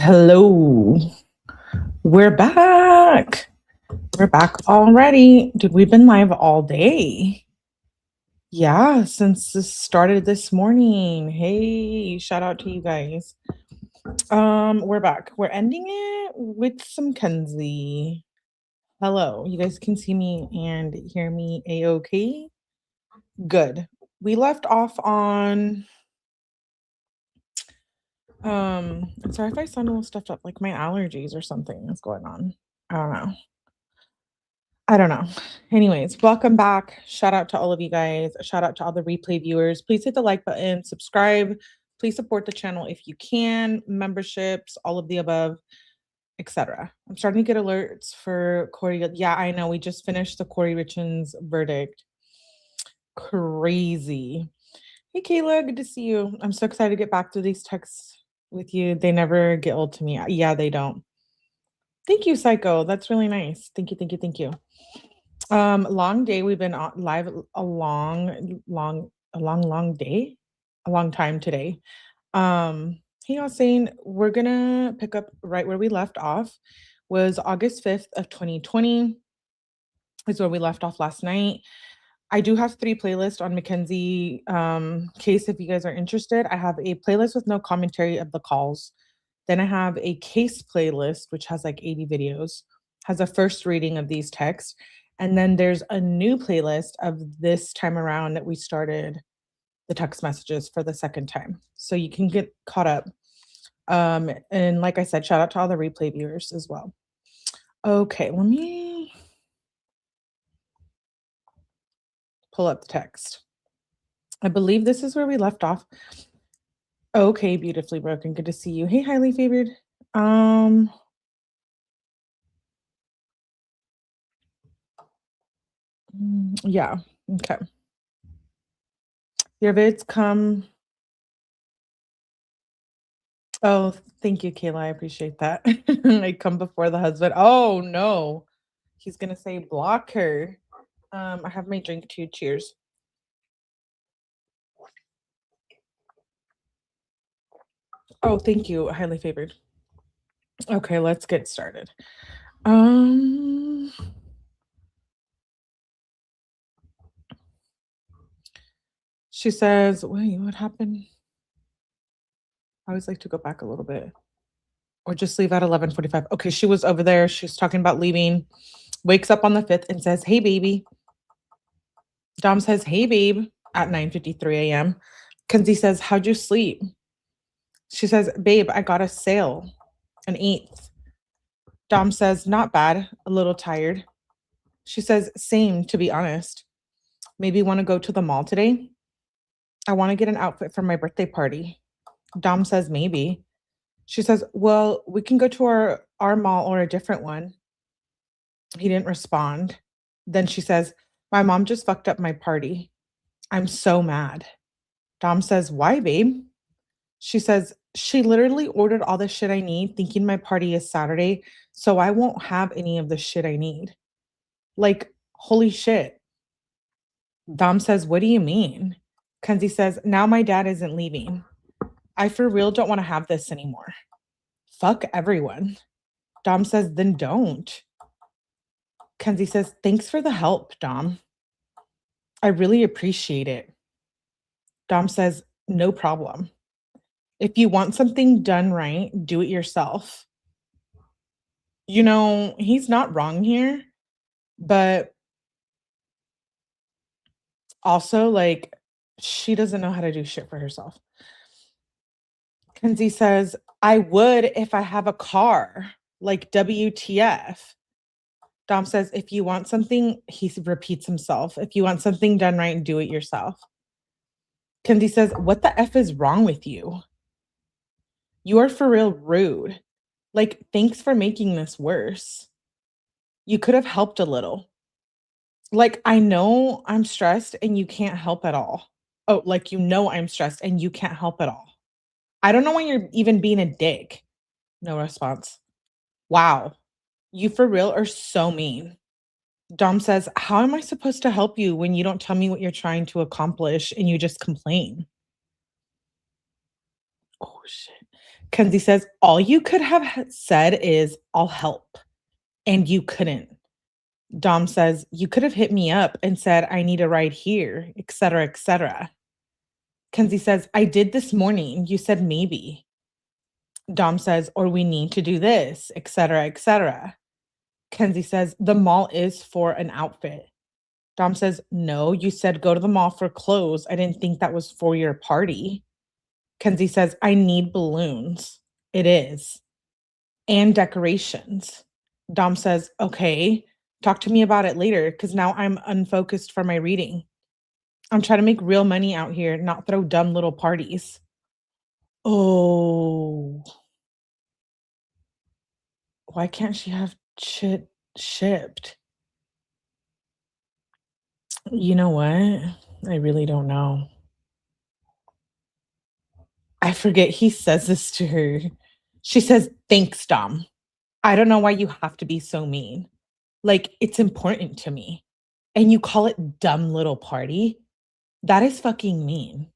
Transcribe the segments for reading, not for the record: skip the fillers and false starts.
Hello. We're back. We're back already. Dude, we've been live all day. Yeah, since this started this morning. Hey, shout out to you guys. We're back. We're ending it with some Kenzie. Hello. You guys can see me and hear me a-okay? Good. We left off on I'm sorry if I sound a little stuffed up, like my allergies or something is going on. I don't know. Anyways, welcome back. Shout out to all of you guys. Shout out to all the replay viewers. Please hit the like button, subscribe. Please support the channel if you can. Memberships, all of the above, etc. I'm starting to get alerts for Corey. Yeah, I know. We just finished the 𝗠𝗲𝗹𝗆𝗆𝗆 verdict. Crazy. Hey, Kayla, good to see you. I'm so excited to get back to these texts with you. They never get old to me. Yeah, they don't. Thank you, Psycho. That's really nice. Thank you, thank you, thank you. Long day. We've been on live a long day, a long time today. Hey, I was saying we're gonna pick up right where we left off. Was August 5th of 2020 is where we left off last night. I do have 3 playlists on Mackenzie case if you guys are interested. I have a playlist with no commentary of the calls. Then I have a case playlist, which has like 80 videos, has a first reading of these texts. And then there's a new playlist of this time around that we started the text messages for the second time. So you can get caught up. And like I said, shout out to all the replay viewers as well. Okay, let me pull up the text. I believe this is where we left off. Okay, beautifully broken. Good to see you. Hey, highly favored. Yeah, okay. Your vids come. Oh, thank you, Kayla. I appreciate that. I come before the husband. Oh no. He's gonna say block her. I have my drink too. Cheers. Oh, thank you, highly favored. Okay, let's get started. She says, wait, what happened? I always like to go back a little bit. Or just leave at 11:45. Okay, she was over there. She's talking about leaving. Wakes up on the 5th and says, hey, baby. Dom says, hey, babe, at 9:53 a.m. Kenzie says, how'd you sleep? She says, babe, I got a sale, an 8th. Dom says, not bad, a little tired. She says, same, to be honest. Maybe want to go to the mall today? I want to get an outfit for my birthday party. Dom says, maybe. She says, well, we can go to our mall or a different one. He didn't respond. Then she says, my mom just fucked up my party. I'm so mad. Dom says, why, babe? She says, she literally ordered all the shit I need, thinking my party is Saturday, so I won't have any of the shit I need. Like, holy shit. Dom says, what do you mean? Kenzie says, now my dad isn't leaving. I for real don't want to have this anymore. Fuck everyone. Dom says, then don't. Kenzie says, thanks for the help, Dom. I really appreciate it. Dom says, no problem. If you want something done right, do it yourself. You know, he's not wrong here, but also, like, she doesn't know how to do shit for herself. Kenzie says, I would if I have a car, like WTF. Dom says, if you want something, he repeats himself. If you want something done right, do it yourself. Kenzie says, what the F is wrong with you? You are for real rude. Like, thanks for making this worse. You could have helped a little. Like, I know I'm stressed and you can't help at all. Oh, like, you know I'm stressed and you can't help at all. I don't know why you're even being a dick. No response. Wow. You for real are so mean. Dom says, how am I supposed to help you when you don't tell me what you're trying to accomplish and you just complain? Oh, shit. Kenzie says, all you could have said is, I'll help. And you couldn't. Dom says, you could have hit me up and said, I need a ride here, etc., etc. Kenzie says, I did this morning. You said maybe. Dom says, or we need to do this, etc., etc. Kenzie says, the mall is for an outfit. Dom says, no, you said go to the mall for clothes. I didn't think that was for your party. Kenzie says, I need balloons. It is. And decorations. Dom says, okay, talk to me about it later because now I'm unfocused for my reading. I'm trying to make real money out here, not throw dumb little parties. Oh, why can't she have shit shipped? You know what? I really don't know. I forget he says this to her. She says, thanks, Dom. I don't know why you have to be so mean. Like, it's important to me. And you call it dumb little party? That is fucking mean.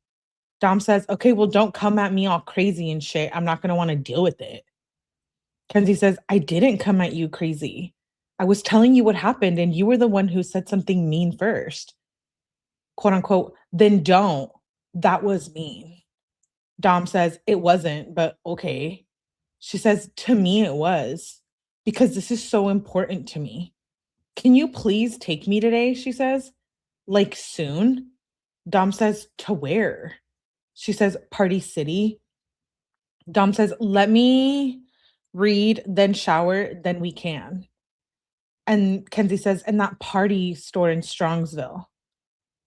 Dom says, okay, well, don't come at me all crazy and shit. I'm not going to want to deal with it. Kenzie says, I didn't come at you crazy. I was telling you what happened and you were the one who said something mean first. Quote unquote, then don't. That was mean. Dom says, it wasn't, but okay. She says, to me, it was because this is so important to me. Can you please take me today? She says, like soon. Dom says, to where? She says, Party City. Dom says, let me read, then shower, then we can. And Kenzie says, and that party store in Strongsville.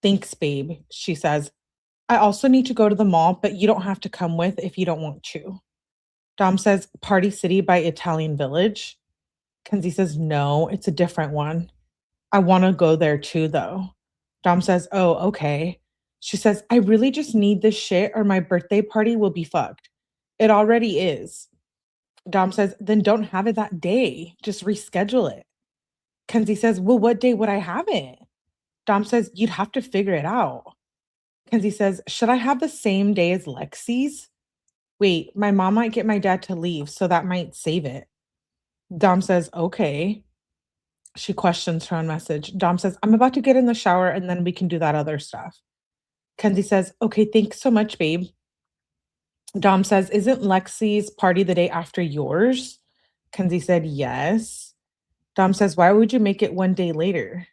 Thanks, babe. She says, I also need to go to the mall, but you don't have to come with if you don't want to. Dom says, Party City by Italian Village. Kenzie says, no, it's a different one. I want to go there too, though. Dom says, oh, okay. She says, I really just need this shit or my birthday party will be fucked. It already is. Dom says, then don't have it that day. Just reschedule it. Kenzie says, well, what day would I have it? Dom says, you'd have to figure it out. Kenzie says, should I have the same day as Lexi's? Wait, my mom might get my dad to leave, so that might save it. Dom says, okay. She questions her own message. Dom says, I'm about to get in the shower and then we can do that other stuff. Kenzie says, okay, thanks so much, babe. Dom says, isn't Lexi's party the day after yours? Kenzie said, yes. Dom says, why would you make it one day later?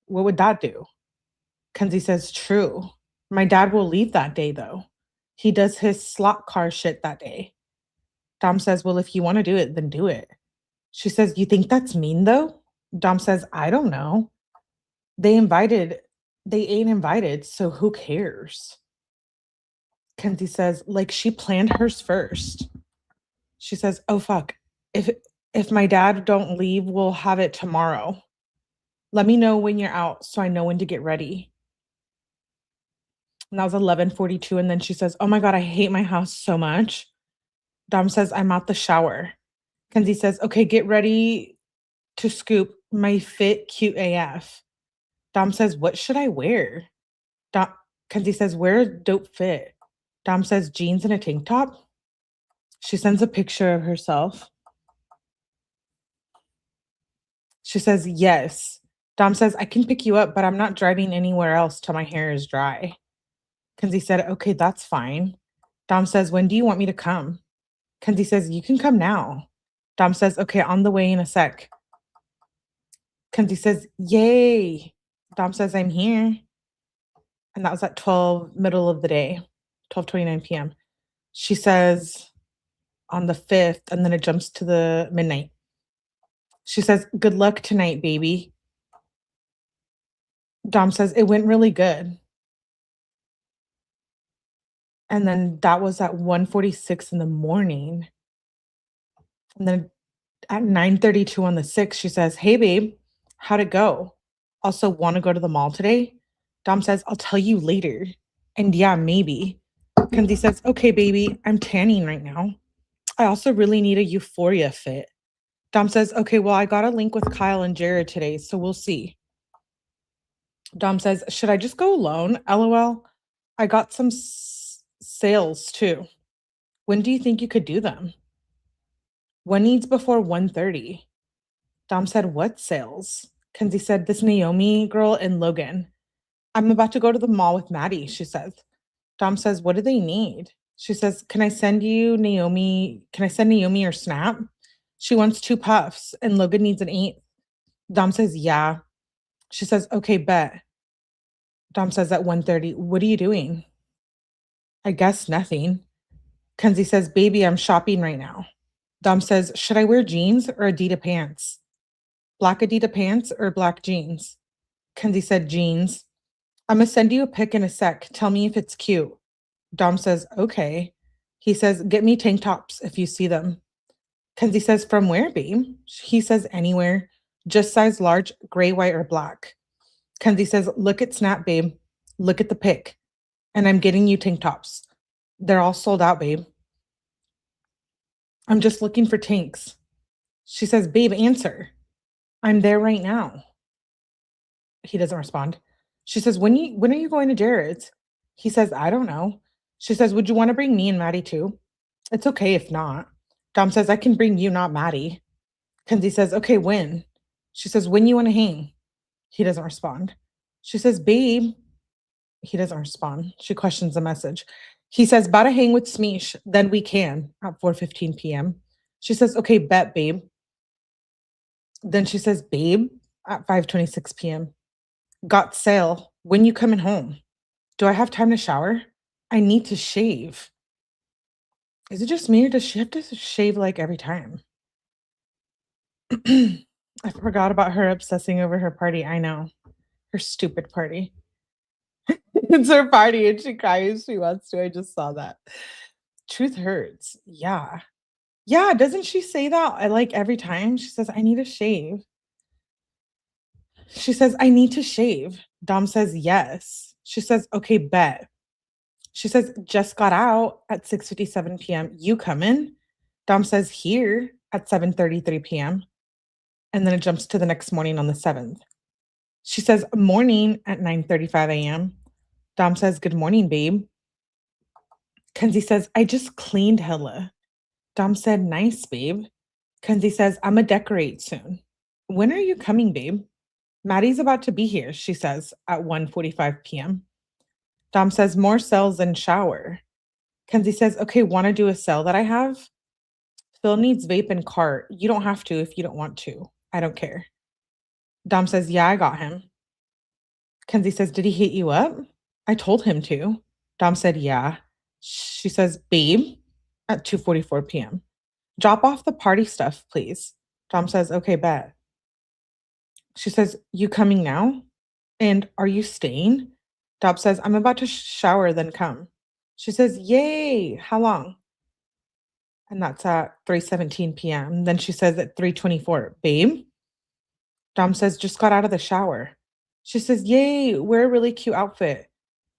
What would that do? Kenzie says, true. My dad will leave that day, though. He does his slot car shit that day. Dom says, well, if you want to do it, then do it. She says, you think that's mean, though? Dom says, I don't know. They ain't invited, so who cares? Kenzie says, like she planned hers first. She says, oh, fuck. If my dad don't leave, we'll have it tomorrow. Let me know when you're out so I know when to get ready. And that was 11:42. And then she says, oh my God, I hate my house so much. Dom says, I'm out the shower. Kenzie says, okay, get ready to scoop my fit cute AF. Dom says, what should I wear? Kenzie says, wear a dope fit. Dom says, jeans and a tank top. She sends a picture of herself. She says, yes. Dom says, I can pick you up, but I'm not driving anywhere else till my hair is dry. Kenzie said, okay, that's fine. Dom says, when do you want me to come? Kenzie says, you can come now. Dom says, okay, on the way in a sec. Kenzie says, yay. Dom says, I'm here. And that was at 12, middle of the day, 12:29 p.m. She says, on the 5th, and then it jumps to the midnight. She says, good luck tonight, baby. Dom says, it went really good. And then that was at 1:46 in the morning. And then at 9:32 on the 6th, she says, hey, babe, how'd it go? Also, want to go to the mall today? Dom says, I'll tell you later. And yeah, maybe. Kenzie says, okay, baby, I'm tanning right now. I also really need a Euphoria fit. Dom says, okay, well, I got a link with Kyle and Jared today, so we'll see. Dom says, should I just go alone? LOL. I got some sales too. When do you think you could do them? When needs before 1:30? Dom said, what sales? Kenzie said, this Naomi girl in Logan. I'm about to go to the mall with Maddie, she says. Dom says, what do they need? She says, can I send Naomi her snap? She wants 2 puffs and Logan needs an 8th. Dom says, yeah. She says, okay, bet. Dom says at 1:30, what are you doing? I guess nothing. Kenzie says, baby, I'm shopping right now. Dom says, should I wear jeans or Adidas pants? Black Adidas pants or black jeans? Kenzie said, jeans. I'm gonna send you a pic in a sec. Tell me if it's cute. Dom says, okay. He says, get me tank tops if you see them. Kenzie says, from where, babe? He says, anywhere. Just size large, gray, white, or black. Kenzie says, look at Snap, babe. Look at the pic. And I'm getting you tank tops. They're all sold out, babe. I'm just looking for tanks. She says, babe, answer. I'm there right now. He doesn't respond. She says, when are you going to Jared's? He says, I don't know. She says, would you want to bring me and Maddie too? It's okay if not. Dom says, I can bring you, not Maddie. Kenzie says, okay, when? She says, when you want to hang? He doesn't respond. She says, babe. He doesn't respond. She questions the message. He says, about to hang with Smeesh, then we can at 4:15 p.m. She says, okay, bet, babe. Then she says, babe, at 5:26 p.m. Got sale. When you coming home? Do I have time to shower? I need to shave. Is it just me or does she have to shave like every time? I forgot about her obsessing over her party. I know. Her stupid party. It's her party and she cries. She wants to. I just saw that. Truth hurts. Yeah. Yeah. Doesn't she say that? I like every time she says, I need to shave. She says, I need to shave. Dom says, yes. She says, okay, bet. She says, just got out at 6:57 p.m. You coming? Dom says, here at 7:33 p.m. And then it jumps to the next morning on the 7th. She says, morning at 9:35 a.m. Dom says, good morning, babe. Kenzie says, I just cleaned hella. Dom said, nice, babe. Kenzie says, I'm a decorate soon. When are you coming, babe? Maddie's about to be here, she says at 1:45 p.m. Dom says, more cells than shower. Kenzie says, okay, want to do a cell that I have? Phil needs vape and cart. You don't have to if you don't want to. I don't care. Dom says, yeah, I got him. Kenzie says, did he hit you up? I told him to. Dom said, yeah. She says, babe, at 2:44 p.m. Drop off the party stuff, please. Dom says, okay, bet. She says, you coming now? And are you staying? Dom says, I'm about to shower, then come. She says, yay, how long? And that's at 3:17 p.m. Then she says at 3:24, babe? Dom says, just got out of the shower. She says, yay, wear a really cute outfit.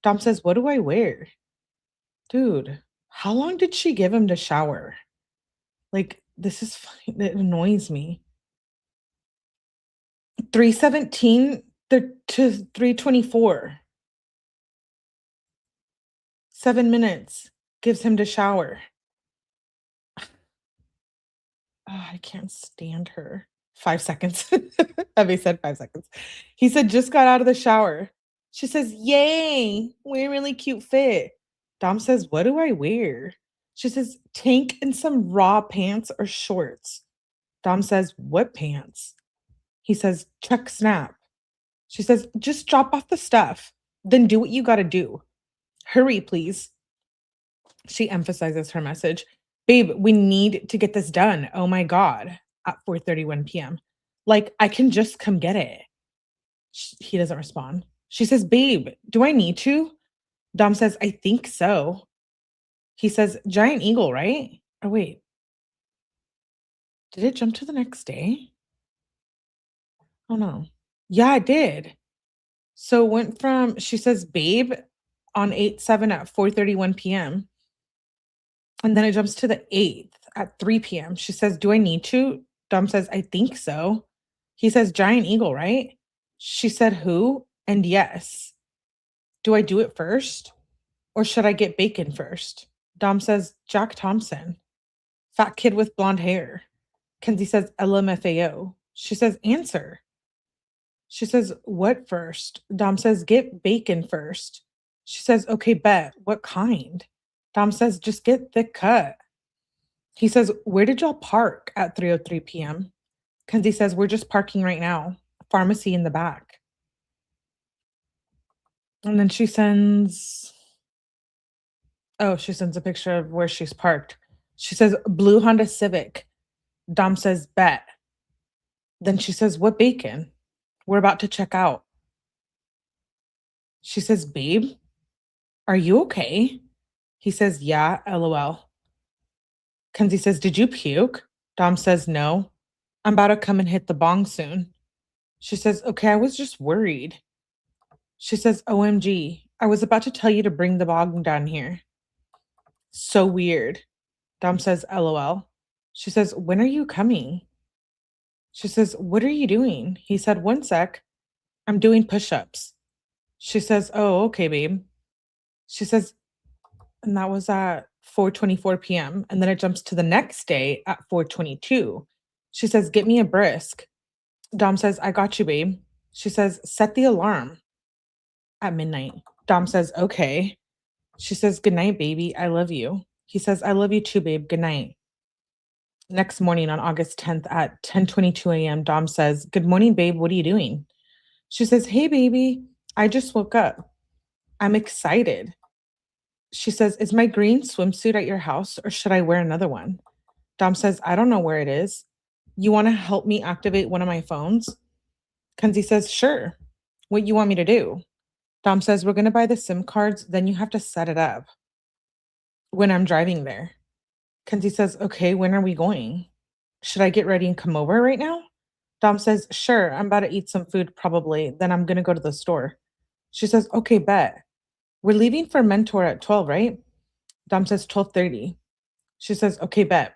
Dom says, what do I wear? Dude, how long did she give him to shower? Like, this is, it annoys me. 3:17 to 3:24. 7 minutes gives him to shower. Oh, I can't stand her. 5 seconds. Evie said 5 seconds. He said, just got out of the shower. She says, yay, wear a really cute fit. Dom says, what do I wear? She says, tank and some raw pants or shorts. Dom says, what pants? He says, check Snap. She says, just drop off the stuff. Then do what you got to do. Hurry, please. She emphasizes her message. Babe, we need to get this done. Oh my God. At 4:31 p.m. Like, I can just come get it. He doesn't respond. She says, babe, do I need to? Dom says, I think so. He says, Giant Eagle, right? Oh, wait. Did it jump to the next day? Oh, no. Yeah, it did. So it went from, she says, babe, on 8/7 at 4:31 p.m. And then it jumps to the 8th at 3 p.m. She says, do I need to? Dom says, I think so. He says, Giant Eagle, right? She said, who? And yes. Do I do it first? Or should I get bacon first? Dom says, Jack Thompson. Fat kid with blonde hair. Kenzie says, 𝗏𝗪𝗆𝗆. She says, answer. She says, what first? Dom says, get bacon first. She says, okay, bet. What kind? Dom says, just get thick cut. He says, where did y'all park at 3:03 p.m.? Kenzie says, we're just parking right now. Pharmacy in the back. And then she sends a picture of where she's parked. She says, blue Honda Civic. Dom says, bet. Then she says, what bacon? We're about to check out. She says, babe, are you okay? He says, yeah, LOL. Kenzie says, did you puke? Dom says, no. I'm about to come and hit the bong soon. She says, okay, I was just worried. She says, OMG, I was about to tell you to bring the bong down here. So weird. Dom says, LOL. She says, when are you coming? She says, what are you doing? He said, one sec. I'm doing push-ups. She says, oh, okay, babe. She says, and that was at 4:24 p.m. And then it jumps to the next day at 4:22. She says, get me a brisk. Dom says, I got you, babe. She says, set the alarm at midnight. Dom says, okay. She says, good night, baby. I love you. He says, I love you too, babe. Good night. Next morning on August 10th at 10:22 a.m., Dom says, good morning, babe. What are you doing? She says, hey, baby. I just woke up. I'm excited. She says, is my green swimsuit at your house or should I wear another one? Dom says, I don't know where it is. You want to help me activate one of my phones? Kenzie says, sure. What you want me to do? Dom says, we're going to buy the SIM cards. Then you have to set it up when I'm driving there. Kenzie says, okay, when are we going? Should I get ready and come over right now? Dom says, sure. I'm about to eat some food probably. Then I'm going to go to the store. She says, okay, bet. We're leaving for Mentor at 12, right? Dom says 12:30. She says, okay, bet.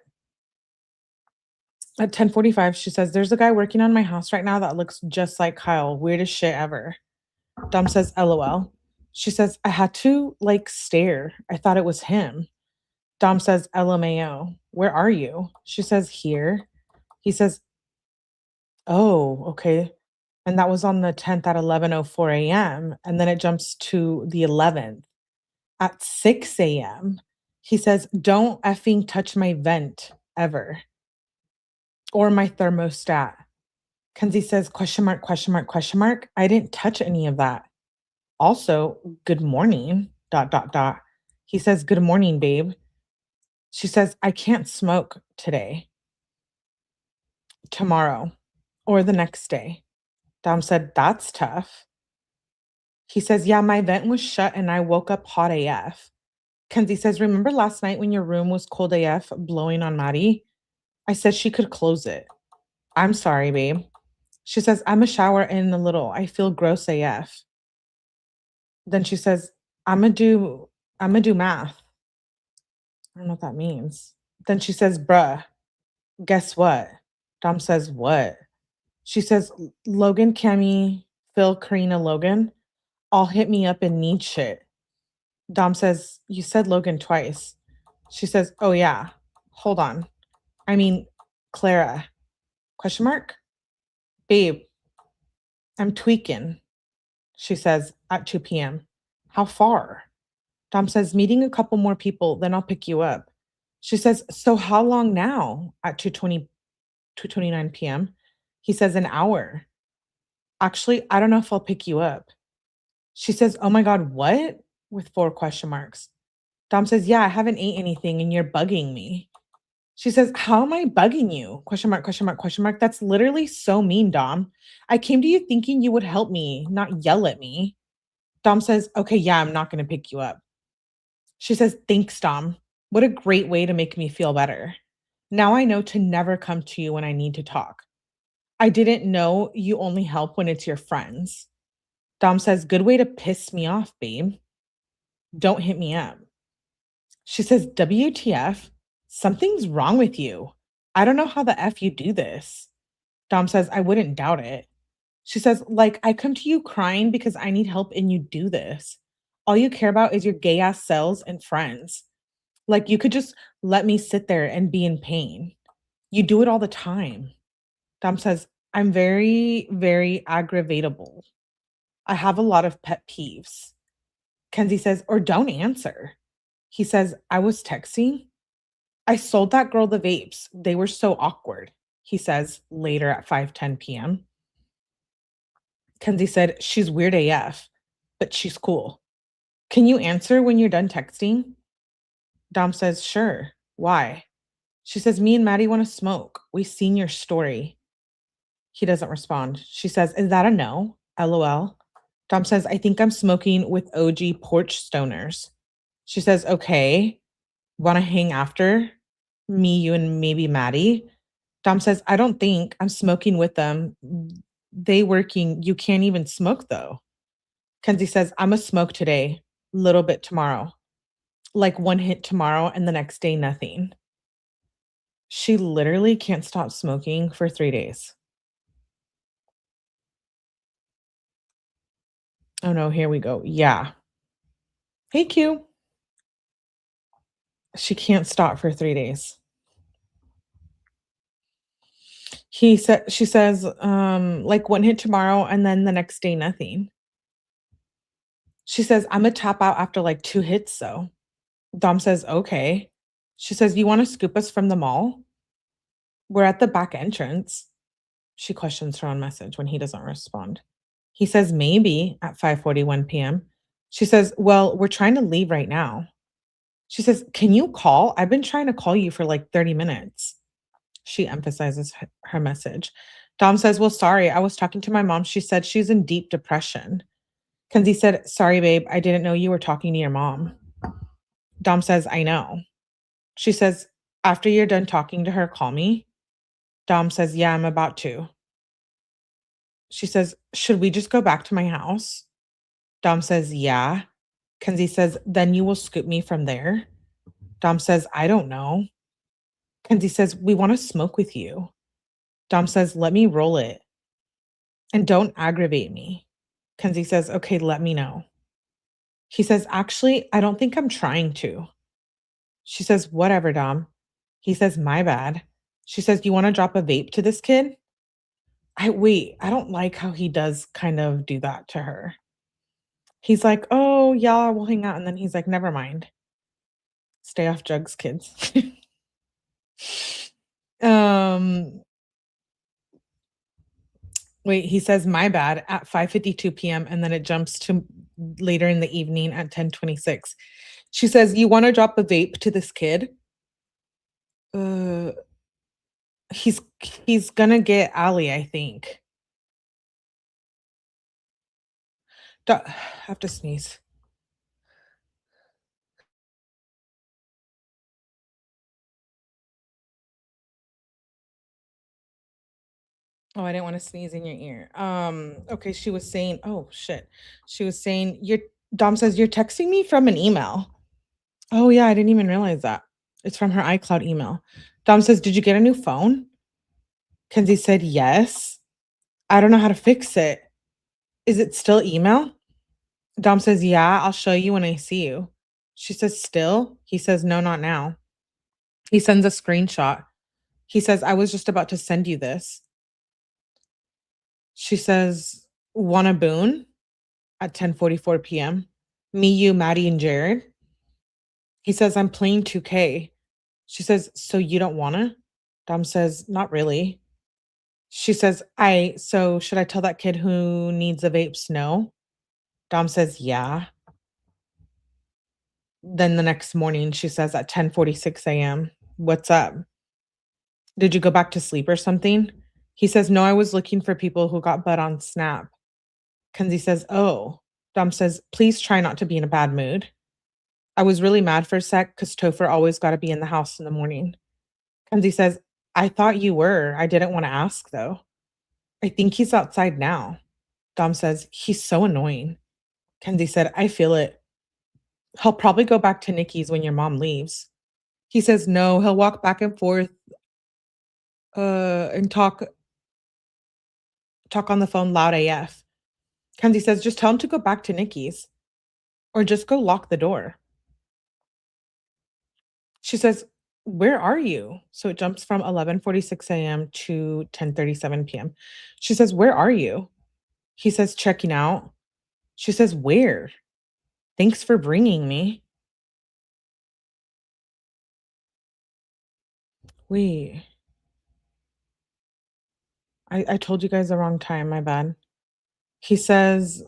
At 10:45, she says, there's a guy working on my house right now that looks just like Kyle. Weirdest shit ever. Dom says, LOL. She says, I had to stare. I thought it was him. Dom says, LMAO. Where are you? She says, here. He says, oh, okay. And that was on the 10th at 11:04 a.m. And then it jumps to the 11th at 6 a.m. He says, don't effing touch my vent ever. Or my thermostat. Kenzie says, question mark, question mark, question mark. I didn't touch any of that. Also, good morning, ... He says, good morning, babe. She says, I can't smoke today, tomorrow, or the next day. Dom said, that's tough. He says, yeah, my vent was shut and I woke up hot AF. Kenzie says, remember last night when your room was cold AF blowing on Maddie? I said she could close it. I'm sorry, babe. She says, I'm a shower in a little. I feel gross AF. Then she says, I'ma do math. I don't know what that means. Then she says, bruh, guess what? Dom says, what? She says, Logan, Cammy, Phil, Karina, Logan, all hit me up and need shit. Dom says, you said Logan twice. She says, oh yeah, hold on. I mean, Clara, question mark? Babe, I'm tweaking. She says, at 2 p.m. How far? Dom says, meeting a couple more people, then I'll pick you up. She says, so how long now? At 2:29 p.m. He says, an hour. Actually, I don't know if I'll pick you up. She says, oh my God, what? With 4 question marks. Dom says, yeah, I haven't ate anything and you're bugging me. She says, how am I bugging you? Question mark, question mark, question mark. That's literally so mean, Dom. I came to you thinking you would help me, not yell at me. Dom says, okay, yeah, I'm not going to pick you up. She says, thanks, Dom. What a great way to make me feel better. Now I know to never come to you when I need to talk. I didn't know you only help when it's your friends. Dom says, good way to piss me off, babe. Don't hit me up. She says, WTF? Something's wrong with you. I don't know how the F you do this. Dom says, I wouldn't doubt it. She says, I come to you crying because I need help and you do this. All you care about is your gay ass selves and friends. Like, you could just let me sit there and be in pain. You do it all the time. Dom says, I'm very, very aggravatable. I have a lot of pet peeves. Kenzie says, or don't answer. He says, I was texting. I sold that girl the vapes. They were so awkward. He says later at 5:10 p.m. Kenzie said, she's weird AF, but she's cool. Can you answer when you're done texting? Dom says, sure. Why? She says, me and Maddie want to smoke. We seen your story. He doesn't respond. She says, is that a no? LOL. Dom says, I think I'm smoking with OG porch stoners. She says, okay. Want to hang after? Me, you, and maybe Maddie? Dom says, I don't think I'm smoking with them. They working. You can't even smoke though. Kenzie says, I'm a smoke today, little bit tomorrow. Like one hit tomorrow and the next day, nothing. She literally can't stop smoking for 3 days. Oh no, here we go. Yeah. Hey, Q. She can't stop for 3 days. She says, like one hit tomorrow and then the next day, nothing. She says, I'm a tap out after like 2 hits, though. Dom says, okay. She says, you want to scoop us from the mall? We're at the back entrance. She questions her on message when he doesn't respond. He says, maybe at 5:41 p.m. She says, well, we're trying to leave right now. She says, can you call? I've been trying to call you for like 30 minutes. She emphasizes her message. Dom says, well, sorry, I was talking to my mom. She said she's in deep depression. Kenzie said, sorry, babe, I didn't know you were talking to your mom. Dom says, I know. She says, after you're done talking to her, call me. Dom says, yeah, I'm about to. She says, should we just go back to my house? Dom says, yeah. Kenzie says, then you will scoop me from there. Dom says, I don't know. Kenzie says, we want to smoke with you. Dom says, let me roll it. And don't aggravate me. Kenzie says, okay, let me know. He says, actually, I don't think I'm trying to. She says, whatever, Dom. He says, my bad. She says, you want to drop a vape to this kid? I don't like how he does kind of do that to her. He's like, oh, yeah, we'll hang out. And then he's like, never mind. Stay off drugs, kids. um, Wait, he says, my bad at 5:52 p.m. And then it jumps to later in the evening at 10:26. She says, you want to drop a vape to this kid? Uh, he's gonna get Ali, I think. I have to sneeze. Oh, I didn't want to sneeze in your ear. Okay, she was saying, oh shit. She was saying, your Dom says you're texting me from an email. Oh yeah, I didn't even realize that. It's from her iCloud email. Dom says, did you get a new phone? Kenzie said, yes. I don't know how to fix it. Is it still email? Dom says, yeah, I'll show you when I see you. She says, still? He says, no, not now. He sends a screenshot. He says, I was just about to send you this. She says, want a boon at 10:44 p.m. Me, you, Maddie, and Jared. He says, I'm playing 2K. She says, so you don't wanna? Dom says, not really. She says, so should I tell that kid who needs a vapes no? Dom says, yeah. Then the next morning, she says at 10:46 a.m., what's up? Did you go back to sleep or something? He says, no, I was looking for people who got butt on Snap. Kenzie says, oh. Dom says, please try not to be in a bad mood. I was really mad for a sec because Topher always got to be in the house in the morning. Kenzie says, I thought you were. I didn't want to ask though. I think he's outside now. Dom says, he's so annoying. Kenzie said, I feel it. He'll probably go back to Nikki's when your mom leaves. He says, no, he'll walk back and forth and talk on the phone loud AF. Kenzie says, just tell him to go back to Nikki's or just go lock the door. She says, "Where are you?" So it jumps from 11:46 a.m. to 10:37 p.m. She says, "Where are you?" He says, "Checking out." She says, "Where? Thanks for bringing me." Wait, I told you guys the wrong time, my bad. He says,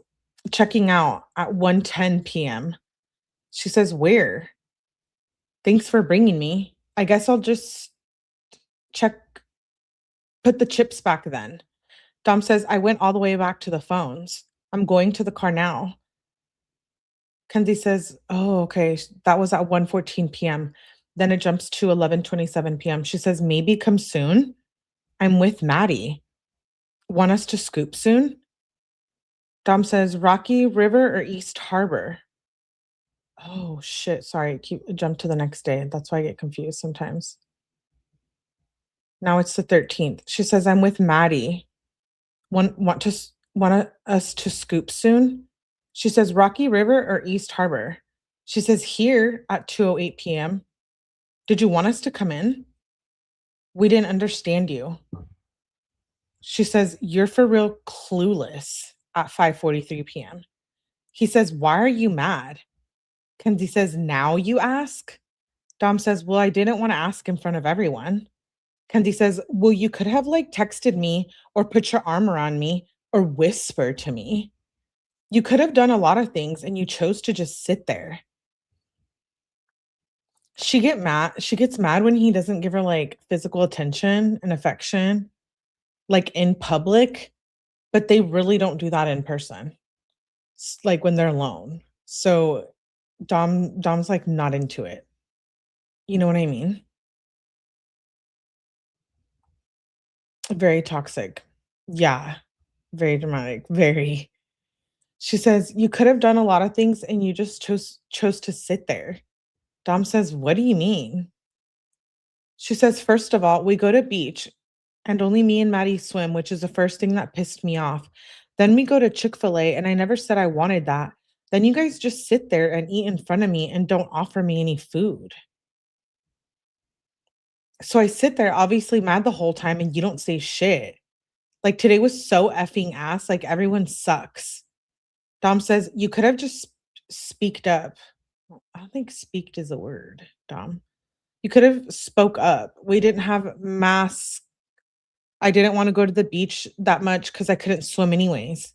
"Checking out at 1:10 p.m." She says, "Where? Thanks for bringing me. I guess I'll just check put the chips back then." Dom says, "I went all the way back to the phones. I'm going to the car now." Kenzie says, "Oh, okay. That was at 1:14 p.m." Then it jumps to 11:27 p.m. She says, "Maybe come soon. I'm with Maddie. Want us to scoop soon?" Dom says, "Rocky River or East Harbor?" Oh shit. Sorry. Keep jump to the next day. That's why I get confused sometimes. Now it's the 13th. She says, "I'm with Maddie. Want us to scoop soon?" She says, "Rocky River or East Harbor?" She says, "Here at 2:08 p.m. Did you want us to come in? We didn't understand you." She says, "You're for real clueless" at 5:43 p.m. He says, "Why are you mad?" Kenzie says, "Now you ask?" Dom says, "Well, I didn't want to ask in front of everyone." Kenzie says, "Well, you could have like texted me or put your arm around me or whisper to me. You could have done a lot of things and you chose to just sit there." She gets mad when he doesn't give her like physical attention and affection like in public, but they really don't do that in person. Like when they're alone. So Dom's like not into it. You know what I mean? Very toxic. Yeah. Very dramatic. Very. She says, "You could have done a lot of things and you just chose to sit there." Dom says, "What do you mean?" She says, "First of all, we go to beach and only me and Maddie swim, which is the first thing that pissed me off. Then we go to Chick-fil-A and I never said I wanted that. Then you guys just sit there and eat in front of me and don't offer me any food. So I sit there obviously mad the whole time and you don't say shit. Like today was so effing ass, like everyone sucks." Dom says, "You could have just speaked up." I don't think speaked is a word, Dom. "You could have spoke up. We didn't have masks. I didn't want to go to the beach that much because I couldn't swim anyways."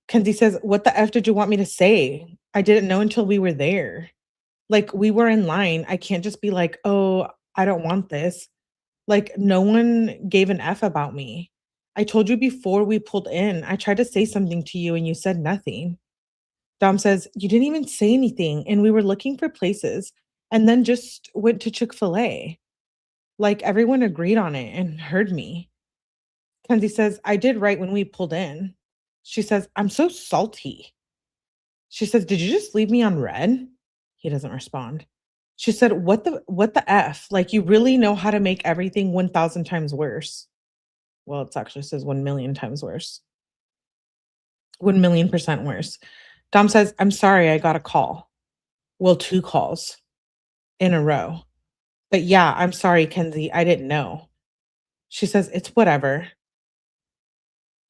Kenzie says, "What the F did you want me to say? I didn't know until we were there. Like, we were in line. I can't just be like, oh, I don't want this. Like, no one gave an F about me. I told you before we pulled in. I tried to say something to you and you said nothing." Dom says, "You didn't even say anything. And we were looking for places and then just went to Chick-fil-A. Like, everyone agreed on it and heard me." Kenzie says, "I did right when we pulled in." She says, "I'm so salty." She says, "Did you just leave me on red?" He doesn't respond. She said, what the F? Like, you really know how to make everything 1,000 times worse." Well, it actually says 1,000,000 times worse. 1,000,000% worse. Dom says, "I'm sorry, I got a call." Well, 2 calls in a row. "But yeah, I'm sorry, Kenzie, I didn't know." She says, "It's whatever."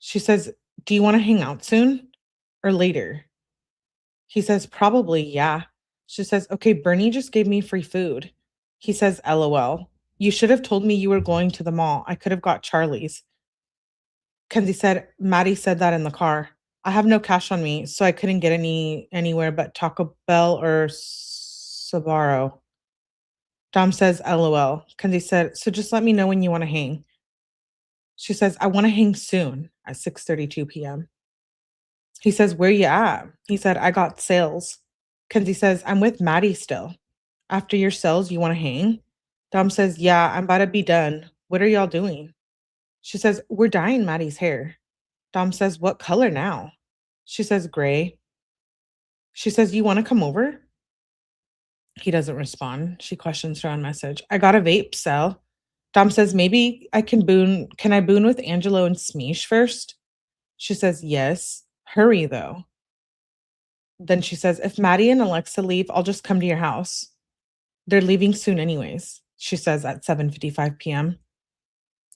She says, "Do you wanna hang out soon or later?" He says, "Probably, yeah." She says, "Okay, Bernie just gave me free food." He says, "LOL. You should have told me you were going to the mall. I could have got Charlie's." Kenzie said, "Maddie said that in the car. I have no cash on me, so I couldn't get anywhere but Taco Bell or Sbarro." Dom says, "LOL." Kenzie said, "So just let me know when you want to hang." She says, "I want to hang soon" at 6:32 p.m. He says, "Where you at?" He said, "I got sales." Kenzie says, "I'm with Maddie still. After your sales, you want to hang?" Dom says, "Yeah, I'm about to be done. What are y'all doing?" She says, "We're dyeing Maddie's hair." Dom says, "What color now?" She says, "Gray." She says, "You want to come over?" He doesn't respond. She questions her on message. "I got a vape sell." Dom says, "Maybe I can boon. Can I boon with Angelo and Smeesh first?" She says, "Yes. Hurry though." Then she says, "If Maddie and Alexa leave, I'll just come to your house." They're leaving soon anyways, she says at 7:55 p.m.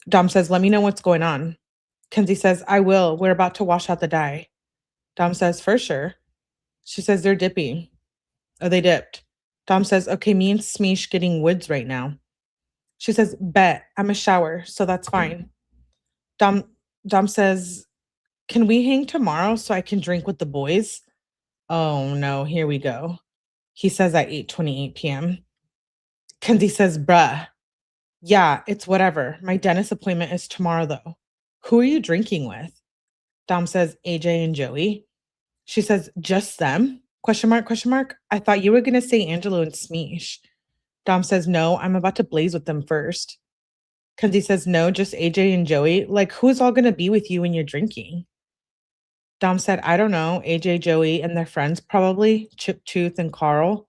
Dom says, let me know what's going on. Kenzie says, I will. We're about to wash out the dye. Dom says, for sure. She says, they're dipping. Oh, they dipped. Dom says, okay, me and Smeesh getting woods right now. She says, bet. I'm a shower, so that's fine. Dom says, can we hang tomorrow so I can drink with the boys? Oh no, here we go. He says at 8:28 p.m. Kenzie says, bruh. Yeah, it's whatever. My dentist appointment is tomorrow though. Who are you drinking with? Dom says, AJ and Joey. She says, just them? Question mark, question mark. I thought you were going to say Angelo and Smeesh. Dom says, no, I'm about to blaze with them first. Kenzie says, no, just AJ and Joey. Like, who's all going to be with you when you're drinking? Dom said, I don't know. AJ, Joey, and their friends probably. Chip, Tooth, and Carl.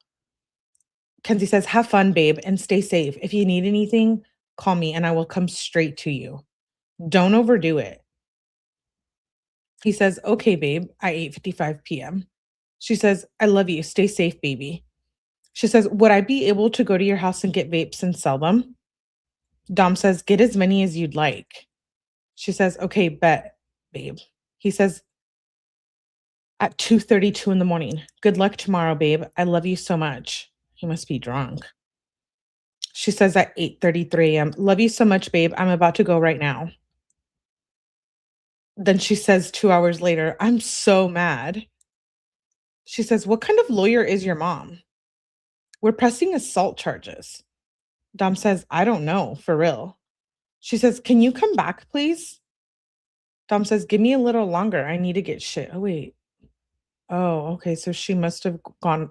Kenzie says, have fun, babe, and stay safe. If you need anything, call me and I will come straight to you. Don't overdo it. He says, okay, babe, at 8:55 p.m. She says, I love you. Stay safe, baby. She says, would I be able to go to your house and get vapes and sell them? Dom says, get as many as you'd like. She says, okay, bet, babe. He says, at 2:32 in the morning, good luck tomorrow, babe. I love you so much. He must be drunk. She says at 8:33 a.m., love you so much, babe. I'm about to go right now. Then she says 2 hours later, I'm so mad. She says, what kind of lawyer is your mom? We're pressing assault charges. Dom says, I don't know, for real. She says, can you come back, please? Dom says, give me a little longer. I need to get shit. Oh, wait. Oh, okay. So she must have gone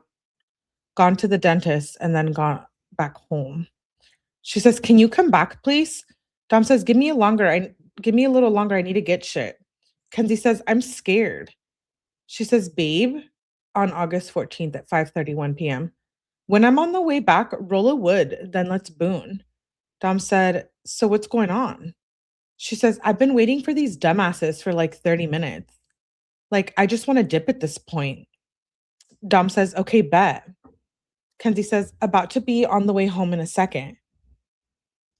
to the dentist and then gone back home. She says, can you come back, please? Dom says, give me a little longer. I need to get shit. Kenzie says, I'm scared. She says, babe, on August 14th at 5:31 p.m. When I'm on the way back, roll a wood, then let's boon. Dom said, so what's going on? She says, I've been waiting for these dumbasses for like 30 minutes. Like, I just want to dip at this point. Dom says, okay, bet. Kenzie says, about to be on the way home in a second.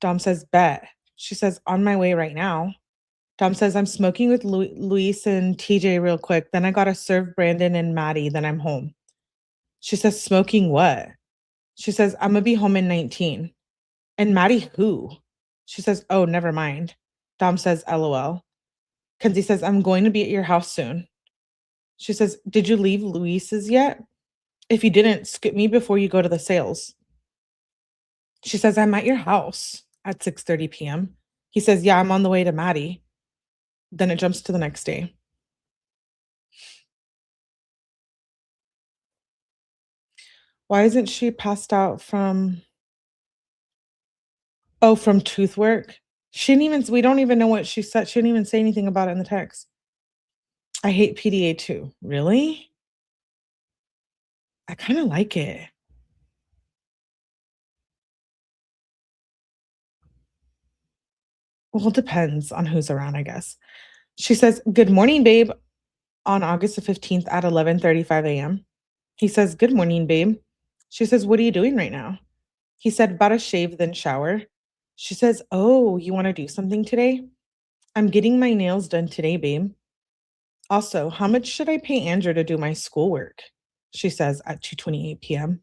Dom says, bet. She says, on my way right now. Dom says, I'm smoking with Luis and TJ real quick. Then I got to serve Brandon and Maddie. Then I'm home. She says, smoking what? She says, I'm going to be home in 19. And Maddie who? She says, oh, never mind. Dom says, LOL. Kenzie says, I'm going to be at your house soon. She says, did you leave Luis's yet? If you didn't, skip me before you go to the sales. She says, I'm at your house at 6:30 p.m. He says, yeah, I'm on the way to Maddie. Then it jumps to the next day. Why isn't she passed out from tooth work? We don't even know what she said. She didn't even say anything about it in the text. I hate PDA too. Really? I kind of like it. Well, it depends on who's around, I guess. She says, good morning, babe, on August the 15th at 11:35 a.m. He says, good morning, babe. She says, what are you doing right now? He said, about to shave, then shower. She says, oh, you want to do something today? I'm getting my nails done today, babe. Also, how much should I pay Andrew to do my schoolwork? She says at 2:28 p.m.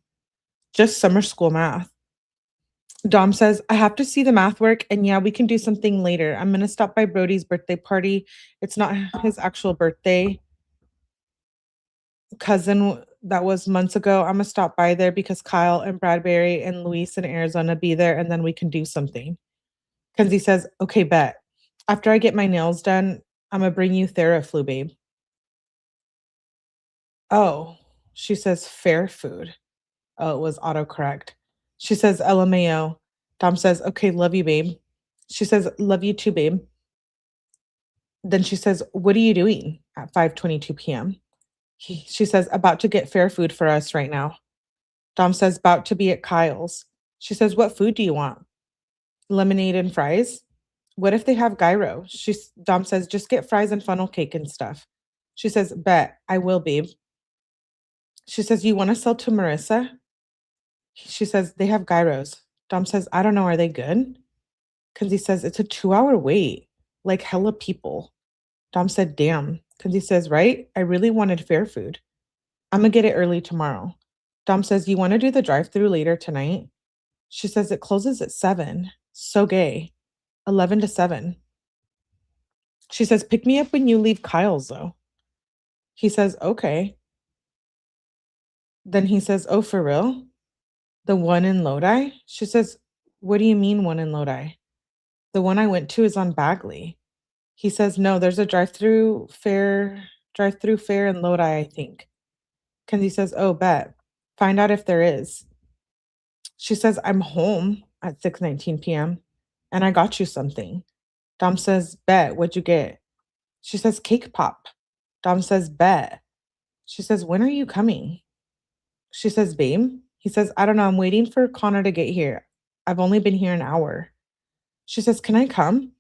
Just summer school math. Dom says, I have to see the math work, and yeah, we can do something later. I'm going to stop by Brody's birthday party. It's not his actual birthday. Cousin that was months ago. I'm going to stop by there because Kyle and Bradbury and Luis in Arizona be there, and then we can do something. Kenzie says, okay, bet. After I get my nails done, I'm going to bring you Theraflu, babe. Oh, she says fair food. Oh, it was autocorrect. She says LMAO. Dom says, okay, love you, babe. She says, love you too, babe. Then she says, what are you doing at 5:22 p.m.? She says, about to get fair food for us right now. Dom says, about to be at Kyle's. She says, what food do you want? Lemonade and fries? What if they have gyro? Dom says, just get fries and funnel cake and stuff. She says, bet, I will, babe. She says, you want to sell to Marissa? She says, they have gyros. Dom says, I don't know. Are they good? Kenzie says, it's a 2-hour wait. Like hella people. Dom said, damn. Kenzie says, right? I really wanted fair food. I'm going to get it early tomorrow. Dom says, you want to do the drive-thru later tonight? She says, it closes at 7. So gay. 11 to 7. She says, pick me up when you leave Kyle's, though. He says, okay. Then he says, oh, for real? The one in Lodi? She says, what do you mean one in Lodi? The one I went to is on Bagley. He says, no, there's a drive-through fair in Lodi, I think. Kenzie says, oh, bet. Find out if there is. She says, I'm home at 6:19 p.m. and I got you something. Dom says, bet. What'd you get? She says, cake pop. Dom says, bet. She says, when are you coming? She says, babe. He says, I don't know. I'm waiting for Connor to get here. I've only been here an hour. She says, can I come?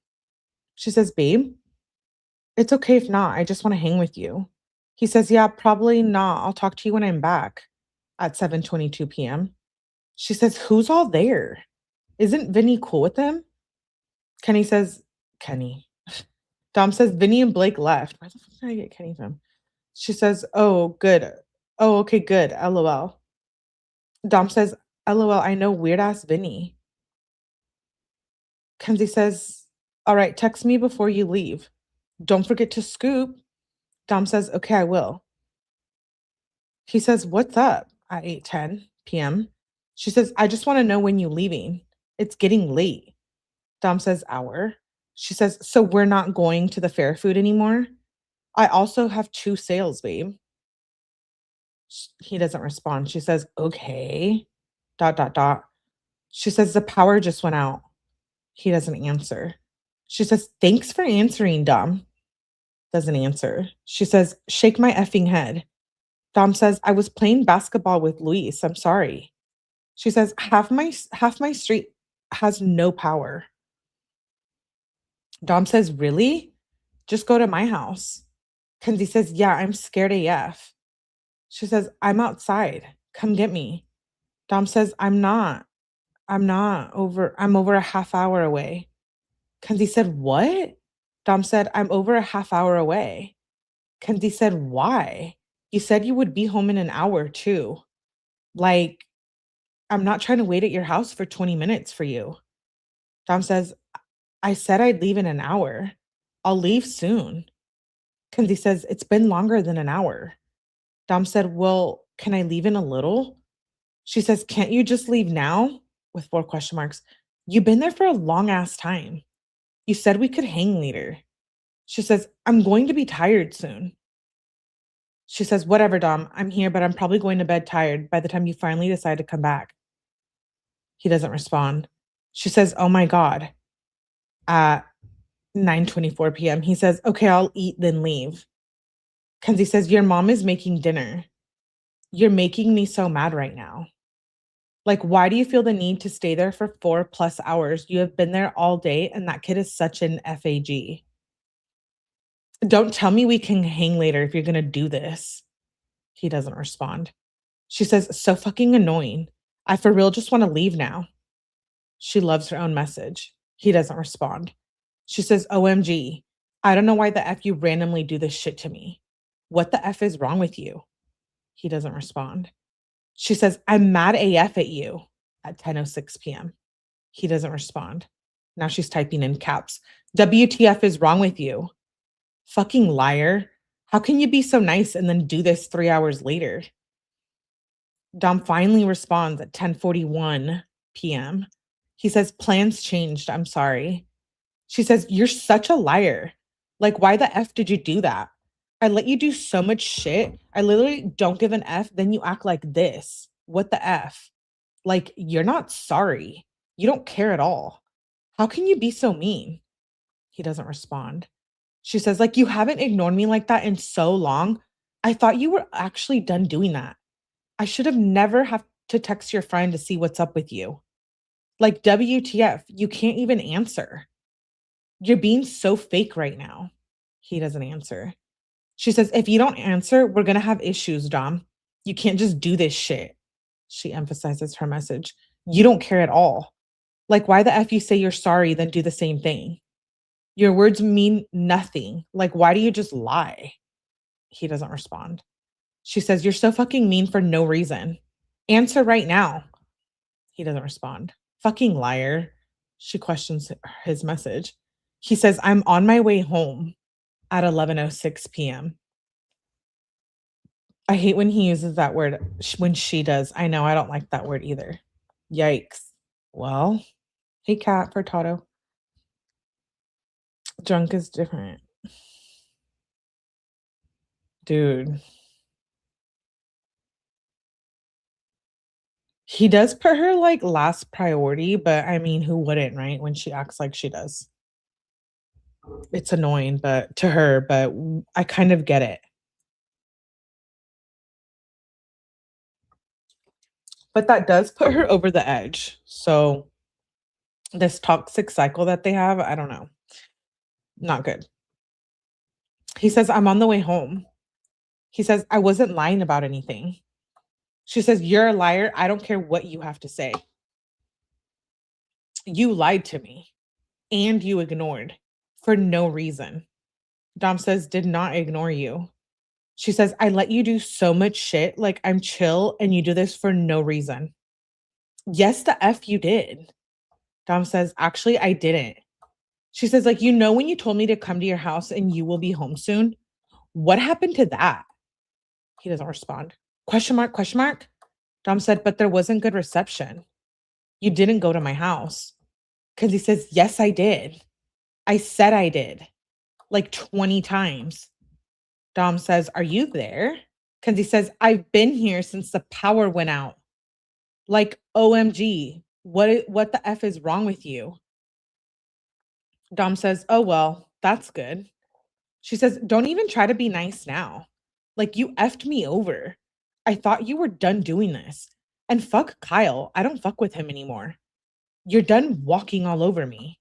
She says, babe, it's okay if not. I just want to hang with you. He says, yeah, probably not. I'll talk to you when I'm back at 7:22 p.m. She says, who's all there? Isn't Vinny cool with them? Kenny says, Kenny. Dom says, Vinny and Blake left. Where the fuck did I get Kenny from? She says, oh, good. Oh, okay, good. LOL. Dom says, LOL, I know weird ass Vinny. Kenzie says, all right, text me before you leave. Don't forget to scoop. Dom says, okay, I will. He says, what's up at 8:10 p.m.? She says, I just want to know when you're leaving. It's getting late. Dom says, hour. She says, so we're not going to the fair food anymore? I also have 2 sales, babe. He doesn't respond. She says, okay. ... She says, the power just went out. He doesn't answer. She says, thanks for answering, Dom. Doesn't answer. She says, shake my effing head. Dom says, I was playing basketball with Luis. I'm sorry. She says, half my street has no power. Dom says, really? Just go to my house. Kenzie says, yeah, I'm scared AF. She says, I'm outside. Come get me. Dom says, I'm over a half hour away. Kenzie said, what? Dom said, I'm over a half hour away. Kenzie said, why? You said you would be home in an hour too. Like, I'm not trying to wait at your house for 20 minutes for you. Dom says, I said I'd leave in an hour. I'll leave soon. Kenzie says, it's been longer than an hour. Dom said, well, can I leave in a little? She says, can't you just leave now? With 4 question marks. You've been there for a long ass time. You said we could hang later. She says, I'm going to be tired soon. She says, whatever, Dom. I'm here, but I'm probably going to bed tired by the time you finally decide to come back. He doesn't respond. She says, oh my God. At 9:24 p.m. He says, okay, I'll eat, then leave. Kenzie says, your mom is making dinner. You're making me so mad right now. Like, why do you feel the need to stay there for 4+ hours? You have been there all day, and that kid is such an FAG. Don't tell me we can hang later if you're going to do this. He doesn't respond. She says, so fucking annoying. I for real just want to leave now. She loves her own message. He doesn't respond. She says, OMG, I don't know why the F you randomly do this shit to me. What the F is wrong with you? He doesn't respond. She says, I'm mad AF at you at 10:06 p.m. He doesn't respond. Now she's typing in caps. WTF is wrong with you? Fucking liar. How can you be so nice and then do this 3 hours later? Dom finally responds at 10:41 p.m. He says, plans changed. I'm sorry. She says, you're such a liar. Like, why the F did you do that? I let you do so much shit. I literally don't give an F. Then you act like this. What the F? Like, you're not sorry. You don't care at all. How can you be so mean? He doesn't respond. She says, like, you haven't ignored me like that in so long. I thought you were actually done doing that. I should have never have to text your friend to see what's up with you. Like, WTF, you can't even answer. You're being so fake right now. He doesn't answer. She says, if you don't answer, we're going to have issues, Dom. You can't just do this shit. She emphasizes her message. You don't care at all. Like, why the F you say you're sorry, then do the same thing? Your words mean nothing. Like, why do you just lie? He doesn't respond. She says, you're so fucking mean for no reason. Answer right now. He doesn't respond. Fucking liar. She questions his message. He says, I'm on my way home at 11:06 p.m. I hate when he uses that word, when she does. I know, I don't like that word either. Yikes. Well, hey, Cat for Tato. Drunk is different. Dude. He does put her like last priority, but I mean, who wouldn't, right? When she acts like she does. It's annoying, but to her, but I kind of get it. But that does put her over the edge. So this toxic cycle that they have, I don't know. Not good. He says, I'm on the way home. He says, I wasn't lying about anything. She says, you're a liar. I don't care what you have to say. You lied to me and you ignored for no reason. Dom says, did not ignore you. She says, I let you do so much shit. Like, I'm chill and you do this for no reason. Yes, the F you did. Dom says, actually, I didn't. She says, like, you know, when you told me to come to your house and you will be home soon, what happened to that? He doesn't respond. Question mark, question mark. Dom said, but there wasn't good reception. You didn't go to my house. Because he says, yes, I did. I said I did. Like 20 times. Dom says, are you there? Because he says, I've been here since the power went out. Like, OMG, what the F is wrong with you? Dom says, oh, well, that's good. She says, don't even try to be nice now. Like, you effed me over. I thought you were done doing this. And fuck Kyle. I don't fuck with him anymore. You're done walking all over me.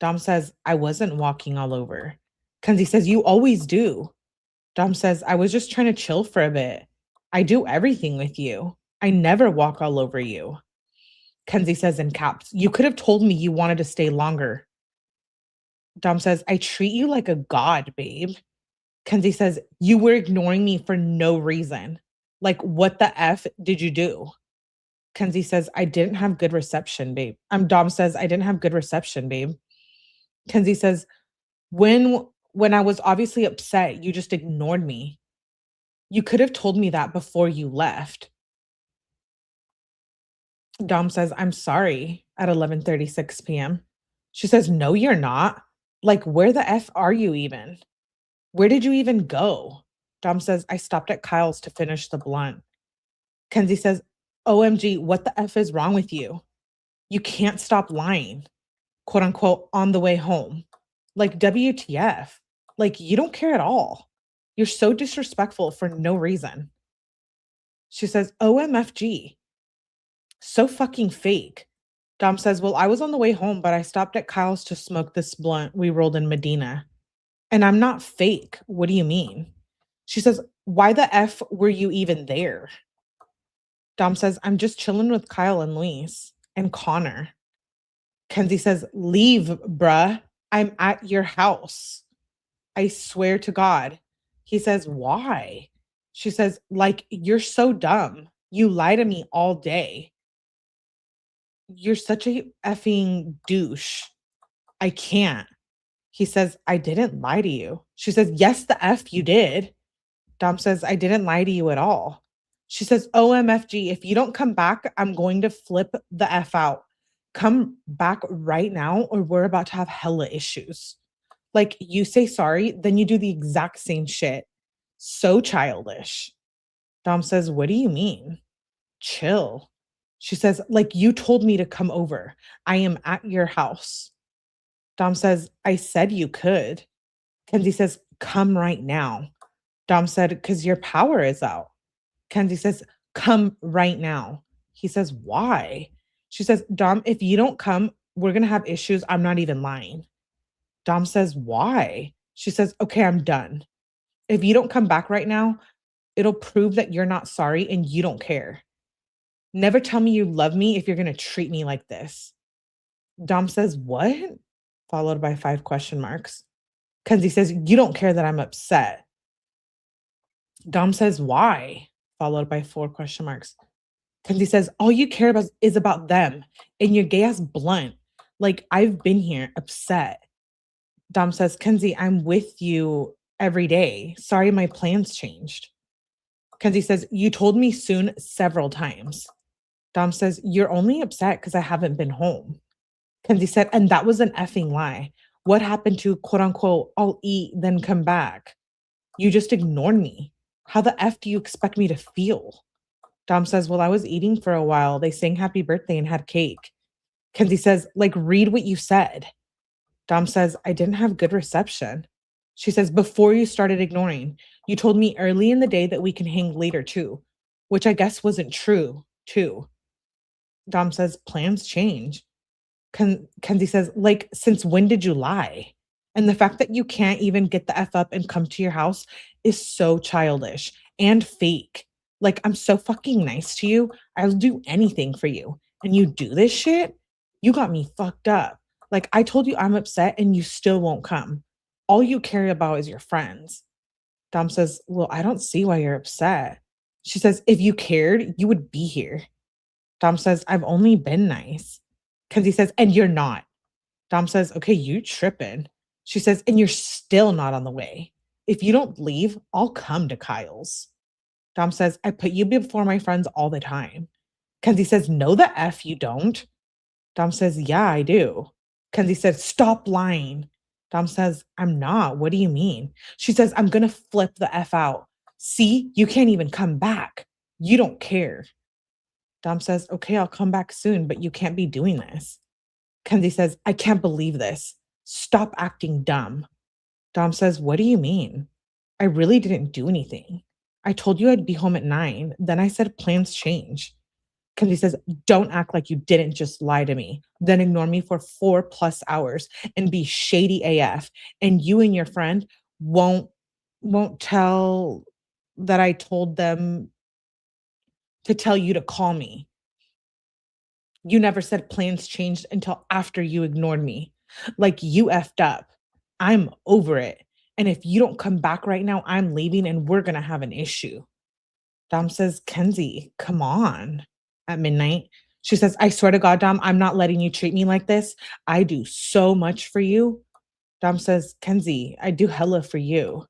Dom says, I wasn't walking all over. Kenzie says, you always do. Dom says, I was just trying to chill for a bit. I do everything with you. I never walk all over you. Kenzie says in caps, you could have told me you wanted to stay longer. Dom says, I treat you like a god, babe. Kenzie says, you were ignoring me for no reason. Like, what the F did you do? Kenzie says, I didn't have good reception, babe. Dom says, I didn't have good reception, babe. Kenzie says, when I was obviously upset, you just ignored me. You could have told me that before you left. Dom says, I'm sorry at 11:36 p.m. She says, no, you're not. Like, where the F are you even? Where did you even go? Dom says, I stopped at Kyle's to finish the blunt. Kenzie says, OMG, what the F is wrong with you? You can't stop lying, quote unquote, on the way home. Like, WTF? Like, you don't care at all. You're so disrespectful for no reason. She says, OMFG. So fucking fake. Dom says, well, I was on the way home, but I stopped at Kyle's to smoke this blunt we rolled in Medina. And I'm not fake. What do you mean? She says, why the F were you even there? Dom says, I'm just chilling with Kyle and Luis and Connor. Kenzie says, leave, bruh. I'm at your house. I swear to God. He says, why? She says, like, you're so dumb. You lie to me all day. You're such a effing douche. I can't. He says, I didn't lie to you. She says, yes, the F you did. Dom says, I didn't lie to you at all. She says, OMFG, if you don't come back, I'm going to flip the F out. Come back right now or we're about to have hella issues. Like, you say sorry, then you do the exact same shit. So childish. Dom says, what do you mean? Chill. She says, like, you told me to come over. I am at your house. Dom says, I said you could. Kenzie says, come right now. Dom said, because your power is out. Kenzie says, come right now. He says, why? She says, Dom, if you don't come, we're going to have issues. I'm not even lying. Dom says, why? She says, okay, I'm done. If you don't come back right now, it'll prove that you're not sorry and you don't care. Never tell me you love me if you're gonna treat me like this. Dom says, what? Followed by 5 question marks. Kenzie says, you don't care that I'm upset. Dom says, why? Followed by 4 question marks. Kenzie says, all you care about is about them and your gay ass blunt. Like, I've been here upset. Dom says, Kenzie, I'm with you every day. Sorry, my plans changed. Kenzie says, you told me soon several times. Dom says, you're only upset because I haven't been home. Kenzie said, and that was an effing lie. What happened to quote unquote, I'll eat, then come back? You just ignored me. How the F do you expect me to feel? Dom says, well, I was eating for a while. They sang happy birthday and had cake. Kenzie says, like, read what you said. Dom says, I didn't have good reception. She says, before you started ignoring, you told me early in the day that we can hang later too, which I guess wasn't true too. Dom says, plans change. Kenzie says, like, since when did you lie? And the fact that you can't even get the F up and come to your house is so childish and fake. Like, I'm so fucking nice to you. I'll do anything for you. And you do this shit? You got me fucked up. Like, I told you I'm upset and you still won't come. All you care about is your friends. Dom says, well, I don't see why you're upset. She says, if you cared, you would be here. Dom says, I've only been nice. Kenzie says, and you're not. Dom says, okay, you tripping. She says, and you're still not on the way. If you don't leave, I'll come to Kyle's. Dom says, I put you before my friends all the time. Kenzie says, no, the F you don't. Dom says, yeah, I do. Kenzie says, stop lying. Dom says, I'm not. What do you mean? She says, I'm going to flip the F out. See, you can't even come back. You don't care. Dom says, okay, I'll come back soon, but you can't be doing this. Kenzie says, I can't believe this. Stop acting dumb. Dom says, what do you mean? I really didn't do anything. I told you I'd be home at 9. Then I said plans change. Kenzie says, don't act like you didn't just lie to me, then ignore me for 4+ hours and be shady AF. And you and your friend won't tell that I told them to tell you to call me. You never said plans changed until after you ignored me. Like, you effed up. I'm over it. And if you don't come back right now, I'm leaving and we're going to have an issue. Dom says, Kenzie, come on. At midnight, she says, I swear to God, Dom, I'm not letting you treat me like this. I do so much for you. Dom says, Kenzie, I do hella for you.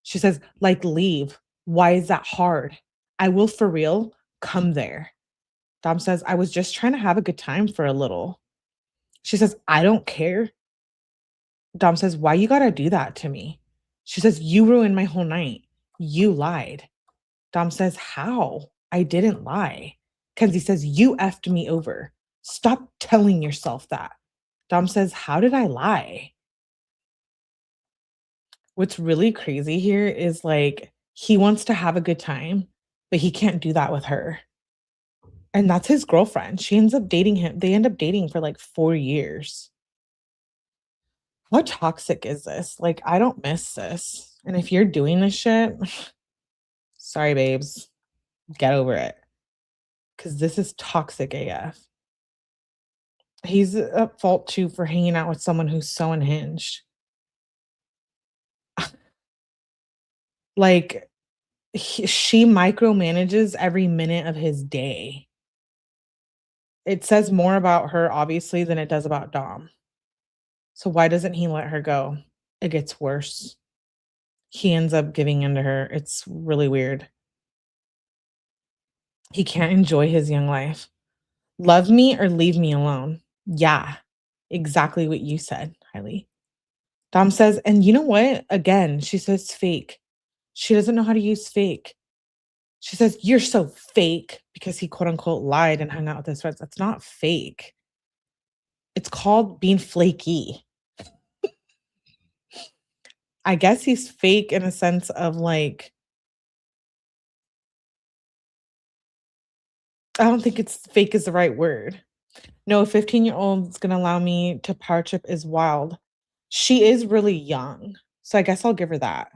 She says, like, leave. Why is that hard? I will for real come there. Dom says, I was just trying to have a good time for a little. She says, I don't care. Dom says, why you gotta do that to me? She says, you ruined my whole night. You lied. Dom says, how? I didn't lie. Kenzie says, you effed me over. Stop telling yourself that. Dom says, how did I lie? What's really crazy here is, like, he wants to have a good time, but he can't do that with her. And that's his girlfriend. She ends up dating him. They end up dating for like 4 years. How toxic is this? Like, I don't miss this. And if you're doing this shit, sorry, babes, get over it. Because this is toxic AF. He's at fault too for hanging out with someone who's so unhinged. Like, she micromanages every minute of his day. It says more about her, obviously, than it does about Dom. So why doesn't he let her go? It gets worse. He ends up giving in to her. It's really weird. He can't enjoy his young life. Love me or leave me alone. Yeah, exactly what you said, Hailey. Dom says, and you know what? Again, she says fake. She doesn't know how to use fake. She says, you're so fake because he quote unquote lied and hung out with his friends. That's not fake. It's called being flaky. I guess he's fake in a sense of, like, I don't think it's fake is the right word. No, a 15-year-old is gonna allow me to power trip is wild. She is really young, so I guess I'll give her that.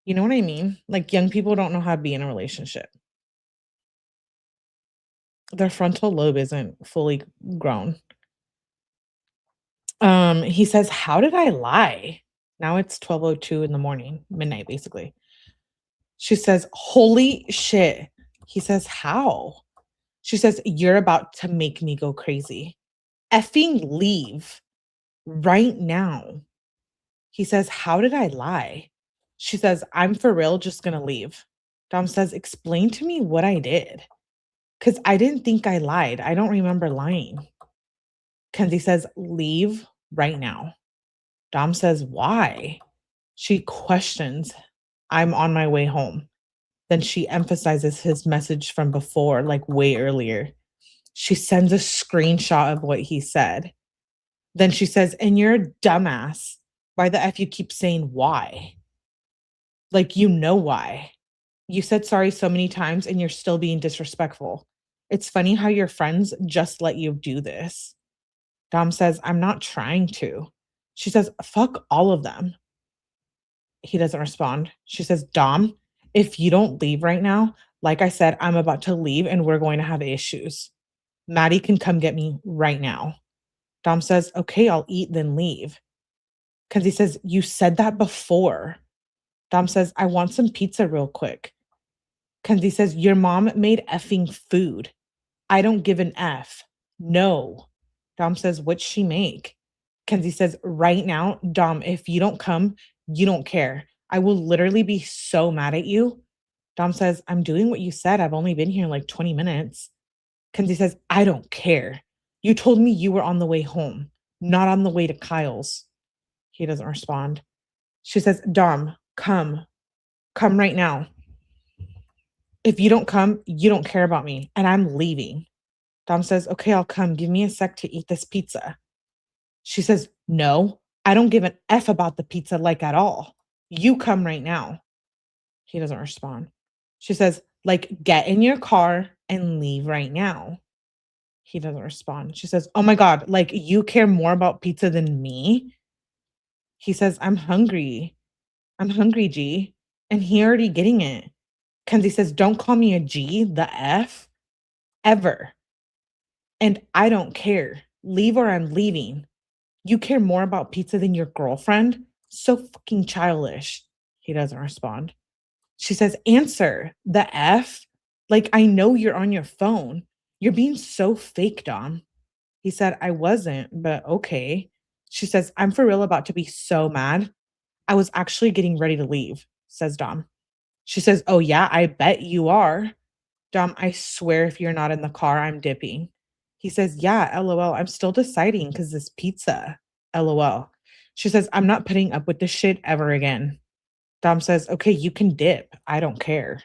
You know what I mean? Like, young people don't know how to be in a relationship. Their frontal lobe isn't fully grown. He says, "How did I lie?" Now it's 12:02 in the morning, midnight basically. She says, "Holy shit." He says, "How?" She says, "You're about to make me go crazy. Effing leave right now." He says, "How did I lie?" She says, "I'm for real just gonna leave." Dom says, "Explain to me what I did. Because I didn't think I lied. I don't remember lying." Kenzie says, "Leave right now." Dom says, "Why?" She questions, "I'm on my way home." Then she emphasizes his message from before, like way earlier. She sends a screenshot of what he said. Then she says, "And you're a dumbass. Why the F you keep saying why? Like, you know why. You said sorry so many times and you're still being disrespectful. It's funny how your friends just let you do this." Dom says, "I'm not trying to." She says, "Fuck all of them." He doesn't respond. She says, "Dom, if you don't leave right now, like I said, I'm about to leave and we're going to have issues. Maddie can come get me right now." Dom says, "Okay, I'll eat, then leave." Kenzie says, "You said that before." Dom says, "I want some pizza real quick." Kenzie says, "Your mom made effing food. I don't give an F. No." Dom says, "What'd she make?" Kenzie says, "Right now, Dom, if you don't come, you don't care. I will literally be so mad at you." Dom says, "I'm doing what you said. I've only been here like 20 minutes. Kenzie says, "I don't care. You told me you were on the way home, not on the way to Kyle's." He doesn't respond. She says, "Dom, come. Come right now. If you don't come, you don't care about me, and I'm leaving." Dom says, "Okay, I'll come. Give me a sec to eat this pizza." She says, "No, I don't give an F about the pizza like at all. You come right now." He doesn't respond. She says, "Like, get in your car and leave right now." He doesn't respond. She says, "Oh my God, like, you care more about pizza than me?" He says, "I'm hungry. I'm hungry, G." And he already getting it. Kenzie says, "Don't call me a G, the F, ever. And I don't care. Leave or I'm leaving. You care more about pizza than your girlfriend? So fucking childish." He doesn't respond. She says, "Answer. The F? Like, I know you're on your phone. You're being so fake, Dom." He said, "I wasn't, but okay." She says, "I'm for real about to be so mad. I was actually getting ready to leave," says Dom. She says, "Oh yeah, I bet you are." Dom, "I swear if you're not in the car, I'm dipping." He says, "Yeah, LOL. I'm still deciding because this pizza. LOL." She says, "I'm not putting up with this shit ever again." Dom says, "Okay, you can dip. I don't care."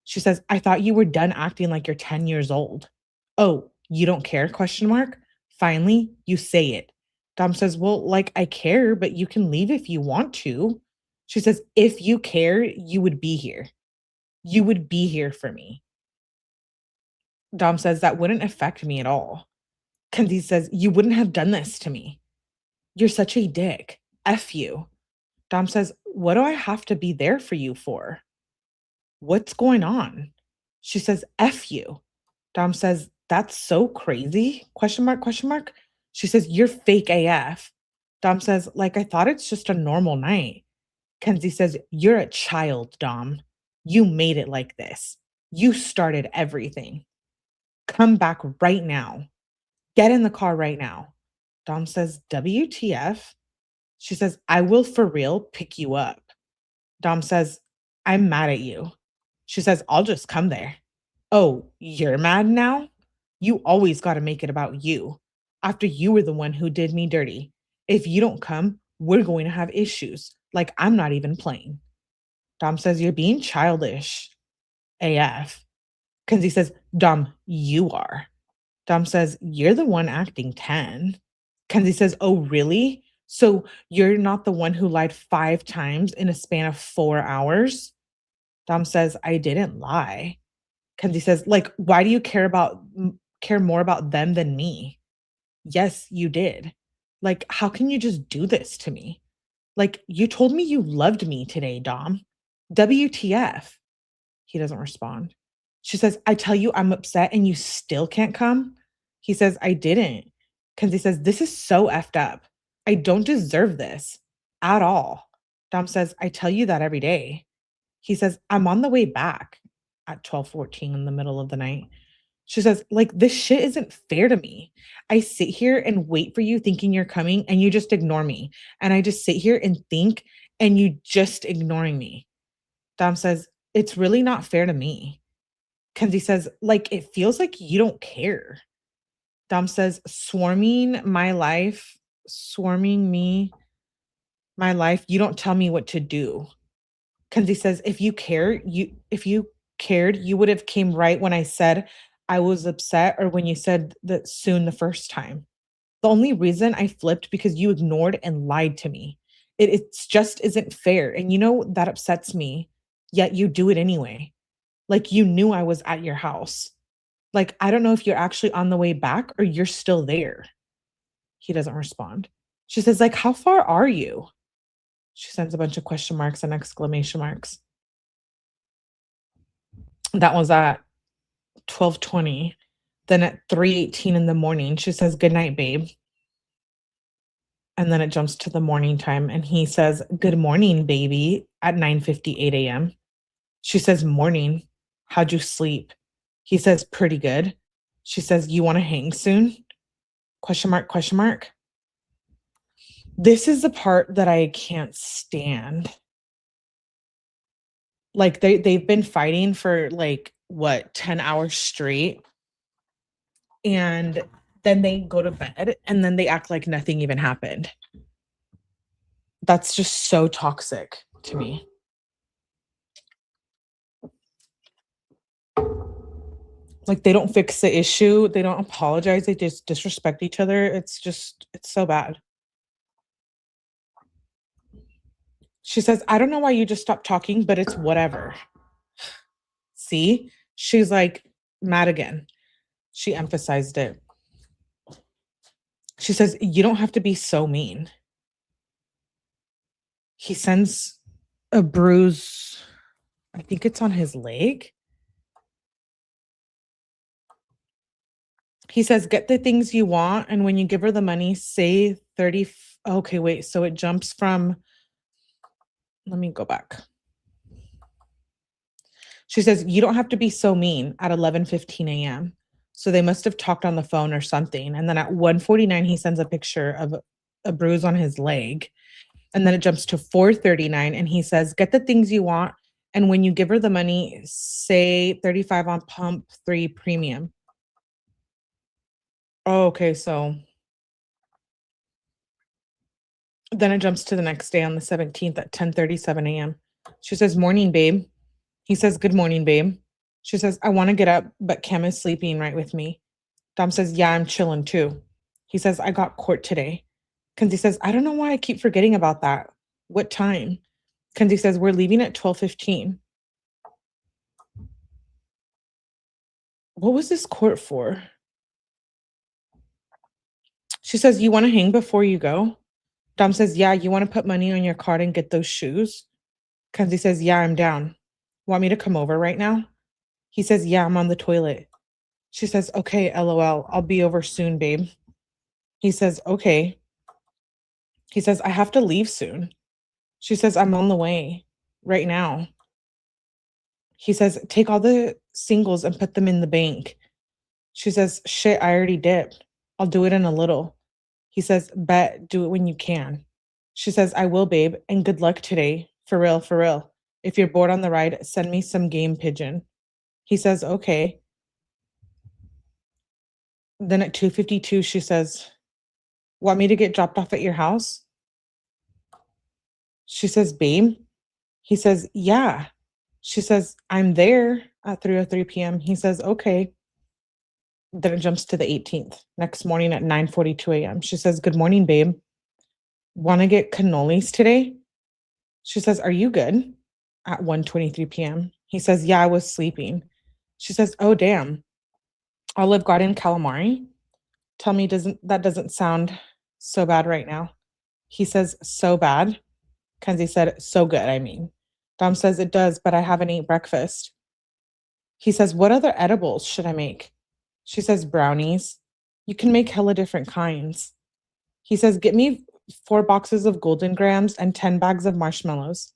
She says, "I thought you were done acting like you're 10 years old." "Oh, you don't care?" Question mark. Finally, you say it. Dom says, "Well, like I care, but you can leave if you want to." She says, "If you care, you would be here. You would be here for me." Dom says, "That wouldn't affect me at all." Kenzie says, "You wouldn't have done this to me. You're such a dick. F you." Dom says, "What do I have to be there for you for? What's going on?" She says, "F you." Dom says, "That's so crazy?" Question mark, question mark. She says, "You're fake AF." Dom says, "Like, I thought it's just a normal night." Kenzie says, "You're a child, Dom. You made it like this. You started everything. Come back right now. Get in the car right now." Dom says, "WTF?" She says, "I will for real pick you up." Dom says, "I'm mad at you." She says, "I'll just come there." "Oh, you're mad now? You always got to make it about you. After you were the one who did me dirty. If you don't come, we're going to have issues. Like, I'm not even playing." Dom says, "You're being childish. AF." Kenzie says, "Dom, you are." Dom says, "You're the one acting 10. Kenzie says, "Oh, really? So you're not the one who lied 5 times in a span of 4 hours?" Dom says, "I didn't lie." Kenzie says, "Like, why do you care more about them than me?" "Yes, you did. Like, how can you just do this to me? Like, you told me you loved me today, Dom. WTF?" He doesn't respond. She says, I tell you I'm upset and you still can't come? He says, I didn't. Kenzie says, this is so effed up. I don't deserve this at all. Dom says, I tell you that every day. He says, I'm on the way back at 12:14 in the middle of the night. She says, like, this shit isn't fair to me. I sit here and wait for you thinking you're coming and you just ignore me. And I just sit here and think and you just ignoring me. Dom says, it's really not fair to me. Kenzie says, like, it feels like you don't care. Dom says, swarming me, my life, you don't tell me what to do. Kenzie says, if you cared, you would have came right when I said I was upset or when you said that soon the first time. The only reason I flipped because you ignored and lied to me. It's just isn't fair. And you know that upsets me, yet you do it anyway. Like you knew I was at your house. Like, I don't know if you're actually on the way back or you're still there. He doesn't respond. She says, like, how far are you? She sends a bunch of question marks and exclamation marks. That was at 12:20. Then at 3:18 in the morning, she says, good night, babe. And then it jumps to the morning time and he says, good morning, baby, at 9:58 a.m. She says, morning. How'd you sleep? He says, pretty good. She says, you want to hang soon? Question mark, question mark. This is the part that I can't stand. Like they've been fighting for like what 10 hours straight. And then they go to bed and then they act like nothing even happened. That's just so toxic to me. Like they don't fix the issue, they don't apologize, they just disrespect each other. It's so bad. She says, I don't know why you just stopped talking, but it's whatever. See? She's like mad again. She emphasized it. She says, you don't have to be so mean. He sends a bruise. I think it's on his leg. He says, get the things you want. And when you give her the money, say 30. Okay, wait. So it jumps from, let me go back. She says, you don't have to be so mean at 11:15 a.m. So they must have talked on the phone or something. And then at 1:49, he sends a picture of a bruise on his leg. And then it jumps to 4:39 and he says, get the things you want. And when you give her the money, say 35 on pump 3 premium. Oh, okay, so then it jumps to the next day on the 17th at 10:37 a.m. She says, morning, babe. He says, good morning, babe. She says, I want to get up, but Kem is sleeping right with me. Dom says, yeah, I'm chilling too. He says, I got court today. Kenzie says, I don't know why I keep forgetting about that. What time? Kenzie says, we're leaving at 12:15. What was this court for? She says, you want to hang before you go? Dom says, yeah, you want to put money on your card and get those shoes? Kenzie says, yeah, I'm down. Want me to come over right now? He says, yeah, I'm on the toilet. She says, okay, LOL, I'll be over soon, babe. He says, okay. He says, I have to leave soon. She says, I'm on the way right now. He says, take all the singles and put them in the bank. She says, shit, I already dipped. I'll do it in a little. He says, bet, do it when you can. She says, I will, babe, and good luck today. For real, for real. If you're bored on the ride, send me some game pigeon. He says, okay. Then at 2:52, she says, want me to get dropped off at your house? She says, babe. He says, yeah. She says, I'm there at 3:03 p.m. He says, okay. Then it jumps to the 18th. Next morning at 9:42 a.m. She says, good morning, babe. Want to get cannolis today? She says, are you good? At 1:23 p.m. He says, yeah, I was sleeping. She says, oh, damn. Olive Garden calamari? Tell me, that doesn't sound so bad right now. He says, so bad? Kenzie said, so good, I mean. Dom says, it does, but I haven't eaten breakfast. He says, what other edibles should I make? She says, brownies. You can make hella different kinds. He says, get me 4 boxes of golden grams and 10 bags of marshmallows.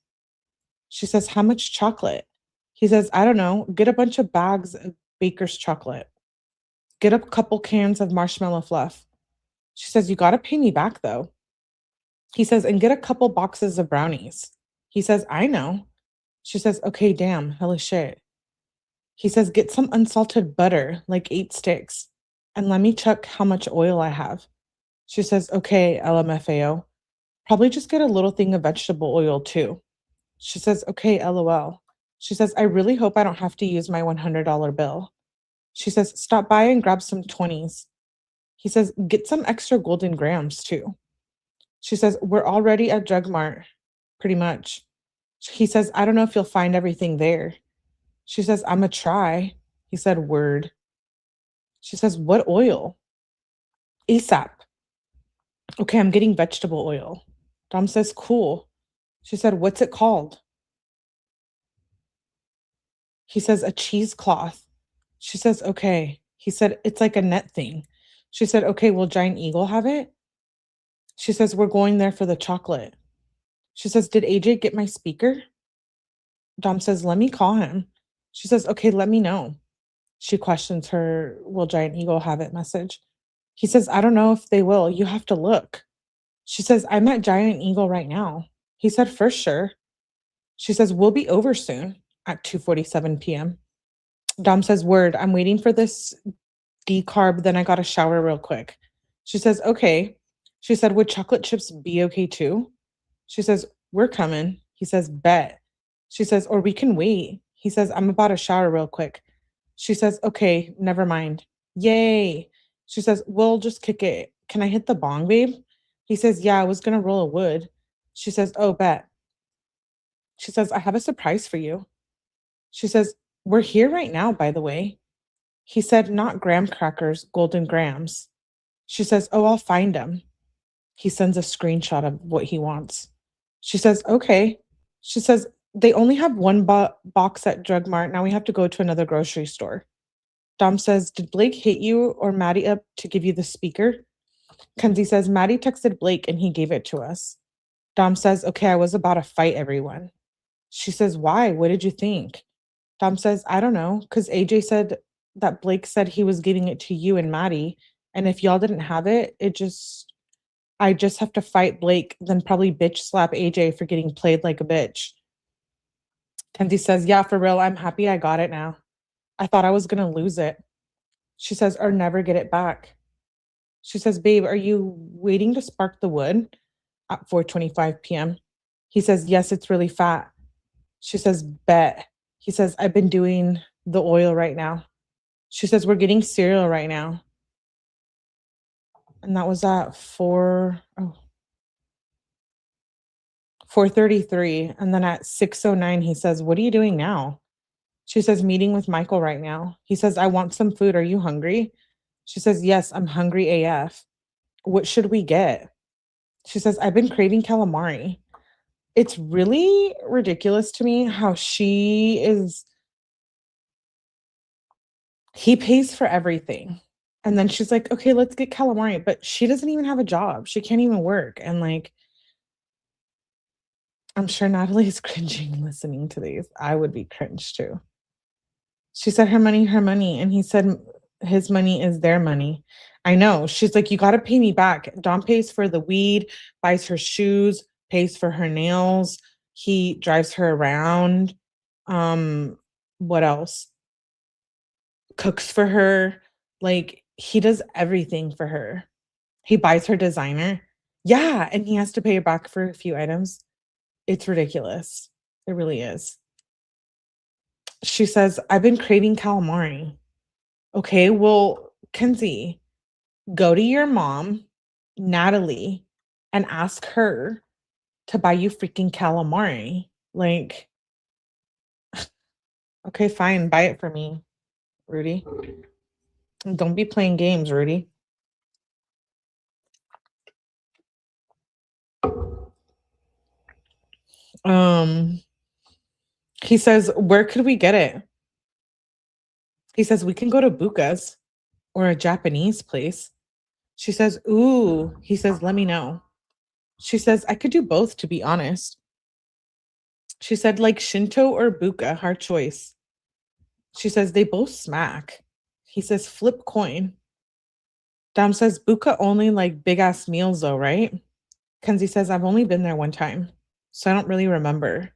She says, how much chocolate? He says, I don't know. Get a bunch of bags of baker's chocolate. Get a couple cans of marshmallow fluff. She says, you got to pay me back though. He says, and get a couple boxes of brownies. He says, I know. She says, okay, damn, hella shit. He says, get some unsalted butter, like 8 sticks, and let me check how much oil I have. She says, okay, LMFAO. Probably just get a little thing of vegetable oil too. She says, okay, LOL. She says, I really hope I don't have to use my $100 bill. She says, stop by and grab some 20s. He says, get some extra golden grams too. She says, we're already at Drug Mart, pretty much. He says, I don't know if you'll find everything there. She says, I'ma try. He said, word. She says, what oil? ASAP. Okay, I'm getting vegetable oil. Dom says, cool. She said, what's it called? He says, a cheesecloth. She says, okay. He said, it's like a net thing. She said, okay, will Giant Eagle have it? She says, we're going there for the chocolate. She says, did AJ get my speaker? Dom says, let me call him. She says, okay, let me know. She questions her, will Giant Eagle have it message. He says, I don't know if they will. You have to look. She says, I'm at Giant Eagle right now. He said, for sure. She says, we'll be over soon at 2:47 p.m. Dom says, word, I'm waiting for this decarb, then I got to shower real quick. She says, okay. She said, would chocolate chips be okay too? She says, we're coming. He says, bet. She says, or we can wait. He says, I'm about to shower real quick. She says, okay, never mind. Yay. She says, we'll just kick it. Can I hit the bong, babe? He says, yeah, I was going to roll a wood. She says, oh, bet. She says, I have a surprise for you. She says, we're here right now, by the way. He said, not graham crackers, golden grams. She says, oh, I'll find them. He sends a screenshot of what he wants. She says, okay. She says, they only have one box at Drug Mart. Now we have to go to another grocery store. Dom says, did Blake hit you or Maddie up to give you the speaker? Kenzie says, Maddie texted Blake and he gave it to us. Dom says, okay, I was about to fight everyone. She says, why? What did you think? Dom says, I don't know, because AJ said that Blake said he was giving it to you and Maddie. And if y'all didn't have it, I just have to fight Blake, then probably bitch slap AJ for getting played like a bitch. Kenzie says, yeah, for real, I'm happy I got it now. I thought I was going to lose it. She says, or never get it back. She says, babe, are you waiting to spark the wood at 4:25 p.m.? He says, yes, it's really fat. She says, bet. He says, I've been doing the oil right now. She says, we're getting cereal right now. And that was at 4:33. And then at 6:09, he says, what are you doing now? She says, meeting with Michael right now. He says, I want some food. Are you hungry? She says, yes, I'm hungry AF. What should we get? She says, I've been craving calamari. It's really ridiculous to me how he pays for everything. And then she's like, okay, let's get calamari. But she doesn't even have a job. She can't even work. And like, I'm sure Natalie is cringing listening to these. I would be cringe too. She said, her money, her money. And he said, his money is their money. I know. She's like, you got to pay me back. Dom pays for the weed, buys her shoes, pays for her nails. He drives her around. What else? Cooks for her. Like, he does everything for her. He buys her designer. Yeah. And he has to pay her back for a few items. It's ridiculous. It really is. She says, I've been craving calamari. Okay, well, Kenzie, go to your mom, Natalie, and ask her to buy you freaking calamari. Like, okay, fine, buy it for me, Rudy. Don't be playing games, Rudy. He says, where could we get it? He says, we can go to Buka's or a Japanese place. She says, ooh. He says, let me know. She says, I could do both, to be honest. She said, like Shinto or Buka, hard choice. She says, they both smack. He says, flip coin. Dom says, Buka only like big ass meals though, right? Kenzie says, I've only been there one time, so I don't really remember.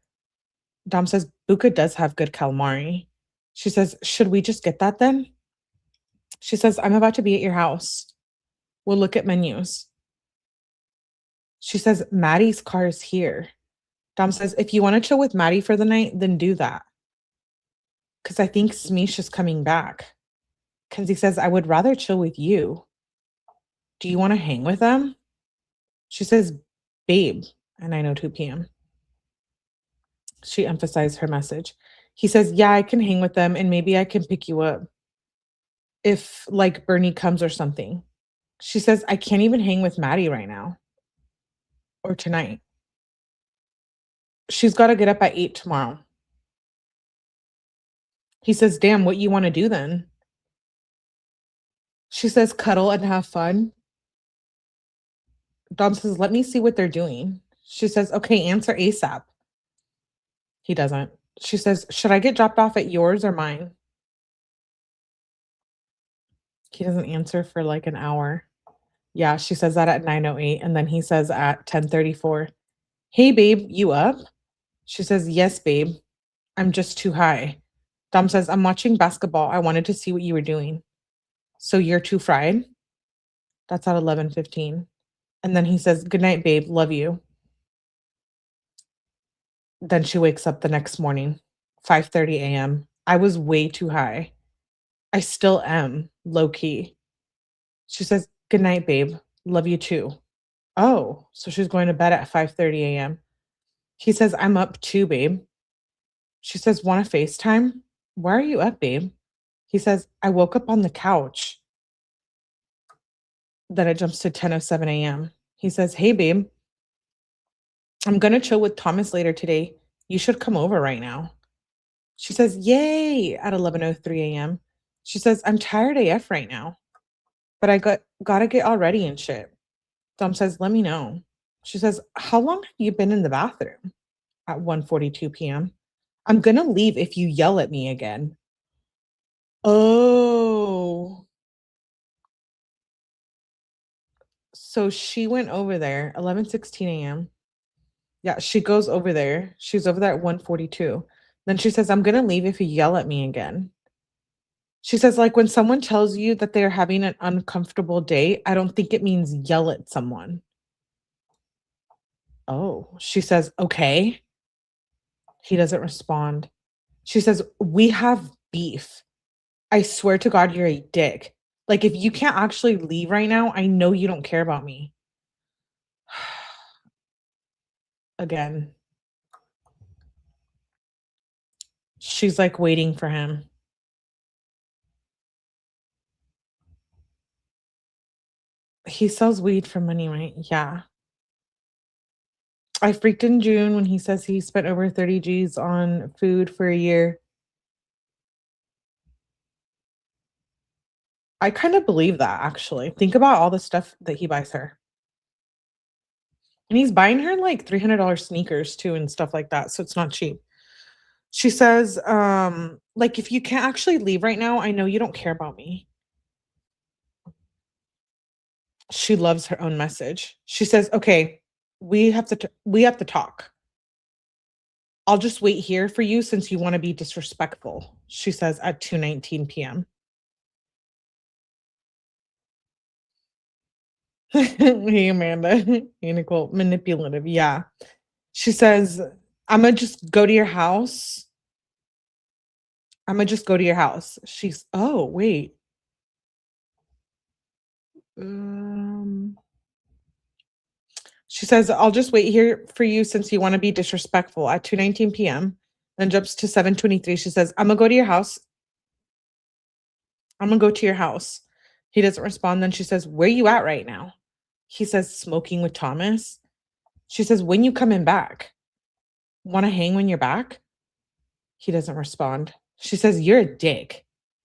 Dom says, Buka does have good calamari. She says, should we just get that then? She says, I'm about to be at your house. We'll look at menus. She says, Maddie's car is here. Dom says, if you want to chill with Maddie for the night, then do that. Because I think Smeesh is coming back. Kenzie says, I would rather chill with you. Do you want to hang with them? She says, babe, at 9:02 p.m. She emphasized her message. He says, yeah, I can hang with them and maybe I can pick you up if like Bernie comes or something. She says, I can't even hang with Maddie right now or tonight. She's got to get up at 8 tomorrow. He says, damn, what you want to do then? She says, cuddle and have fun. Dom says, let me see what they're doing. She says, okay, answer ASAP. He doesn't. She says, should I get dropped off at yours or mine? He doesn't answer for like an hour. Yeah, she says that at 9:08. And then he says at 10:34, hey, babe, you up? She says, yes, babe. I'm just too high. Dom says, I'm watching basketball. I wanted to see what you were doing. So you're too fried? That's at 11:15. And then he says, good night, babe. Love you. Then she wakes up the next morning, 5:30 a.m. I was way too high. I still am, low key. She says, good night, babe. Love you too. Oh, so she's going to bed at 5:30 a.m. He says, I'm up too, babe. She says, want to FaceTime? Why are you up, babe? He says, I woke up on the couch. Then it jumps to 10:07 a.m. He says, hey, babe, I'm going to chill with Thomas later today. You should come over right now. She says, yay, at 11:03 a.m. She says, I'm tired AF right now, but I gotta get all ready and shit. Dom says, let me know. She says, how long have you been in the bathroom? At 1:42 p.m. I'm gonna leave if you yell at me again. Oh. So she went over there, 11:16 a.m. Yeah, she goes over there. She's over there at 1:42. Then she says, I'm gonna leave if you yell at me again. She says, like, when someone tells you that they're having an uncomfortable day, I don't think it means yell at someone. Oh, she says, okay. He doesn't respond. She says, we have beef. I swear to God, you're a dick. Like, if you can't actually leave right now, I know you don't care about me. Again. She's like waiting for him. He sells weed for money, right? Yeah. I freaked in June when he says he spent over 30 G's on food for a year. I kind of believe that, actually. Think about all the stuff that he buys her. And he's buying her like $300 sneakers too and stuff like that. So it's not cheap. She says, like, if you can't actually leave right now, I know you don't care about me. She loves her own message. She says, okay, we have to talk. I'll just wait here for you since you want to be disrespectful, she says at 2:19 p.m. Hey, Amanda. Hey, Nicole. Manipulative. Yeah. She says, I'm going to just go to your house. I'm going to just go to your house. She's, oh, wait. She says, I'll just wait here for you since you want to be disrespectful at 2:19 p.m. Then jumps to 7:23. She says, I'm going to go to your house. I'm going to go to your house. He doesn't respond. Then she says, where you at right now? He says, smoking with Thomas. She says, when you coming back? Want to hang when you're back? He doesn't respond. She says, you're a dick.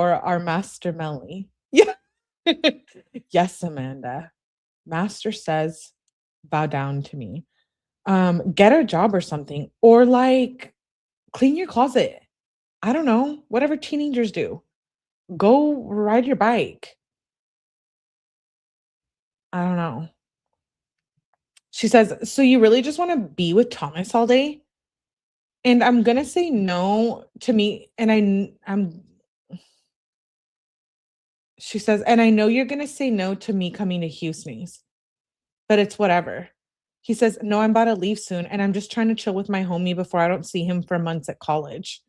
for our master Melly. Yeah. Yes, Amanda. Master says, bow down to me. Get a job or something, or like clean your closet. I don't know, whatever teenagers do. Go ride your bike. I don't know. She says, so you really just want to be with Thomas all day? And I'm gonna say no to me, and I'm she says, and I know you're gonna say no to me coming to Houston's, but it's whatever. He says, no, I'm about to leave soon, and I'm just trying to chill with my homie before I don't see him for months at college.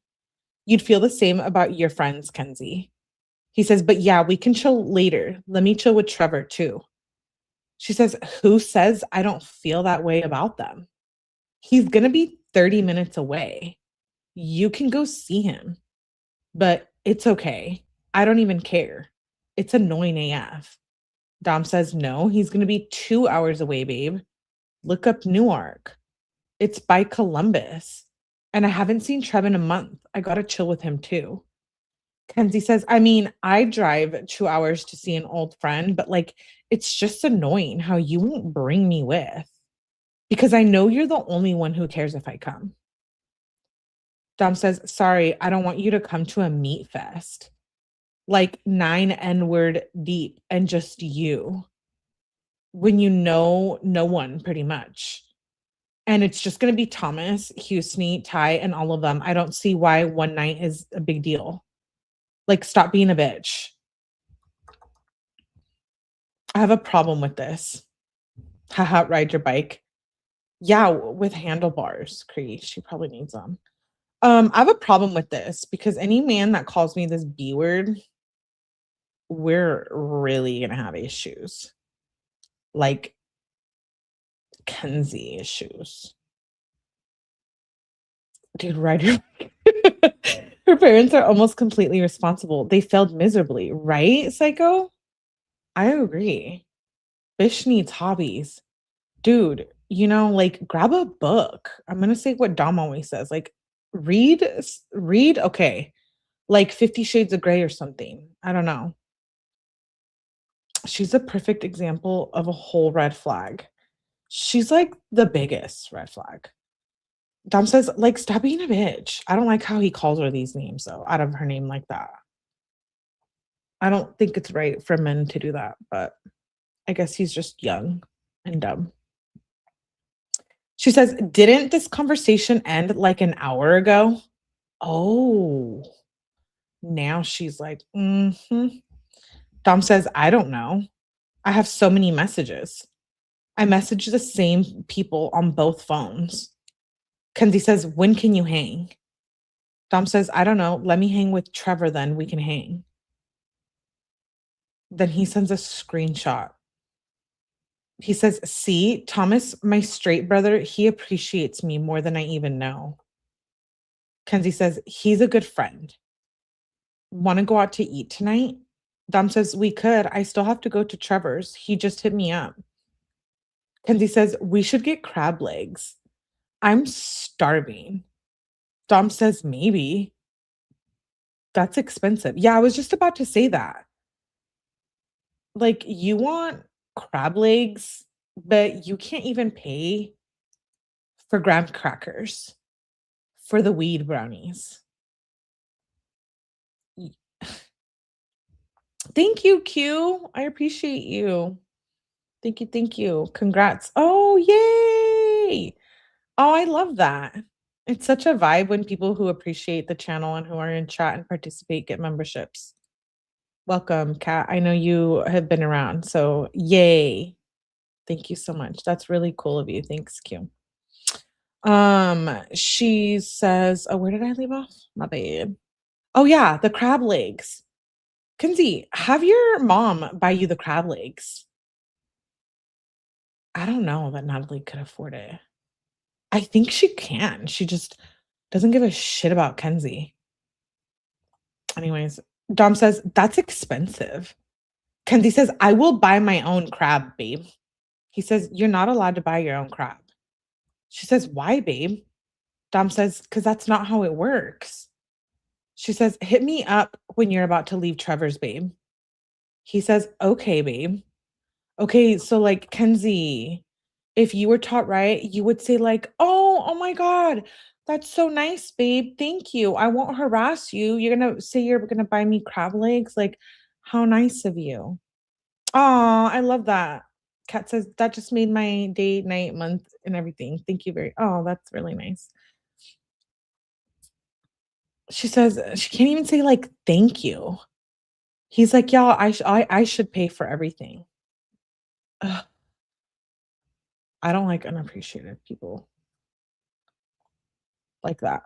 You'd feel the same about your friends, Kenzie. He says, but yeah, we can chill later. Let me chill with Trevor too. She says, who says I don't feel that way about them? He's gonna be 30 minutes away. You can go see him, but it's okay. I don't even care. It's annoying AF. Dom says, no, he's going to be 2 hours away, babe. Look up Newark. It's by Columbus. And I haven't seen Trev in a month. I got to chill with him too. Kenzie says, I mean, I drive 2 hours to see an old friend, but like, it's just annoying how you won't bring me with. Because I know you're the only one who cares if I come. Dom says, sorry, I don't want you to come to a meat fest. Like 9 N-word deep and just you. When you know no one pretty much. And it's just going to be Thomas, Houston, Ty, and all of them. I don't see why one night is a big deal. Like, stop being a bitch. I have a problem with this. Haha, ride your bike. Yeah, with handlebars, 𝗓𝗲. She probably needs them. I have a problem with this because any man that calls me this B word, we're really gonna have issues. Like Kenzie issues. Dude, ride your bike. Her parents are almost completely responsible. They failed miserably, right, psycho? I agree. Bish needs hobbies. Dude, you know, like grab a book. I'm gonna say what Dom always says. Like read, okay. Like 50 Shades of Grey or something. I don't know. She's a perfect example of a whole red flag. She's like the biggest red flag. Dom says, like, stop being a bitch. I don't like how he calls her these names, though, out of her name like that. I don't think it's right for men to do that, but I guess he's just young and dumb. She says, didn't this conversation end like an hour ago? Oh, now she's like, Dom says, I don't know. I have so many messages. I message the same people on both phones. Kenzie says, when can you hang? Dom says, I don't know. Let me hang with Trevor, then we can hang. Then he sends a screenshot. He says, see, Thomas, my straight brother, he appreciates me more than I even know. Kenzie says, he's a good friend. Want to go out to eat tonight? Dom says, we could. I still have to go to Trevor's. He just hit me up. Kenzie says, we should get crab legs. I'm starving. Dom says, maybe. That's expensive. Yeah, I was just about to say that. Like, you want crab legs, but you can't even pay for graham crackers for the weed brownies. Thank you, Q. I appreciate you. Thank you. Thank you. Congrats. Oh, yay. Oh, I love that. It's such a vibe when people who appreciate the channel and who are in chat and participate get memberships. Welcome, Kat. I know you have been around, so yay. Thank you so much. That's really cool of you. Thanks, Q. She says, oh, where did I leave off? My bad. Oh yeah, the crab legs. Kenzie, have your mom buy you the crab legs. I don't know that Natalie could afford it. I think she can. She just doesn't give a shit about Kenzie. Anyways, Dom says, that's expensive. Kenzie says, I will buy my own crab, babe. He says, you're not allowed to buy your own crab. She says, why, babe? Dom says, because that's not how it works. She says, hit me up when you're about to leave Trevor's, babe. He says, okay, babe. Okay, so like, Kenzie, if you were taught right, you would say like, oh my God, that's so nice, babe. Thank you. I won't harass you. You're going to say you're going to buy me crab legs. Like, how nice of you. Oh, I love that. Kat says, that just made my day, night, month, and everything. Thank you that's really nice. She says, she can't even say like, thank you. He's like, y'all, I should pay for everything. Ugh. I don't like unappreciated people like that.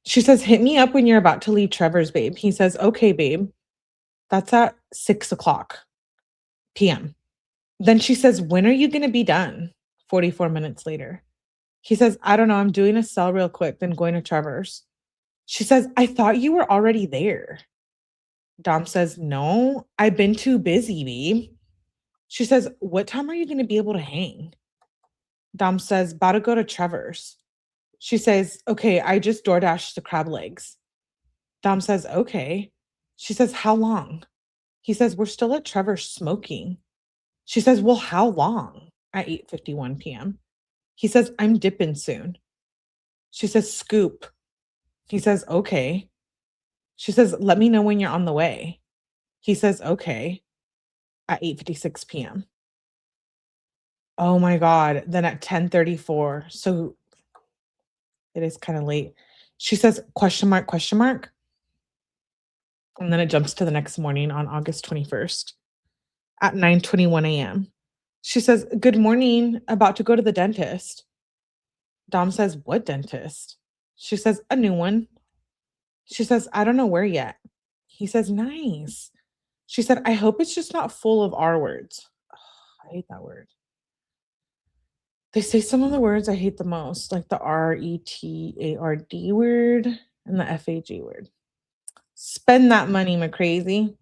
She says, hit me up when you're about to leave Trevor's, babe. He says, okay, babe. That's at 6:00 p.m. Then she says, when are you going to be done? 44 minutes later. He says, I don't know. I'm doing a cell real quick, then going to Trevor's. She says, I thought you were already there. Dom says, no, I've been too busy, babe. She says, what time are you going to be able to hang? Dom says, about to go to Trevor's. She says, okay, I just DoorDashed the crab legs. Dom says, okay. She says, how long? He says, we're still at Trevor's smoking. She says, well, how long? At 8:51 p.m. He says, I'm dipping soon. She says, scoop. He says, okay. She says, let me know when you're on the way. He says, okay. At 8:56 p.m. Oh my God. Then at 10:34. So it is kind of late. She says, question mark, question mark. And then it jumps to the next morning on August 21st at 9:21 a.m. She says, good morning. About to go to the dentist. Dom says, what dentist? She says, a new one. She says, I don't know where yet. He says, nice. She said, I hope it's just not full of R words. Oh, I hate that word. They say some of the words I hate the most, like the RETARD word and the FAG word. Spend that money, McCrazy.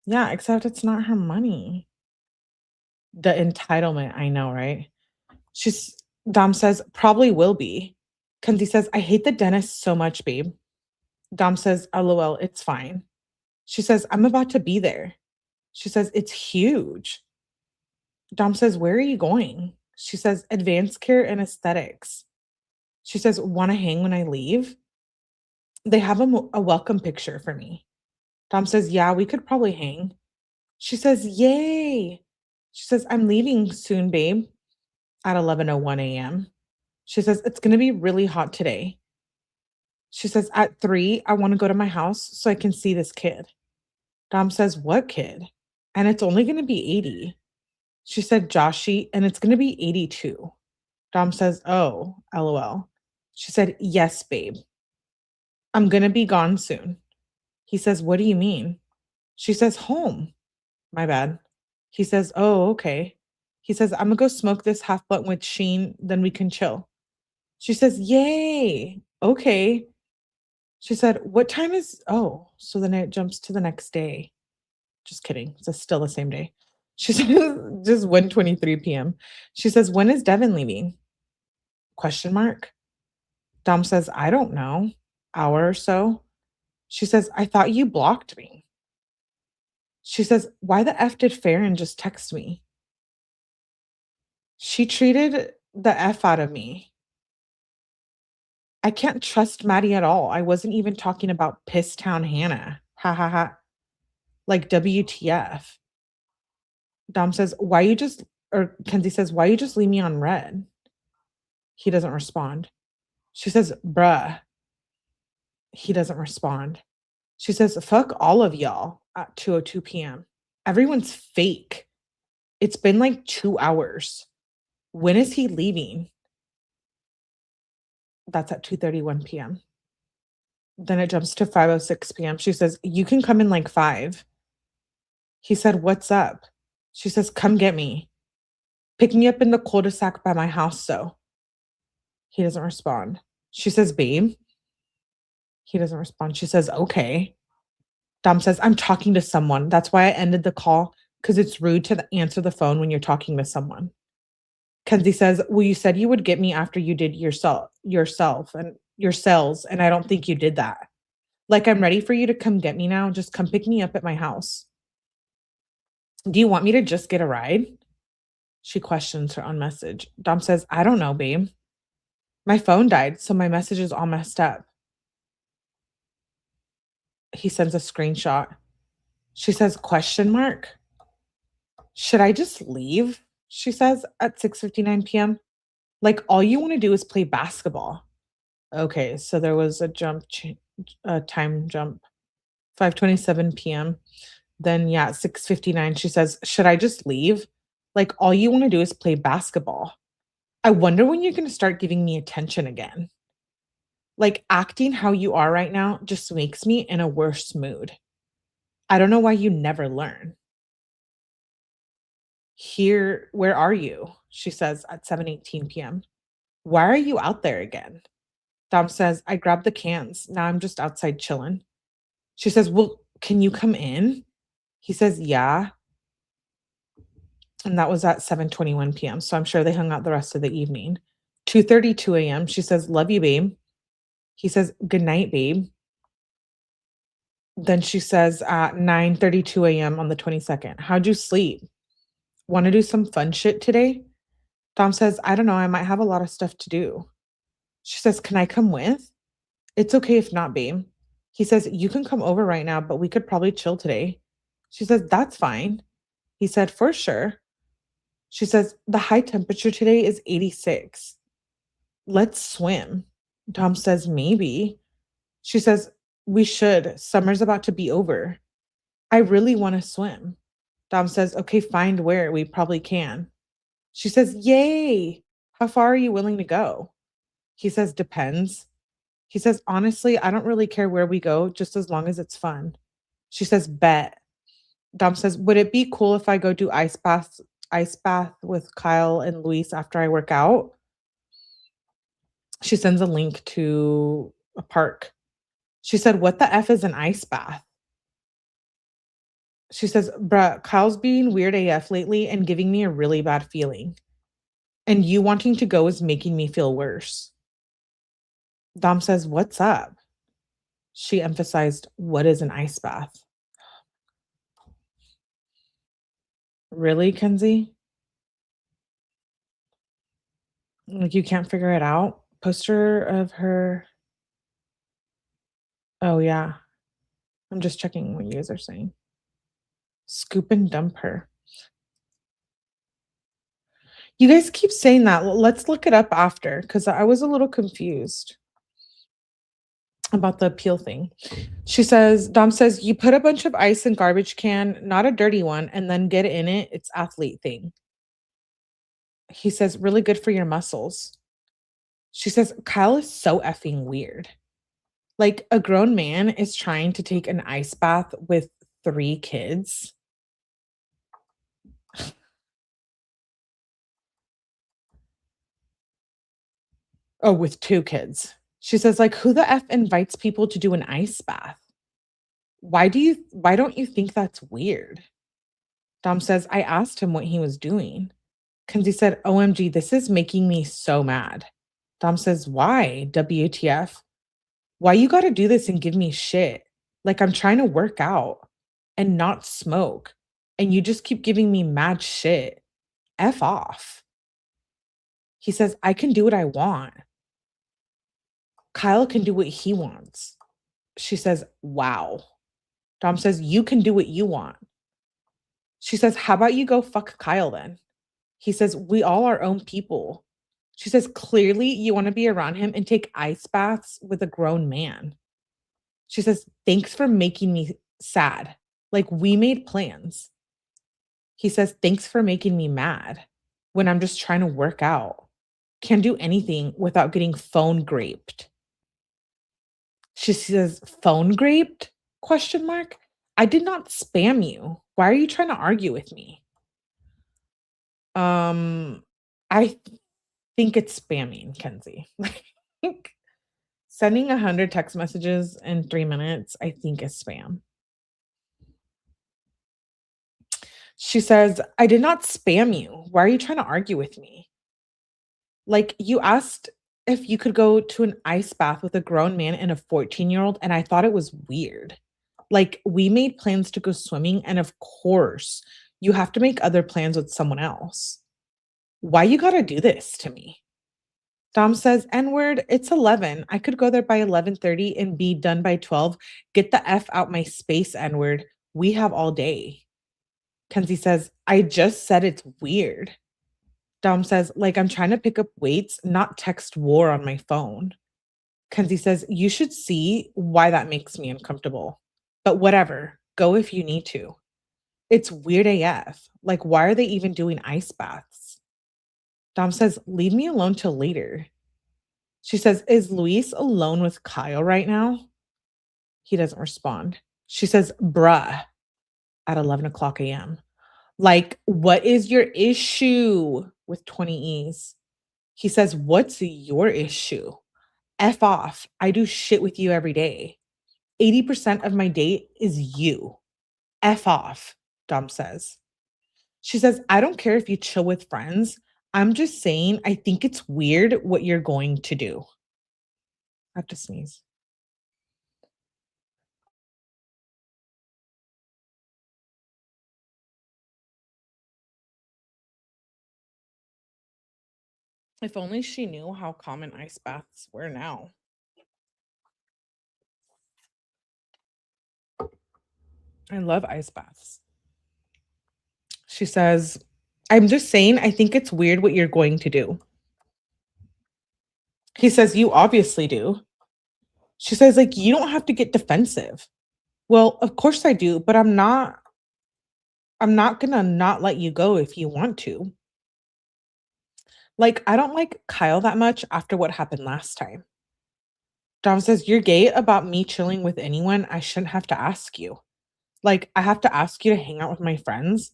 Yeah, except it's not her money. The entitlement, I know, right? Dom says, probably will be. Kenzie says, I hate the dentist so much, babe. Dom says, LOL, it's fine. She says, I'm about to be there. She says, it's huge. Dom says, where are you going? She says, advanced care and aesthetics. She says, want to hang when I leave? They have a welcome picture for me. Dom says, yeah, we could probably hang. She says, yay. She says, I'm leaving soon, babe, at 11:01 a.m. She says, it's going to be really hot today. She says, at 3, I want to go to my house so I can see this kid. Dom says, what kid? And it's only going to be 80. She said, Joshy, and it's going to be 82. Dom says, oh, LOL. She said, yes, babe. I'm going to be gone soon. He says, what do you mean? She says, home. My bad. He says, oh, okay. He says, I'm going to go smoke this half blunt with Sheen, then we can chill. She says, yay. Okay. She said, what time is, oh, so then it jumps to the next day. Just kidding. It's still the same day. She says, just 1:23 p.m. She says, when is Devin leaving? Question mark. Dom says, I don't know. Hour or so. She says, I thought you blocked me. She says, why the F did Farron just text me? She treated the F out of me. I can't trust Maddie at all. I wasn't even talking about Piss Town Hannah. Ha ha ha. Like WTF. Dom says, why you just, or Kenzie says, why you just leave me on red? He doesn't respond. She says, bruh. He doesn't respond. She says, fuck all of y'all at 2:02 p.m. Everyone's fake. It's been like 2 hours. When is he leaving? That's at 2:31 p.m. Then it jumps to 5:06 p.m. She says, you can come in like 5. He said, what's up? She says, come get me. Pick me up in the cul-de-sac by my house, so. He doesn't respond. She says, babe. He doesn't respond. She says, okay. Dom says, I'm talking to someone. That's why I ended the call, because it's rude to answer the phone when you're talking to someone. Kenzie says, well, you said you would get me after you did yourself and your cells, and I don't think you did that. Like, I'm ready for you to come get me now. Just come pick me up at my house. Do you want me to just get a ride? She questions her on message. Dom says, I don't know, babe. My phone died, so my message is all messed up. He sends a screenshot. She says, question mark. Should I just leave? She says at 6:59 p.m. Like, all you want to do is play basketball. Okay, so there was a time jump. 5:27 p.m. Then, yeah, 6:59, she says, should I just leave? Like, all you want to do is play basketball. I wonder when you're going to start giving me attention again. Like, acting how you are right now just makes me in a worse mood. I don't know why you never learn. Here, where are you? She says at 7:18 p.m. Why are you out there again? Dom says, I grabbed the cans. Now I'm just outside chilling. She says, well, can you come in? He says, yeah. And that was at 7:21 p.m. So I'm sure they hung out the rest of the evening. 2:32 a.m. She says, love you, babe. He says, good night, babe. Then she says at 9:32 a.m. on the 22nd, how'd you sleep? Want to do some fun shit today? Dom says, I don't know. I might have a lot of stuff to do. She says, can I come with? It's okay if not, babe. He says, you can come over right now, but we could probably chill today. She says, that's fine. He said, for sure. She says, the high temperature today is 86. Let's swim. Dom says, maybe. She says, we should. Summer's about to be over. I really want to swim. Dom says, okay, find where. We probably can. She says, yay. How far are you willing to go? He says, depends. He says, honestly, I don't really care where we go, just as long as it's fun. She says, bet. Dom says, would it be cool if I go do ice bath with Kyle and Luis after I work out? She sends a link to a park. She said, what the F is an ice bath? She says, bruh, Kyle's being weird AF lately and giving me a really bad feeling. And you wanting to go is making me feel worse. Dom says, what's up? She emphasized, what is an ice bath? Really, Kenzie? Like, you can't figure it out? Poster of her. Oh, yeah. I'm just checking what you guys are saying. Scoop and dump her. You guys keep saying that. Let's look it up after because I was a little confused about the appeal thing. She says, Dom says, you put a bunch of ice in garbage can, not a dirty one, and then get in it. It's athlete thing. He says, really good for your muscles. She says, Kyle is so effing weird. Like a grown man is trying to take an ice bath with 3 kids. Oh, with 2 kids. She says, like, who the F invites people to do an ice bath? Why don't you think that's weird? Dom says, I asked him what he was doing. Kenzie said, OMG, this is making me so mad. Dom says, why? WTF? Why you gotta do this and give me shit? Like I'm trying to work out and not smoke. And you just keep giving me mad shit. F off. He says, I can do what I want. Kyle can do what he wants. She says, wow. Dom says, you can do what you want. She says, how about you go fuck Kyle then? He says, we all our own people. She says, clearly you want to be around him and take ice baths with a grown man. She says, thanks for making me sad. Like we made plans. He says, thanks for making me mad when I'm just trying to work out. Can't do anything without getting phone graped. She says, phone graped? Question mark. I did not spam you. Why are you trying to argue with me? I think it's spamming, Kenzie. Like sending 100 text messages in 3 minutes, I think is spam. She says, I did not spam you. Why are you trying to argue with me? Like you asked if you could go to an ice bath with a grown man and a 14-year-old, and I thought it was weird. Like we made plans to go swimming, and of course, you have to make other plans with someone else. Why you gotta do this to me? Dom says, N-word, it's 11. I could go there by 11:30 and be done by 12. Get the F out my space, N-word. We have all day. Kenzie says, I just said it's weird. Dom says, like I'm trying to pick up weights, not text war on my phone. Kenzie says, you should see why that makes me uncomfortable. But whatever, go if you need to. It's weird AF. Like, why are they even doing ice baths? Dom says, leave me alone till later. She says, is Luis alone with Kyle right now? He doesn't respond. She says, bruh, at 11:00 a.m. Like, what is your issue with 20 E's? He says, what's your issue? F off. I do shit with you every day. 80% of my day is you. F off, Dom says. She says, I don't care if you chill with friends. I'm just saying, I think it's weird what you're going to do. I have to sneeze. If only she knew how common ice baths were now. I love ice baths. She says, I'm just saying, I think it's weird what you're going to do. He says, you obviously do. She says, like, you don't have to get defensive. Well, of course I do, but I'm not gonna not let you go if you want to. Like, I don't like Kyle that much after what happened last time. Dom says, you're gay about me chilling with anyone. I shouldn't have to ask you. Like, I have to ask you to hang out with my friends.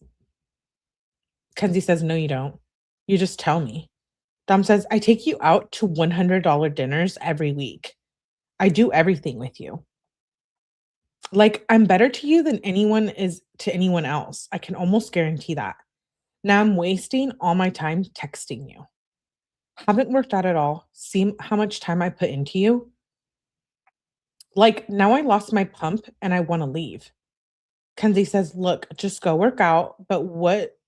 Kenzie says, no, you don't. You just tell me. Dom says, I take you out to $100 dinners every week. I do everything with you. Like, I'm better to you than anyone is to anyone else. I can almost guarantee that. Now I'm wasting all my time texting you. Haven't worked out at all. See how much time I put into you? Like, now I lost my pump and I want to leave. Kenzie says, look, just go work out. But what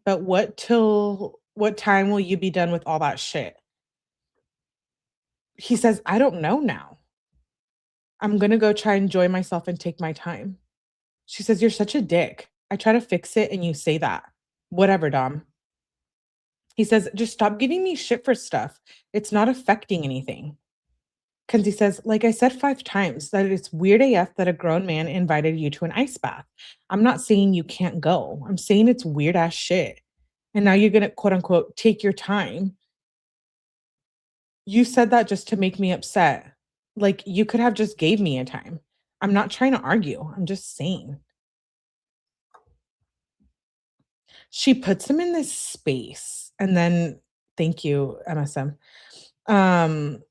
But what time will you be done with all that shit? He says, I don't know now. I'm gonna go try and enjoy myself and take my time. She says, you're such a dick. I try to fix it and you say that. Whatever, Dom. He says, just stop giving me shit for stuff. It's not affecting anything. Kenzie says, like I said 5 times, that it's weird AF that a grown man invited you to an ice bath. I'm not saying you can't go. I'm saying it's weird ass shit. And now you're going to quote unquote take your time. You said that just to make me upset. Like you could have just gave me a time. I'm not trying to argue. I'm just saying. She puts him in this space and then thank you, MSM. Um,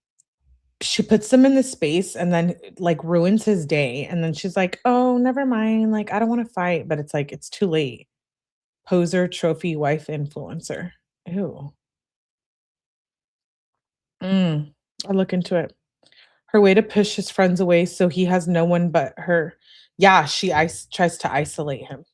she puts him in this space and then like ruins his day. And then she's like, oh, never mind. Like, I don't want to fight, but it's like, it's too late. Poser, trophy, wife, influencer. Ew. I'll look into it. Her way to push his friends away so he has no one but her. Yeah, she tries to isolate him.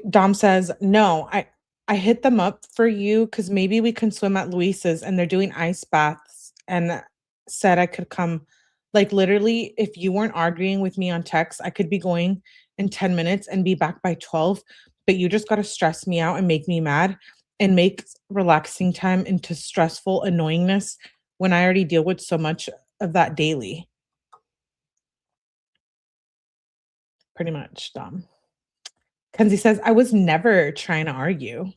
Dom says, "No, I hit them up for you because maybe we can swim at Luis's and they're doing ice baths and said I could come. Like literally, if you weren't arguing with me on text, I could be going in 10 minutes and be back by 12. But you just gotta stress me out and make me mad and make relaxing time into stressful annoyingness when I already deal with so much of that daily." Pretty much, Dom. Kenzie says, I was never trying to argue.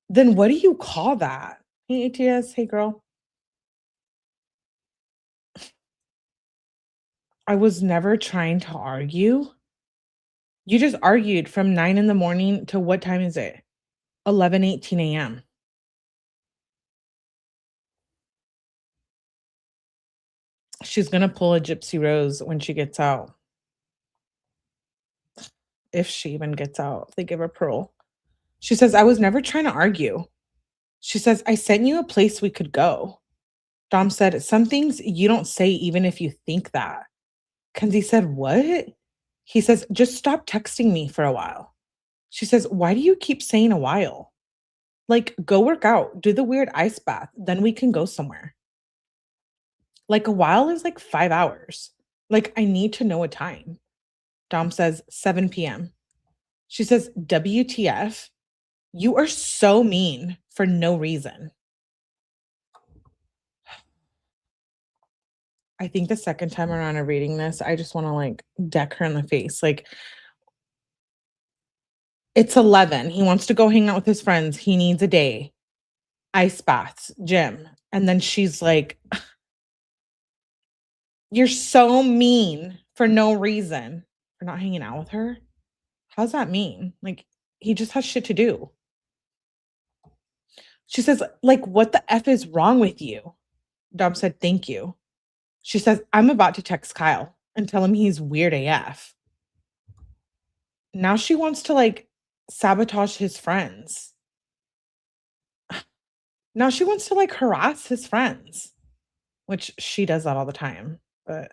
Then what do you call that? Hey, ATS. Hey, girl. I was never trying to argue. You just argued from 9 in the morning to what time is it? 11:18 a.m. She's going to pull a Gypsy Rose when she gets out. If she even gets out, if they give her parole. She says, I was never trying to argue. She says, I sent you a place we could go. Dom said, some things you don't say even if you think that. Kenzie said, what? He says, just stop texting me for a while. She says, why do you keep saying a while? Like, go work out, do the weird ice bath, then we can go somewhere. Like, a while is like 5 hours. Like, I need to know a time. Dom says, 7 p.m. She says, WTF? You are so mean for no reason. I think the second time around of reading this, I just want to like deck her in the face. Like, it's 11. He wants to go hang out with his friends. He needs a day. Ice baths, gym. And then she's like, you're so mean for no reason for not hanging out with her. How's that mean? Like, he just has shit to do. She says, like, what the F is wrong with you? Dom said, thank you. She says, I'm about to text Kyle and tell him he's weird AF. Now she wants to like sabotage his friends. Now she wants to like harass his friends, which she does that all the time. But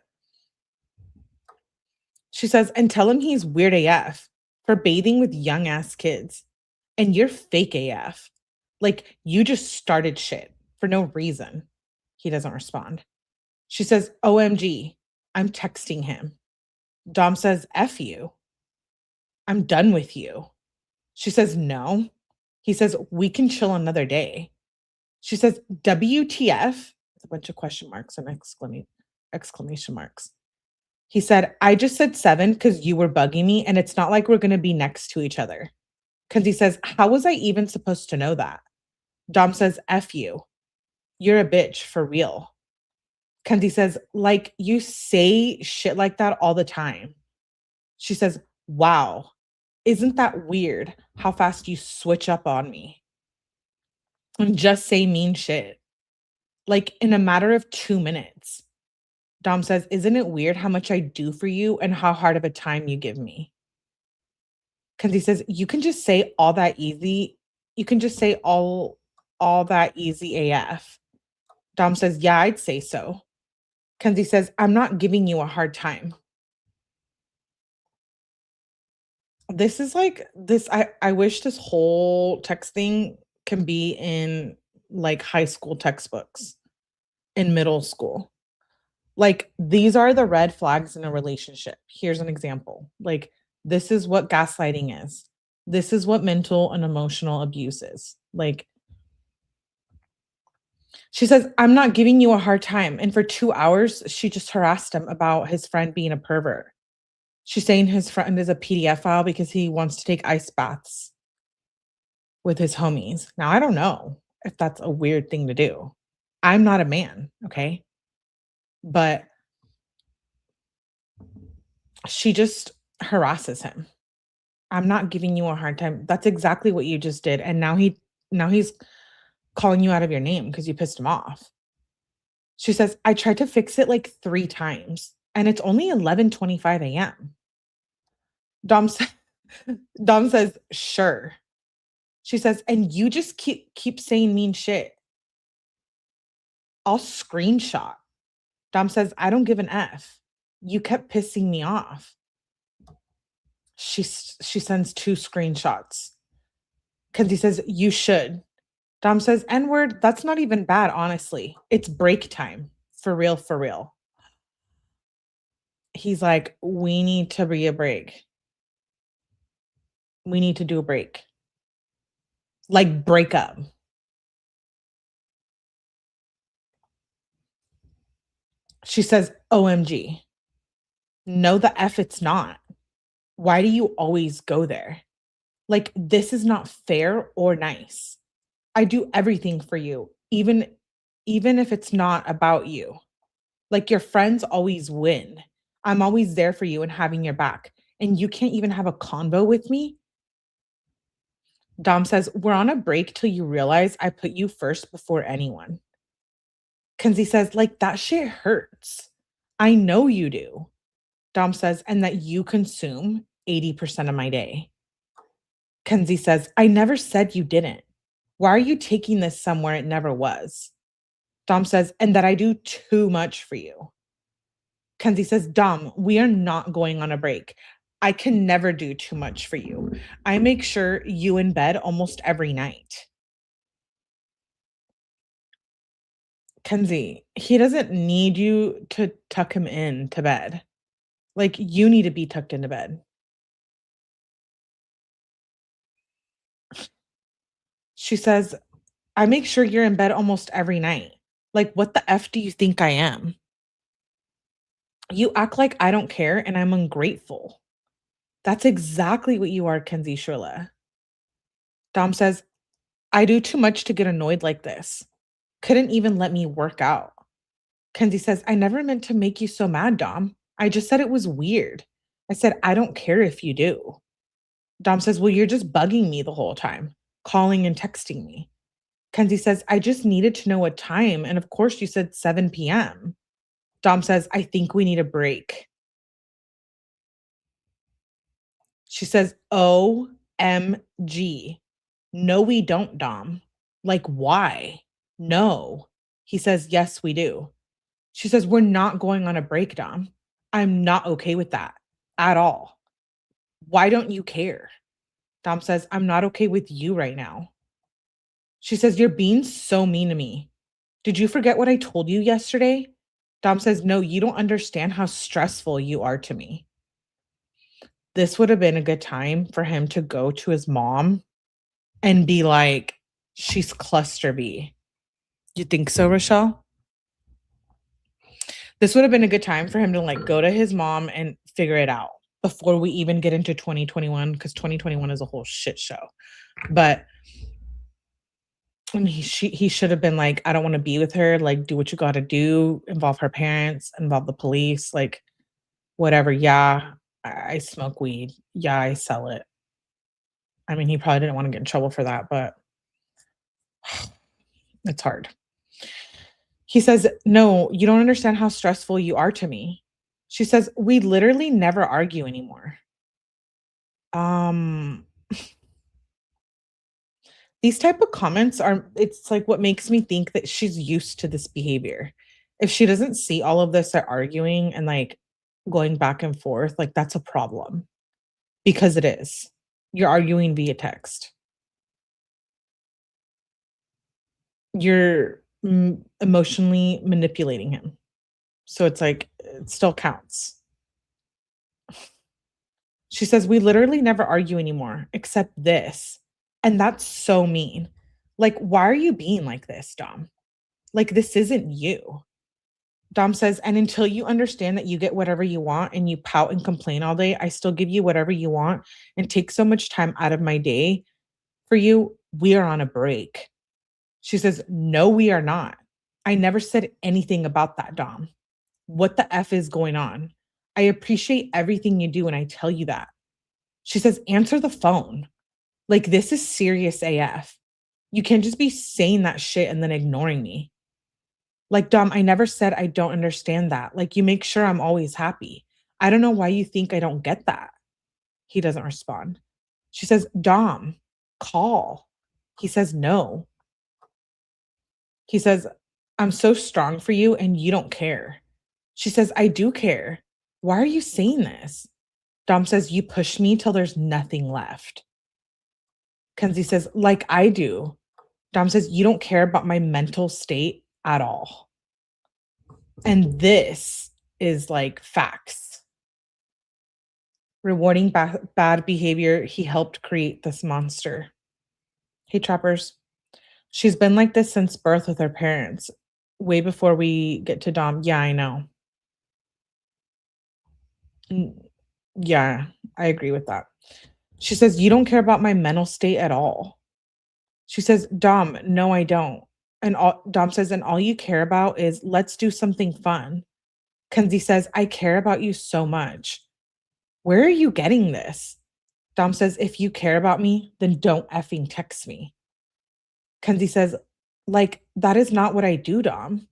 she says, and tell him he's weird AF for bathing with young ass kids. And you're fake AF. Like you just started shit for no reason. He doesn't respond. She says, OMG, I'm texting him. Dom says, F you. I'm done with you. She says, no. He says, we can chill another day. She says, WTF? It's a bunch of question marks and exclamation marks. He said, I just said 7 because you were bugging me and it's not like we're going to be next to each other. Kenzie says, how was I even supposed to know that? Dom says, F you. You're a bitch for real. Kenzie says, like you say shit like that all the time. She says, wow, isn't that weird how fast you switch up on me and just say mean shit? Like in a matter of 2 minutes. Dom says, isn't it weird how much I do for you and how hard of a time you give me? Kenzie says, you can just say all that easy. You can just say all that easy AF. Dom says, yeah, I'd say so. Kenzie says, I'm not giving you a hard time. This is like this I wish this whole text thing can be in like high school textbooks, in middle school. Like these are the red flags in a relationship. Here's an example. Like this is what gaslighting is. This is what mental and emotional abuse is. Like she says, I'm not giving you a hard time. And for 2 hours, she just harassed him about his friend being a pervert. She's saying his friend is a PDF file because he wants to take ice baths with his homies. Now, I don't know if that's a weird thing to do. I'm not a man, okay? But she just harasses him. I'm not giving you a hard time. That's exactly what you just did. And now he's calling you out of your name because you pissed him off. She says, I tried to fix it like 3 times and it's only 11:25 a.m. Dom, sa- Dom says, sure. She says, and you just keep saying mean shit. I'll screenshot. Dom says, I don't give an F. You kept pissing me off. She sends 2 screenshots. Kenzie says, you should. Dom says, N-word, that's not even bad, honestly. It's break time. For real, for real. He's like, we need to be a break. We need to do a break. Like break up. She says, OMG. No, the F it's not. Why do you always go there? Like, this is not fair or nice. I do everything for you, even if it's not about you. Like your friends always win. I'm always there for you and having your back. And you can't even have a convo with me? Dom says, we're on a break till you realize I put you first before anyone. Kenzie says, like, that shit hurts. I know you do. Dom says, and that you consume 80% of my day. Kenzie says, I never said you didn't. Why are you taking this somewhere it never was? Dom says, and that I do too much for you. Kenzie says, Dom, we are not going on a break. I can never do too much for you. I make sure you in bed almost every night. Kenzie, he doesn't need you to tuck him in to bed. Like, you need to be tucked into bed. She says, I make sure you're in bed almost every night. Like, what the F do you think I am? You act like I don't care and I'm ungrateful. That's exactly what you are, Kenzie Shirilla. Dom says, I do too much to get annoyed like this. Couldn't even let me work out. Kenzie says, I never meant to make you so mad, Dom. I just said it was weird. I said, I don't care if you do. Dom says, well, you're just bugging me the whole time, calling and texting me. Kenzie says, I just needed to know what time. And of course, you said 7 p.m. Dom says, I think we need a break. She says, OMG. No, we don't, Dom. Like, why? No. He says, yes, we do. She says, we're not going on a break, Dom. I'm not okay with that at all. Why don't you care? Dom says, I'm not okay with you right now. She says, you're being so mean to me. Did you forget what I told you yesterday? Dom says, no, you don't understand how stressful you are to me. This would have been a good time for him to go to his mom and be like, she's cluster B. You think so, Rochelle? This would have been a good time for him to like go to his mom and figure it out before we even get into 2021, because 2021 is a whole shit show. But and he should have been like, I don't want to be with her. Like, do what you got to do. Involve her parents. Involve the police. Like, whatever. Yeah, I smoke weed. Yeah, I sell it. I mean, he probably didn't want to get in trouble for that, but it's hard. He says, no, you don't understand how stressful you are to me. She says, we literally never argue anymore. Um, these type of comments it's like what makes me think that she's used to this behavior. If she doesn't see all of this, they're arguing and like going back and forth, like that's a problem. because it is. You're arguing via text. You're emotionally manipulating him. So it's like, it still counts. She says, we literally never argue anymore, except this. And that's so mean. Like, why are you being like this, Dom? Like, this isn't you. Dom says, and until you understand that you get whatever you want and you pout and complain all day, I still give you whatever you want and take so much time out of my day for you. We are on a break. She says, no, we are not. I never said anything about that, Dom. What the F is going on? I appreciate everything you do, and I tell you that. She says, answer the phone. Like, this is serious AF. You can't just be saying that shit and then ignoring me. Like, Dom, I never said I don't understand that. Like, you make sure I'm always happy. I don't know why you think I don't get that. He doesn't respond. She says, Dom, call. He says, no. He says, I'm so strong for you and you don't care. She says, I do care. Why are you saying this? Dom says, you push me till there's nothing left. Kenzie says, like I do. Dom says, you don't care about my mental state at all. And this is like facts. Rewarding bad behavior. He helped create this monster. Hey, trappers. She's been like this since birth with her parents. Way before we get to Dom. Yeah, I know. Yeah, I agree with that. She says, you don't care about my mental state at all. She says, Dom, no, I don't. And Dom says, and all you care about is let's do something fun. Kenzie says, I care about you so much. Where are you getting this? Dom says, if you care about me, then don't effing text me. Kenzie says, like, that is not what I do, Dom.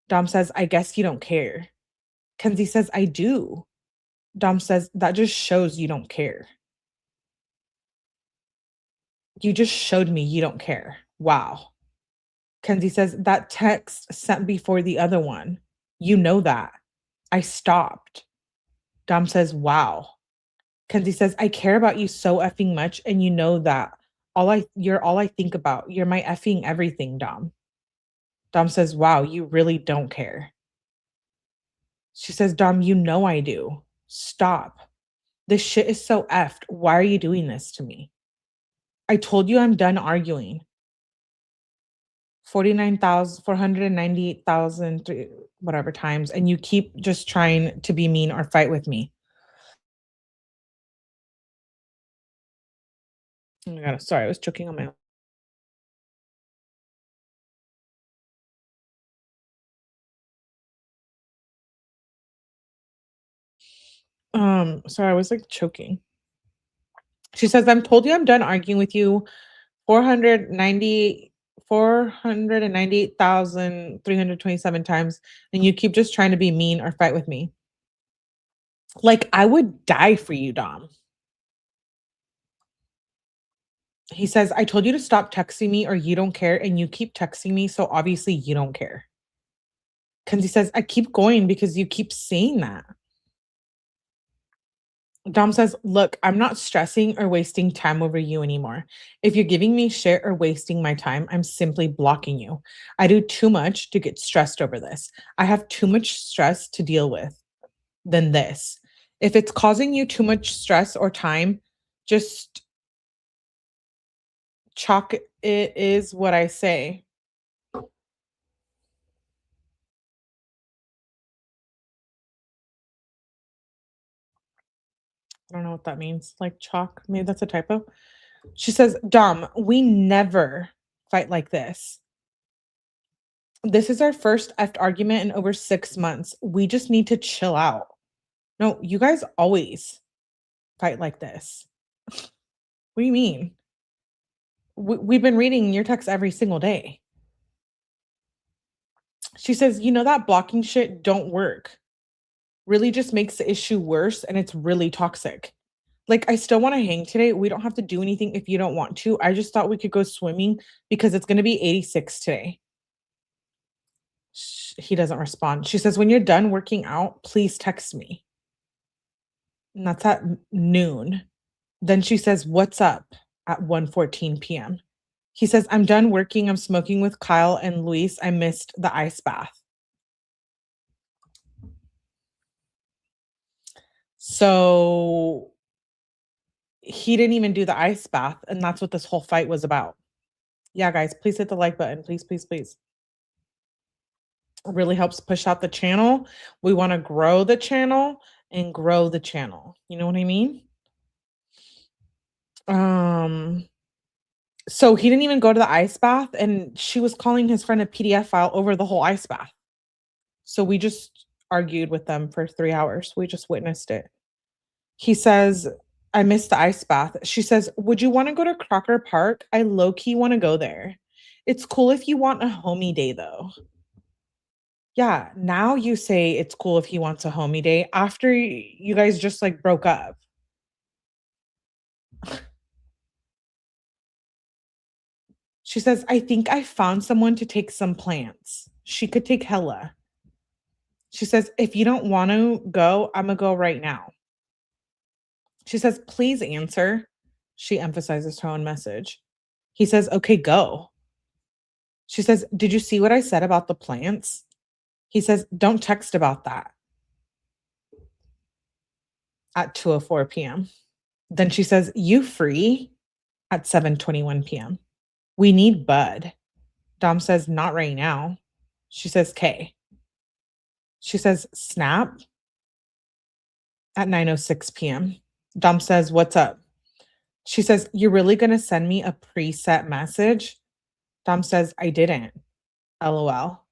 Dom says, I guess you don't care. Kenzie says, I do. Dom says, that just shows you don't care. You just showed me you don't care. Wow. Kenzie says, that text sent before the other one. You know that. I stopped. Dom says, wow. Kenzie says, I care about you so effing much, and you know that. You're all I think about. You're my effing everything, Dom. Dom says, wow, you really don't care. She says, Dom, you know I do. Stop. This shit is so effed. Why are you doing this to me? I told you I'm done arguing. 498,000 whatever times, and you keep just trying to be mean or fight with me. Oh my God, sorry, I was choking on my sorry, I was like choking. She says, I'm told you I'm done arguing with you 498,327 times, and you keep just trying to be mean or fight with me. Like, I would die for you, Dom. He says, I told you to stop texting me or you don't care, and you keep texting me, so obviously you don't care. Kenzie says, I keep going because you keep saying that. Dom says, look, I'm not stressing or wasting time over you anymore. If you're giving me shit or wasting my time, I'm simply blocking you. I do too much to get stressed over this. I have too much stress to deal with than this. If it's causing you too much stress or time, just chalk it is what I say. I don't know what that means. Like chalk. Maybe that's a typo. She says, Dom, we never fight like this. This is our first effed argument in over 6 months. We just need to chill out. No, you guys always fight like this. What do you mean? We've been reading your text every single day. She says, you know that blocking shit don't work. Really just makes the issue worse, and it's really toxic. Like, I still want to hang today. We don't have to do anything if you don't want to. I just thought we could go swimming because it's going to be 86 today. He doesn't respond. She says, when you're done working out, please text me. And that's at noon. Then she says, "What's up?" at 1:14 p.m. He says, "I'm done working. I'm smoking with Kyle and Luis. I missed the ice bath." So he didn't even do the ice bath, and that's what this whole fight was about. Yeah, guys, please hit the like button. Please, please, please. It really helps push out the channel. We want to grow the channel and grow the channel. You know what I mean? Um, so he didn't even go to the ice bath, and she was calling his friend a PDF file over the whole ice bath. So we just argued with them for 3 hours. We just witnessed it. He says, "I missed the ice bath." She says, "Would you want to go to Crocker Park? I low key want to go there. It's cool if you want a homie day though." Yeah, now you say it's cool if he wants a homie day after you guys just like broke up. She says, "I think I found someone to take some plants. She could take Hella." She says, "If you don't want to go, I'm going to go right now." She says, "Please answer." She emphasizes her own message. He says, "Okay, go." She says, "Did you see what I said about the plants?" He says, "Don't text about that," at 2:04 p.m. Then she says, "You free?" at 7:21 p.m. "We need Bud." Dom says, "Not right now." She says, "K." She says, "Snap?" at 9:06 p.m. Dom says, "What's up?" She says, "You're really going to send me a preset message?" Dom says, "I didn't. LOL.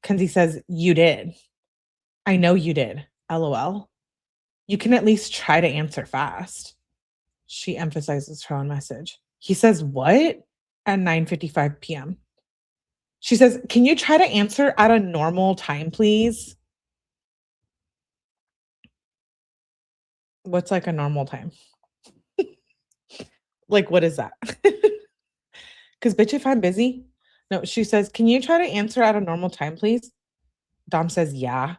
Kenzie says, "You did." "I know you did. LOL. You can at least try to answer fast." She emphasizes her own message. He says, "What?" at 9:55 p.m. She says, "Can you try to answer at a normal time, please?" What's like a normal time? Like, what is that? Because, bitch, if I'm busy. No, she says, "Can you try to answer at a normal time, please?" Dom says, "Yeah,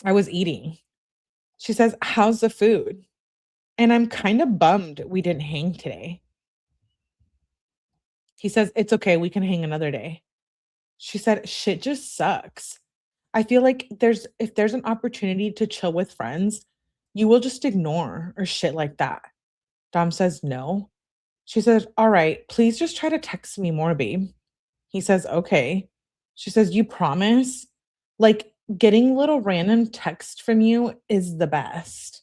I was eating." She says, "How's the food?" "And I'm kind of bummed we didn't hang today." He says, "It's okay. We can hang another day." She said, "Shit just sucks. I feel like if there's an opportunity to chill with friends, you will just ignore or shit like that." Dom says, "No." She says, "All right, please just try to text me more, babe." He says, "Okay." She says, "You promise? Like, getting little random text from you is the best."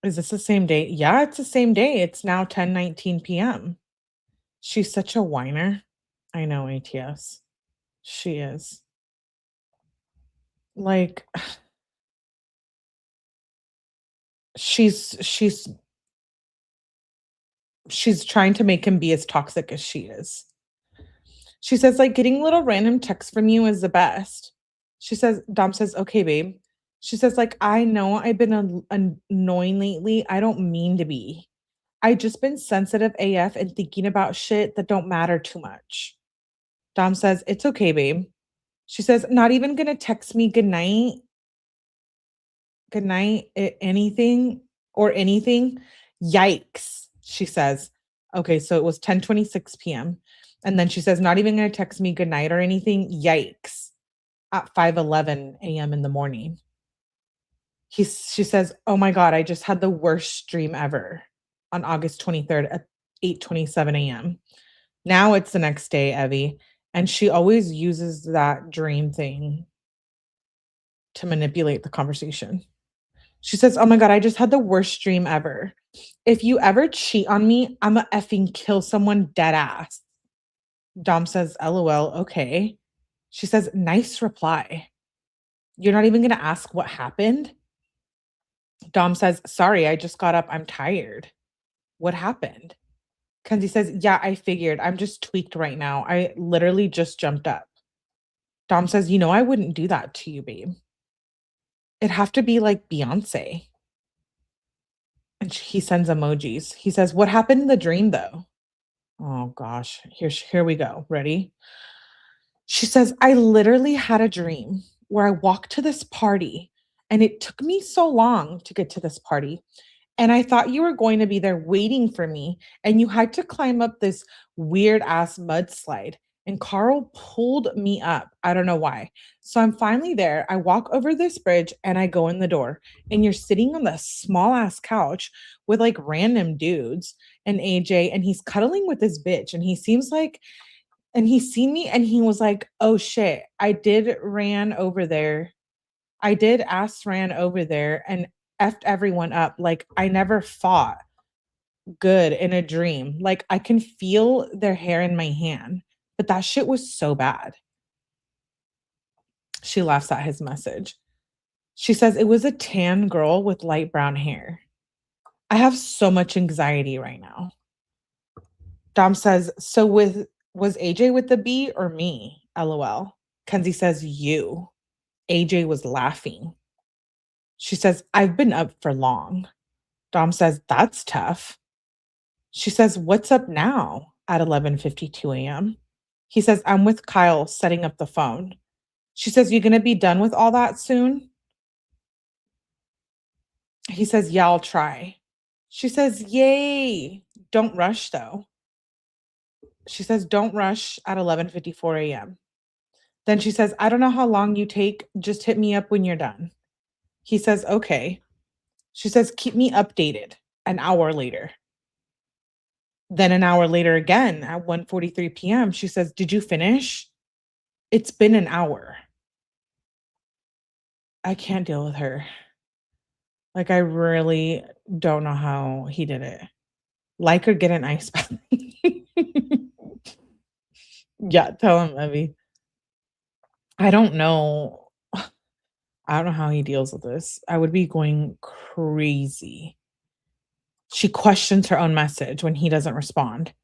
Is this the same day? Yeah, it's the same day. It's now 10:19 p.m. She's such a whiner. I know, ATS. She is. Like, she's she's she's trying to make him be as toxic as she is. She says, like, "Getting little random texts from you is the best." She says, Dom says, "Okay, babe." She says, like, "I know I've been annoying lately. I don't mean to be. I just been sensitive AF and thinking about shit that don't matter too much." Dom says, "It's okay, babe." She says, "Not even gonna text me good night, anything or anything." Yikes, she says. Okay, so it was 10:26 p.m. And then she says, "Not even gonna text me good night or anything." Yikes. At 5:11 a.m. in the morning. She says, "Oh my God, I just had the worst dream ever," on August 23rd at 8:27 a.m. Now it's the next day, Evie. And she always uses that dream thing to manipulate the conversation. She says, "Oh my God, I just had the worst dream ever. If you ever cheat on me, I'm a effing kill someone dead ass." Dom says, "LOL, okay." She says, "Nice reply. You're not even going to ask what happened?" Dom says, "Sorry, I just got up. I'm tired." "What happened?" Kenzie says, "Yeah, I figured. I'm just tweaked right now. I literally just jumped up." Dom says, "You know, I wouldn't do that to you, babe. It'd have to be like Beyonce." And he sends emojis. He says, "What happened in the dream, though?" Oh gosh, here we go. Ready? She says, "I literally had a dream where I walked to this party and it took me so long to get to this party. And I thought you were going to be there waiting for me, and you had to climb up this weird ass mudslide. And Carl pulled me up. I don't know why. So I'm finally there. I walk over this bridge and I go in the door, and you're sitting on the small ass couch with like random dudes and AJ, and he's cuddling with this bitch. And he seems like, and he's seen me and he was like, oh shit, I did ran over there. I did ass ran over there and effed everyone up. Like I never fought good in a dream. Like I can feel their hair in my hand, but that shit was so bad. She laughs at his message. She says it was a tan girl with light brown hair. I have so much anxiety right now. Dom says, so was AJ with the B or me? LOL. Kenzie says, you. AJ was laughing. She says, I've been up for long. Dom says, that's tough. She says, what's up now at 11:52 a.m.? He says, I'm with Kyle setting up the phone. She says, you going to be done with all that soon? He says, yeah, I'll try. She says, yay. Don't rush though. She says, don't rush at 11:54 a.m. Then she says, I don't know how long you take. Just hit me up when you're done. He says, okay. She says, keep me updated. An hour later. Then an hour later again at 1:43 p.m., she says, did you finish? It's been an hour. I can't deal with her. Like, I really don't know how he did it. Like or get an ice bath. Yeah, tell him, Evie. I don't know. I don't know how he deals with this. I would be going crazy. She questions her own message when he doesn't respond.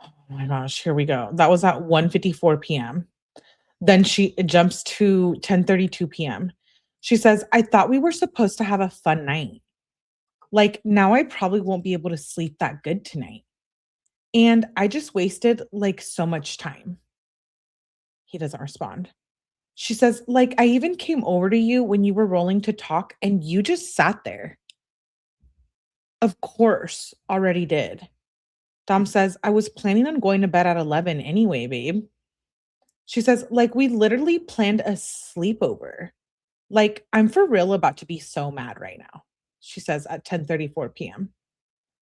Oh my gosh, here we go. That was at 1:54 p.m. Then she jumps to 10:32 p.m. She says, I thought we were supposed to have a fun night. Like, now I probably won't be able to sleep that good tonight. And I just wasted like so much time. He doesn't respond. She says, like, I even came over to you when you were rolling to talk and you just sat there. Of course, already did. Dom says, I was planning on going to bed at 11 anyway, babe. She says, like, we literally planned a sleepover. Like, I'm for real about to be so mad right now. She says at 10:34 p.m.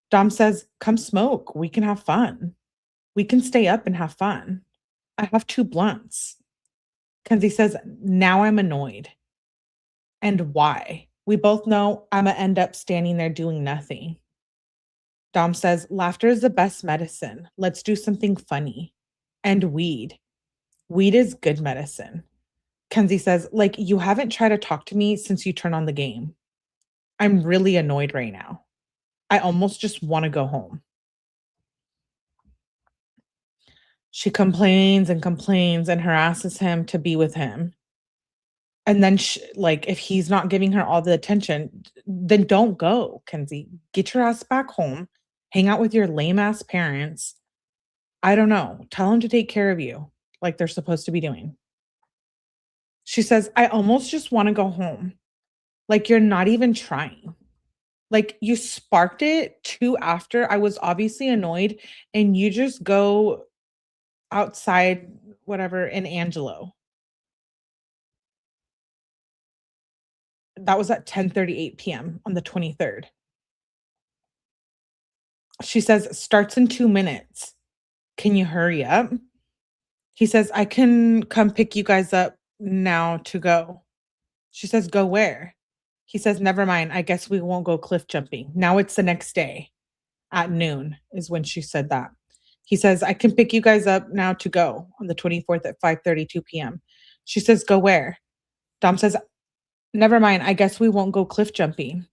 Dom says, come smoke. We can have fun. We can stay up and have fun. I have 2 blunts. Kenzie says, now I'm annoyed. And why? We both know I'm going to end up standing there doing nothing. Dom says, laughter is the best medicine. Let's do something funny. And weed. Weed is good medicine. Kenzie says, like, you haven't tried to talk to me since you turned on the game. I'm really annoyed right now. I almost just want to go home. She complains and complains and harasses him to be with him. And then, like, if he's not giving her all the attention, then don't go, Kenzie. Get your ass back home. Hang out with your lame ass parents. I don't know. Tell them to take care of you like they're supposed to be doing. She says, I almost just want to go home. Like, you're not even trying. Like, you sparked it too after I was obviously annoyed, and you just go outside, whatever, in Angelo. That was at 10:38 p.m. on the 23rd. She says, starts in 2 minutes. Can you hurry up? He says, I can come pick you guys up now to go. She says, go where? He says, never mind. I guess we won't go cliff jumping. Now it's the next day at noon is when she said that. He says, I can pick you guys up now to go on the 24th at 5:32 p.m. She says, go where? Dom says, never mind. I guess we won't go cliff jumping.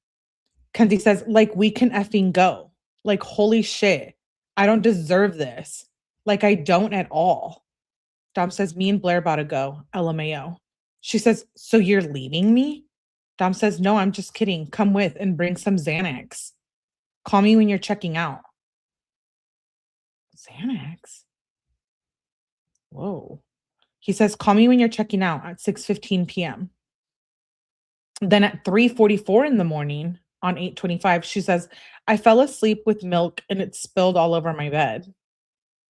Kenzie says, like, we can effing go. Like, holy shit. I don't deserve this. Like, I don't at all. Dom says, me and Blair about to go. LMAO. She says, so you're leaving me? Dom says, no, I'm just kidding. Come with and bring some Xanax. Call me when you're checking out. Xanax? Whoa. He says, call me when you're checking out at 6:15 p.m. Then at 3:44 in the morning on 8:25, she says, I fell asleep with milk and it spilled all over my bed.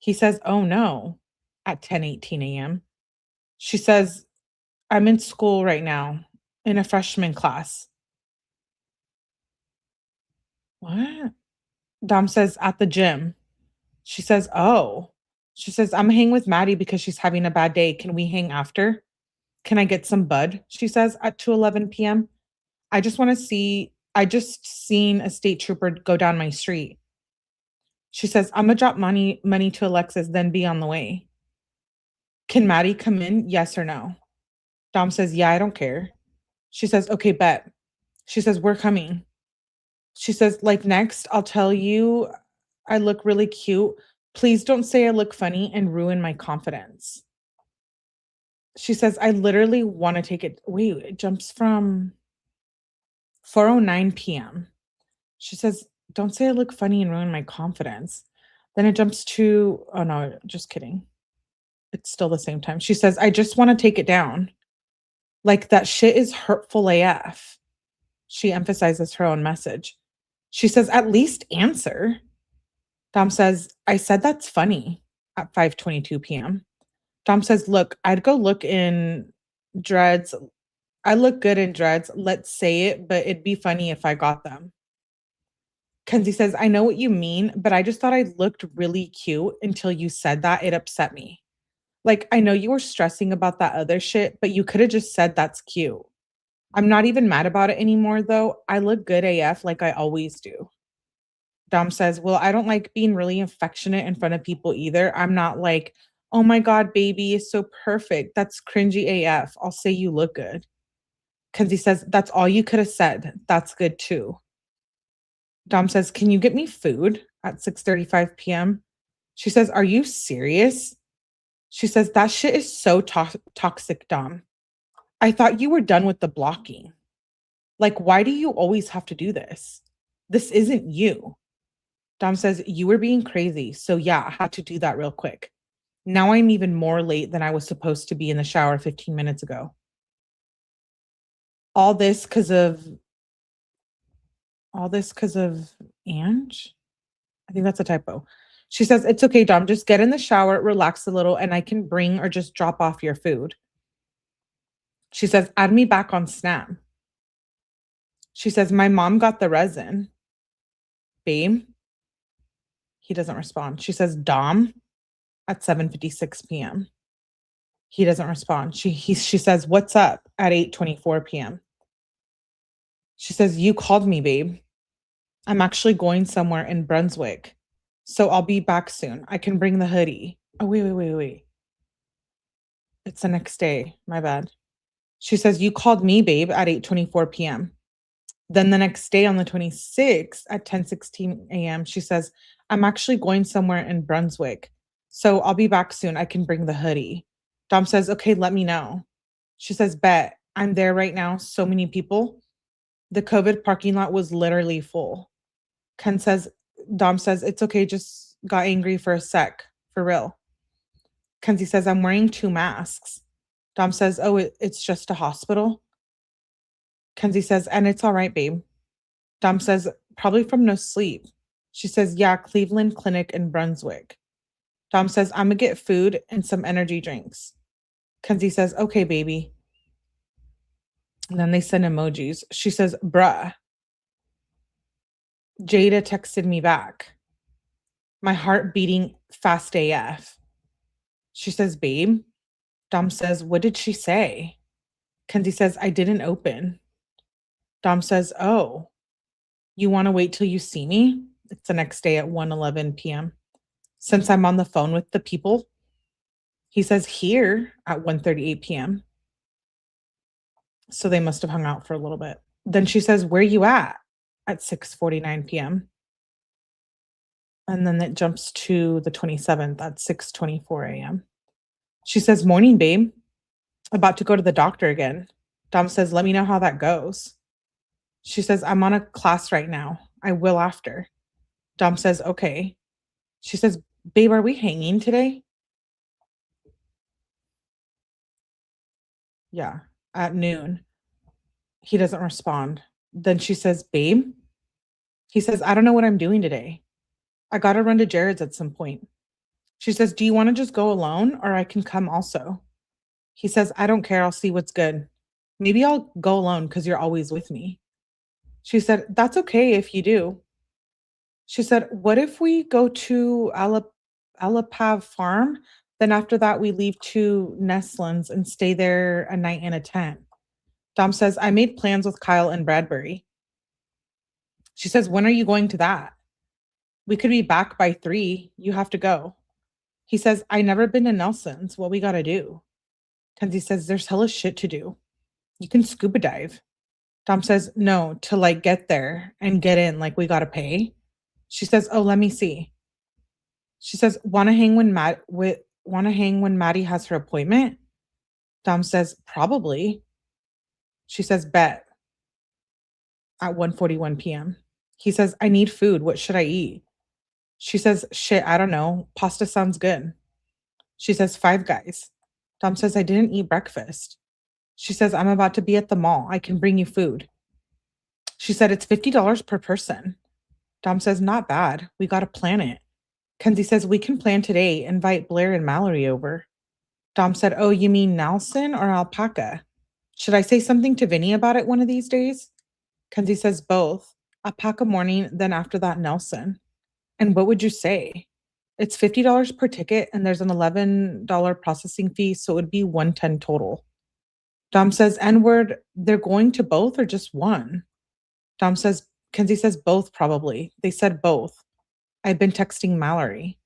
He says, oh no, at 10:18 a.m. She says, I'm in school right now in a freshman class. What? Dom says, at the gym. She says, oh. She says, I'm hanging with Maddie because she's having a bad day. Can we hang after? Can I get some bud? She says at 2:11 p.m. I just want to see, I just seen a state trooper go down my street. She says, I'm gonna drop money to Alexis, then be on the way. Can Maddie come in? Yes or no? Dom says, yeah, I don't care. She says, okay, bet. She says, we're coming. She says, like next, I'll tell you I look really cute. Please don't say I look funny and ruin my confidence. She says, I literally want to take it. Wait, it jumps from 4:09 p.m. She says, don't say I look funny and ruin my confidence. Then it jumps to, oh no, just kidding. It's still the same time. She says, I just want to take it down. Like that shit is hurtful AF. She emphasizes her own message. She says, at least answer. Dom says, I said that's funny at 5:22 p.m. Dom says, look, I'd go look in dreads. I look good in dreads. Let's say it, but it'd be funny if I got them. Kenzie says, I know what you mean, but I just thought I looked really cute until you said that. It upset me. Like, I know you were stressing about that other shit, but you could have just said that's cute. I'm not even mad about it anymore, though. I look good AF like I always do. Dom says, well, I don't like being really affectionate in front of people either. I'm not like, oh my God, baby is so perfect. That's cringy AF. I'll say you look good. Kenzie says, that's all you could have said. That's good too. Dom says, can you get me food at 6:35 p.m.? She says, are you serious? She says, that shit is so toxic, Dom. I thought you were done with the blocking. Like, why do you always have to do this? This isn't you. Dom says, you were being crazy. So yeah, I had to do that real quick. Now I'm even more late than I was supposed to be in the shower 15 minutes ago. All this because of Ange? I think that's a typo. She says, it's okay, Dom. Just get in the shower, relax a little, and I can bring or just drop off your food. She says, add me back on Snap. She says, my mom got the resin. Babe? He doesn't respond. She says, Dom at 7:56 p.m. He doesn't respond. She says, what's up at 8:24 p.m. She says, you called me, babe. I'm actually going somewhere in Brunswick. So I'll be back soon. I can bring the hoodie. Oh, wait. It's the next day. My bad. She says, you called me, babe, at 8:24 p.m. Then the next day on the 26th at 10:16 a.m., she says, I'm actually going somewhere in Brunswick. So I'll be back soon. I can bring the hoodie. Dom says, okay, let me know. She says, bet. I'm there right now. So many people. The COVID parking lot was literally full. Dom says, it's okay. Just got angry for a sec. For real. Kenzie says, I'm wearing 2 masks. Dom says, oh, it's just a hospital. Kenzie says, and it's all right, babe. Dom says, probably from no sleep. She says, yeah, Cleveland Clinic in Brunswick. Dom says, I'm gonna get food and some energy drinks. Kenzie says, okay, baby. And then they send emojis. She says, bruh. Jada texted me back. My heart beating fast AF. She says, babe. Dom says, what did she say? Kenzie says, I didn't open. Dom says, oh, you want to wait till you see me? It's the next day at 1:11 p.m. Since I'm on the phone with the people. He says, here at 1:38 p.m. So they must have hung out for a little bit. Then she says, where you at 6:49 p.m. And then it jumps to the 27th at 6:24 a.m. She says, morning, babe. About to go to the doctor again. Dom says, let me know how that goes. She says, I'm on a class right now. I will after. Dom says, okay. She says, babe, are we hanging today? Yeah, at noon. He doesn't respond. Then she says, babe, he says, I don't know what I'm doing today. I got to run to Jared's at some point. She says, do you want to just go alone or I can come also? He says, I don't care. I'll see what's good. Maybe I'll go alone because you're always with me. She said, that's okay if you do. She said, what if we go to 𝗶𝗶𝗃 farm? Then after that, we leave to Nestlands and stay there a night in a tent. Dom says, I made plans with Kyle and Bradbury. She says, when are you going to that? We could be back by 3. You have to go. He says, I never been to Nelson's. What we got to do? Kenzie says, there's hella shit to do. You can scuba dive. Dom says, no, to like get there and get in, like we got to pay. She says, oh, let me see. She says, want to hang when Maddie has her appointment? Dom says, probably. She says, bet. At 1:41 p.m. He says, I need food. What should I eat? She says, shit, I don't know. Pasta sounds good. She says, Five Guys. Dom says, I didn't eat breakfast. She says, I'm about to be at the mall. I can bring you food. She said, it's $50 per person. Dom says, not bad. We got to plan it. Kenzie says, we can plan today. Invite Blair and Mallory over. Dom said, oh, you mean Nelson or Alpaca? Should I say something to Vinny about it one of these days? Kenzie says, both. Alpaca morning, then after that, Nelson. And what would you say? It's $50 per ticket and there's an $11 processing fee, so it would be $110 total. Dom says, N-word, they're going to both or just one? Kenzie says both probably. They said both. I've been texting Mallory.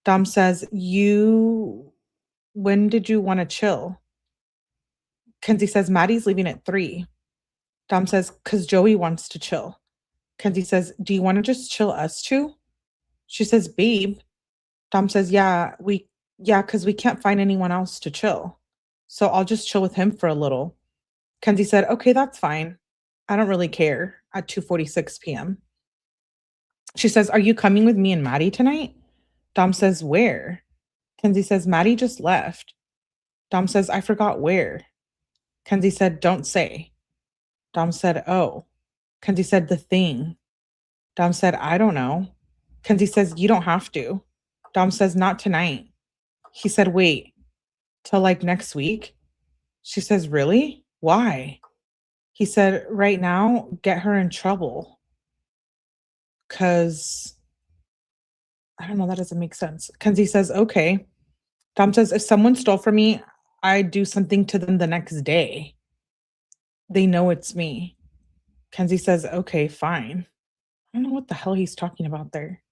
Dom says, when did you want to chill? Kenzie says, Maddie's leaving at 3. Dom says, because Joey wants to chill. Kenzie says, do you want to just chill us two? She says, babe. Dom says, yeah, because we can't find anyone else to chill. So I'll just chill with him for a little. Kenzie said, okay, that's fine. I don't really care at 2:46 p.m. She says, are you coming with me and Maddie tonight? Dom says, where? Kenzie says, Maddie just left. Dom says, I forgot where. Kenzie said, don't say. Dom said, oh. Kenzie said, the thing. Dom said, I don't know. Kenzie says, you don't have to. Dom says, not tonight. He said, wait, till like next week? She says, really? Why? He said, right now, get her in trouble. Because, I don't know, that doesn't make sense. Kenzie says, okay. Dom says, if someone stole from me, I'd do something to them the next day. They know it's me. Kenzie says, okay, fine. I don't know what the hell he's talking about there.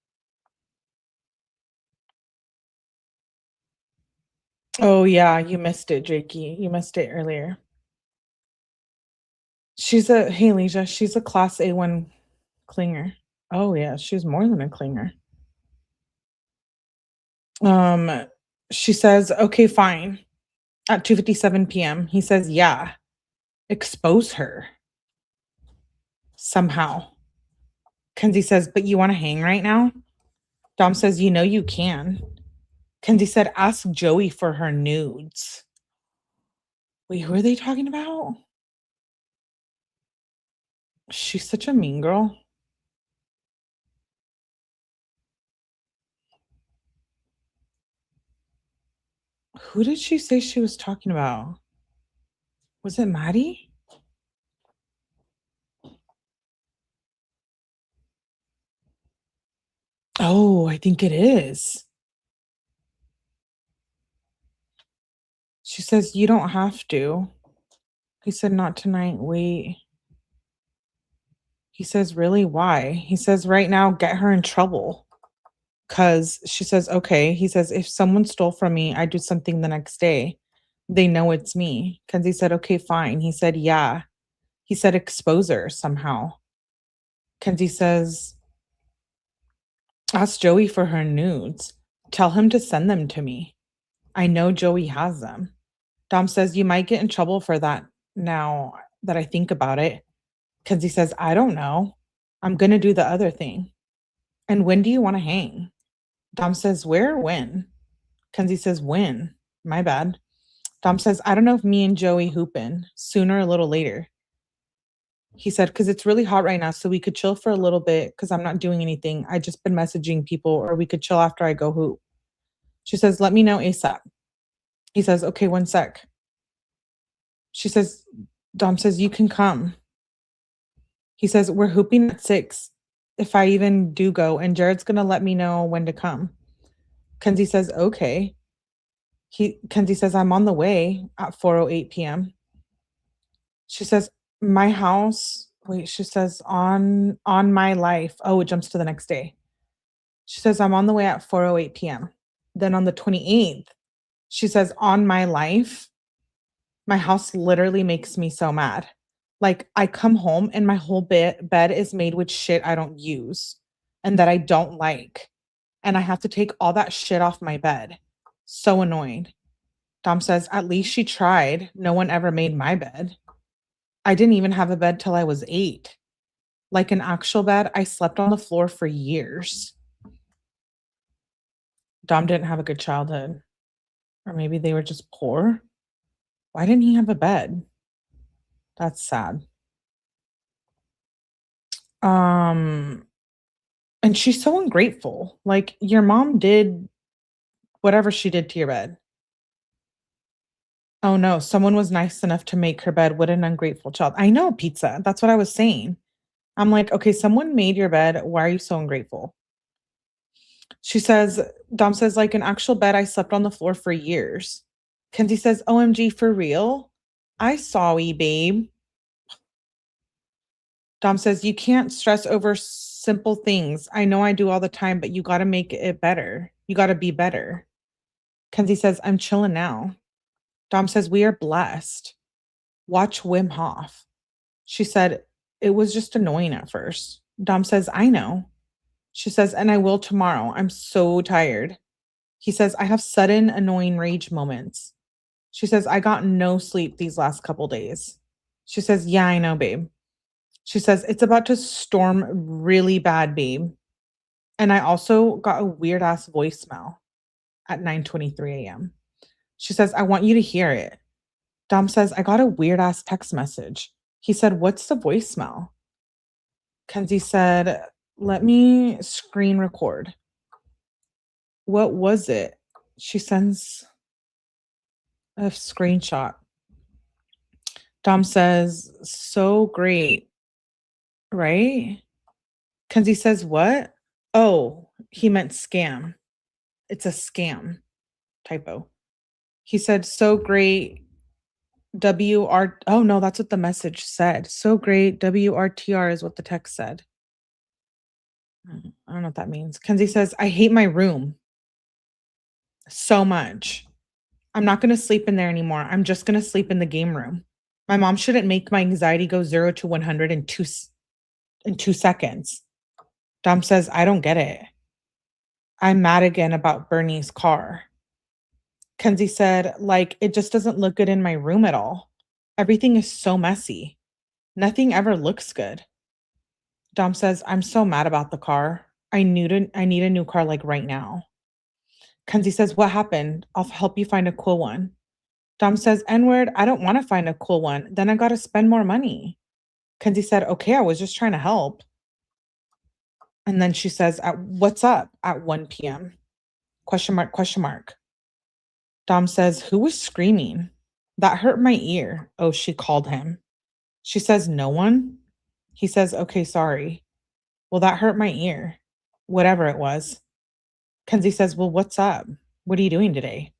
Oh, yeah, you missed it, Jakey. You missed it earlier. Hey, Leisha, she's a class A1 clinger. Oh, yeah, she's more than a clinger. She says, okay, fine. At 2:57 p.m. He says, yeah, expose her. Somehow. Kenzie says, but you want to hang right now? Dom says, you know you can. Kenzie said, ask Joey for her nudes. Wait, who are they talking about? She's such a mean girl. Who did she say she was talking about? Was it Maddie? Oh, I think it is. She says, you don't have to. He said, not tonight. Wait. He says, really? Why? He says, right now, get her in trouble. Because she says, okay. He says, if someone stole from me, I do something the next day. They know it's me. Kenzie said, okay, fine. He said, yeah. He said, expose her somehow. Kenzie says, ask Joey for her nudes. Tell him to send them to me. I know Joey has them. Dom says, you might get in trouble for that now that I think about it. Kenzie says, I don't know. I'm going to do the other thing. And when do you want to hang? Dom says, where, when? Kenzie says, when? My bad. Dom says, I don't know if me and Joey hoopin', sooner or a little later. He said, because it's really hot right now, so we could chill for a little bit because I'm not doing anything. I just been messaging people, or we could chill after I go hoop. She says, let me know ASAP. He says, okay, one sec. She says, Dom says, you can come. He says, we're hooping at 6 if I even do go, and Jared's going to let me know when to come. Kenzie says, okay. Kenzie says, I'm on the way at 4:08 p.m. She says, my house, wait, she says, on my life. Oh, it jumps to the next day. She says, I'm on the way at 4:08 p.m. Then on the 28th, she says, on my life, my house literally makes me so mad. Like, I come home and my whole bed is made with shit I don't use and that I don't like. And I have to take all that shit off my bed. So annoying. Dom says, at least she tried. No one ever made my bed. I didn't even have a bed till I was 8. Like an actual bed, I slept on the floor for years. Dom didn't have a good childhood. Or maybe they were just poor. Why didn't he have a bed? That's sad. And she's so ungrateful. Like, your mom did whatever she did to your bed. Oh no, someone was nice enough to make her bed. What an ungrateful child. I know, pizza. That's what I was saying. I'm like, okay, someone made your bed. Why are you so ungrateful? She says, Dom says, like an actual bed, I slept on the floor for years. Kenzie says, OMG, for real? I saw you, babe. Dom says, you can't stress over simple things. I know I do all the time, but you got to make it better. You got to be better. Kenzie says, I'm chilling now. Dom says, we are blessed. Watch Wim Hof. She said, it was just annoying at first. Dom says, I know. She says, and I will tomorrow. I'm so tired. He says, I have sudden annoying rage moments. She says, I got no sleep these last couple days. She says, yeah, I know, babe. She says, it's about to storm really bad, babe. And I also got a weird ass voicemail at 9:23 a.m. She says, I want you to hear it. Dom says, I got a weird ass text message. He said, what's the voicemail? Kenzie said, let me screen record. What was it? She sends a screenshot. Dom says, so great, right? Kenzie says, what? Oh, he meant scam. It's a scam. Typo. He said, so great. WR. Oh, no, that's what the message said. So great. WRTR is what the text said. I don't know what that means. Kenzie says, I hate my room so much. I'm not going to sleep in there anymore. I'm just going to sleep in the game room. My mom shouldn't make my anxiety go 0 to 100 in 2 seconds. Dom says, I don't get it. I'm mad again about Bernie's car. Kenzie said, like, it just doesn't look good in my room at all. Everything is so messy. Nothing ever looks good. Dom says, I'm so mad about the car. I need a new car like right now. Kenzie says, what happened? I'll help you find a cool one. Dom says, N-word, I don't want to find a cool one. Then I got to spend more money. Kenzie said, okay, I was just trying to help. And then she says, what's up at 1 p.m.? Question mark, question mark. Dom says, who was screaming? That hurt my ear. Oh, she called him. She says, no one? He says, okay, sorry. Well, that hurt my ear. Whatever it was. Kenzie says, well, what's up? What are you doing today?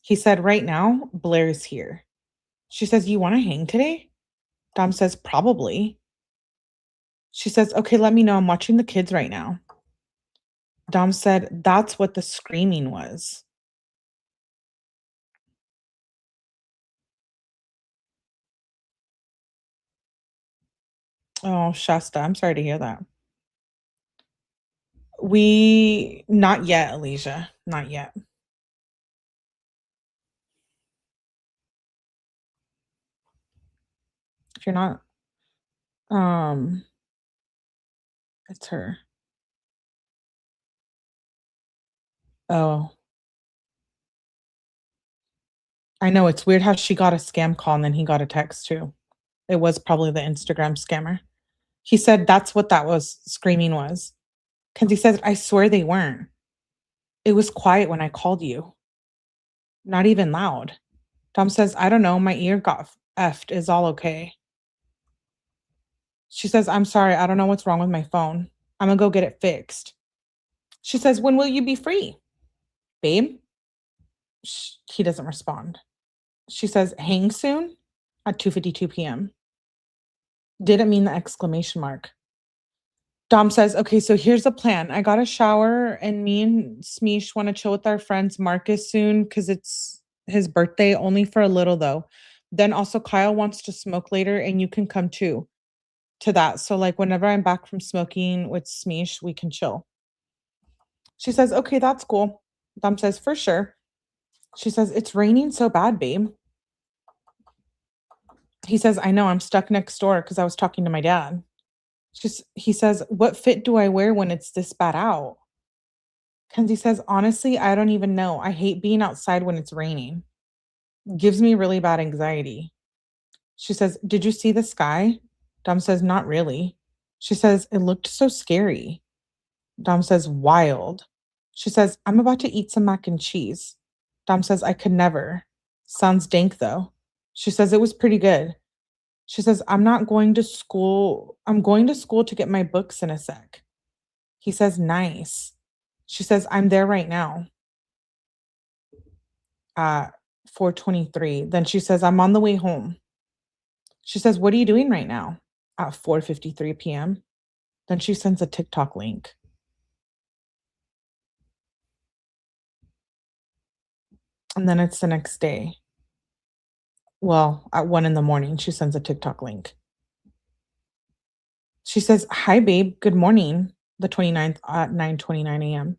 He said, right now, Blair's here. She says, you want to hang today? Dom says, probably. She says, okay, let me know. I'm watching the kids right now. Dom said, that's what the screaming was. Oh, Shasta, I'm sorry to hear that. Not yet, Alicia. Not yet. If you're not, it's her. Oh, I know. It's weird how she got a scam call and then he got a text too. It was probably the Instagram scammer. He said that's what that was screaming was. Kenzie says, I swear they weren't. It was quiet when I called you. Not even loud. Dom says, I don't know. My ear got effed. Is all okay? She says, I'm sorry. I don't know what's wrong with my phone. I'm going to go get it fixed. She says, when will you be free? Babe? He doesn't respond. She says, hang soon at 2:52 p.m. Didn't mean the exclamation mark. Dom says, okay, so here's the plan. I got a shower and me and Smeesh want to chill with our friends Marcus soon because it's his birthday, only for a little though. Then also Kyle wants to smoke later and you can come too to that. So like whenever I'm back from smoking with Smeesh, we can chill. She says, okay, that's cool. Dom says, for sure. She says, it's raining so bad, babe. He says, I know, I'm stuck next door because I was talking to my dad. He says, what fit do I wear when it's this bad out? Kenzie says, honestly, I don't even know. I hate being outside when it's raining. Gives me really bad anxiety. She says, did you see the sky? Dom says, not really. She says, it looked so scary. Dom says, wild. She says, I'm about to eat some mac and cheese. Dom says, I could never. Sounds dank though. She says, it was pretty good. She says, I'm not going to school. I'm going to school to get my books in a sec. He says, nice. She says, I'm there right now. 4:23. Then she says, I'm on the way home. She says, what are you doing right now? At 4:53 p.m. Then she sends a TikTok link. And then it's the next day. Well, at 1 a.m, she sends a TikTok link. She says, hi, babe. Good morning. The 29th at 9:29 a.m.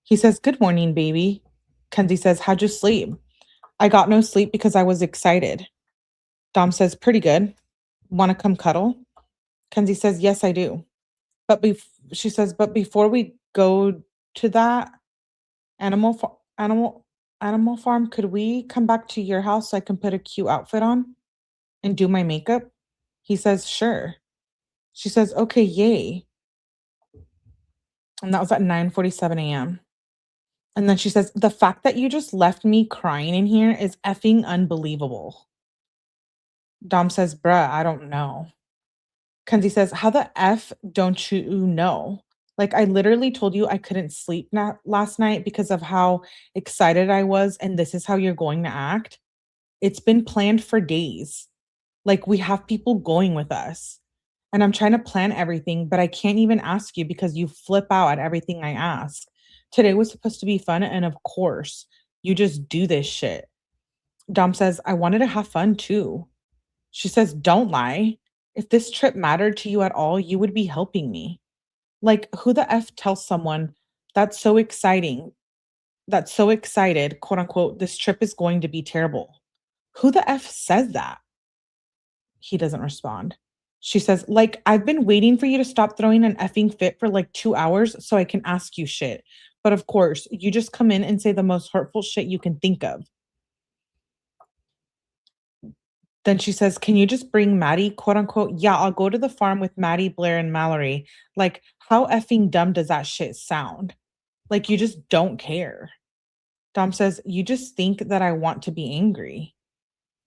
He says, good morning, baby. Kenzie says, how'd you sleep? I got no sleep because I was excited. Dom says, pretty good. Want to come cuddle? Kenzie says, yes, I do. She says, but before we go to that animal farm, could we come back to your house so I can put a cute outfit on and do my makeup? He says, sure. She says, okay, yay. And that was at 9:47 a.m. And then she says, the fact that you just left me crying in here is effing unbelievable. Dom says, bruh, I don't know. Kenzie says, how the F don't you know? Like, I literally told you I couldn't sleep last night because of how excited I was, and this is how you're going to act. It's been planned for days. Like, we have people going with us. And I'm trying to plan everything, but I can't even ask you because you flip out at everything I ask. Today was supposed to be fun, and of course, you just do this shit. Dom says, I wanted to have fun too. She says, don't lie. If this trip mattered to you at all, you would be helping me. Like, who the F tells someone that's so exciting, that's so excited, quote unquote, this trip is going to be terrible? Who the F says that? He doesn't respond. She says, like, I've been waiting for you to stop throwing an effing fit for like 2 hours so I can ask you shit. But of course, you just come in and say the most hurtful shit you can think of. Then she says, can you just bring Maddie, quote unquote? Yeah, I'll go to the farm with Maddie, Blair, and Mallory. Like, how effing dumb does that shit sound? Like, you just don't care. Dom says, you just think that I want to be angry.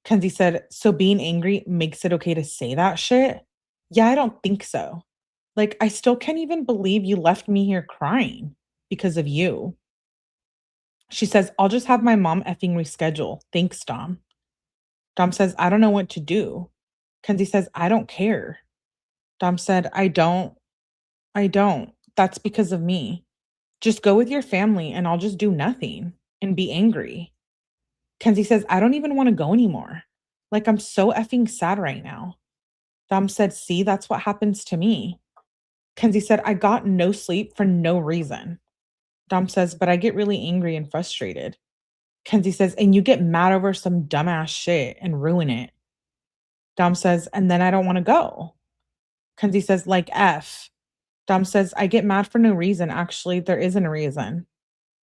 Kenzie said, so being angry makes it okay to say that shit? Yeah, I don't think so. Like, I still can't even believe you left me here crying because of you. She says, I'll just have my mom effing reschedule. Thanks, Dom. Dom says, I don't know what to do. Kenzie says, I don't care. Dom said, I don't. That's because of me. Just go with your family and I'll just do nothing and be angry. Kenzie says, I don't even want to go anymore. Like, I'm so effing sad right now. Dom said, see, that's what happens to me. Kenzie said, I got no sleep for no reason. Dom says, but I get really angry and frustrated. Kenzie says, and you get mad over some dumbass shit and ruin it. Dom says, and then I don't want to go. Kenzie says, like F. Dom says, I get mad for no reason. Actually, there isn't a reason.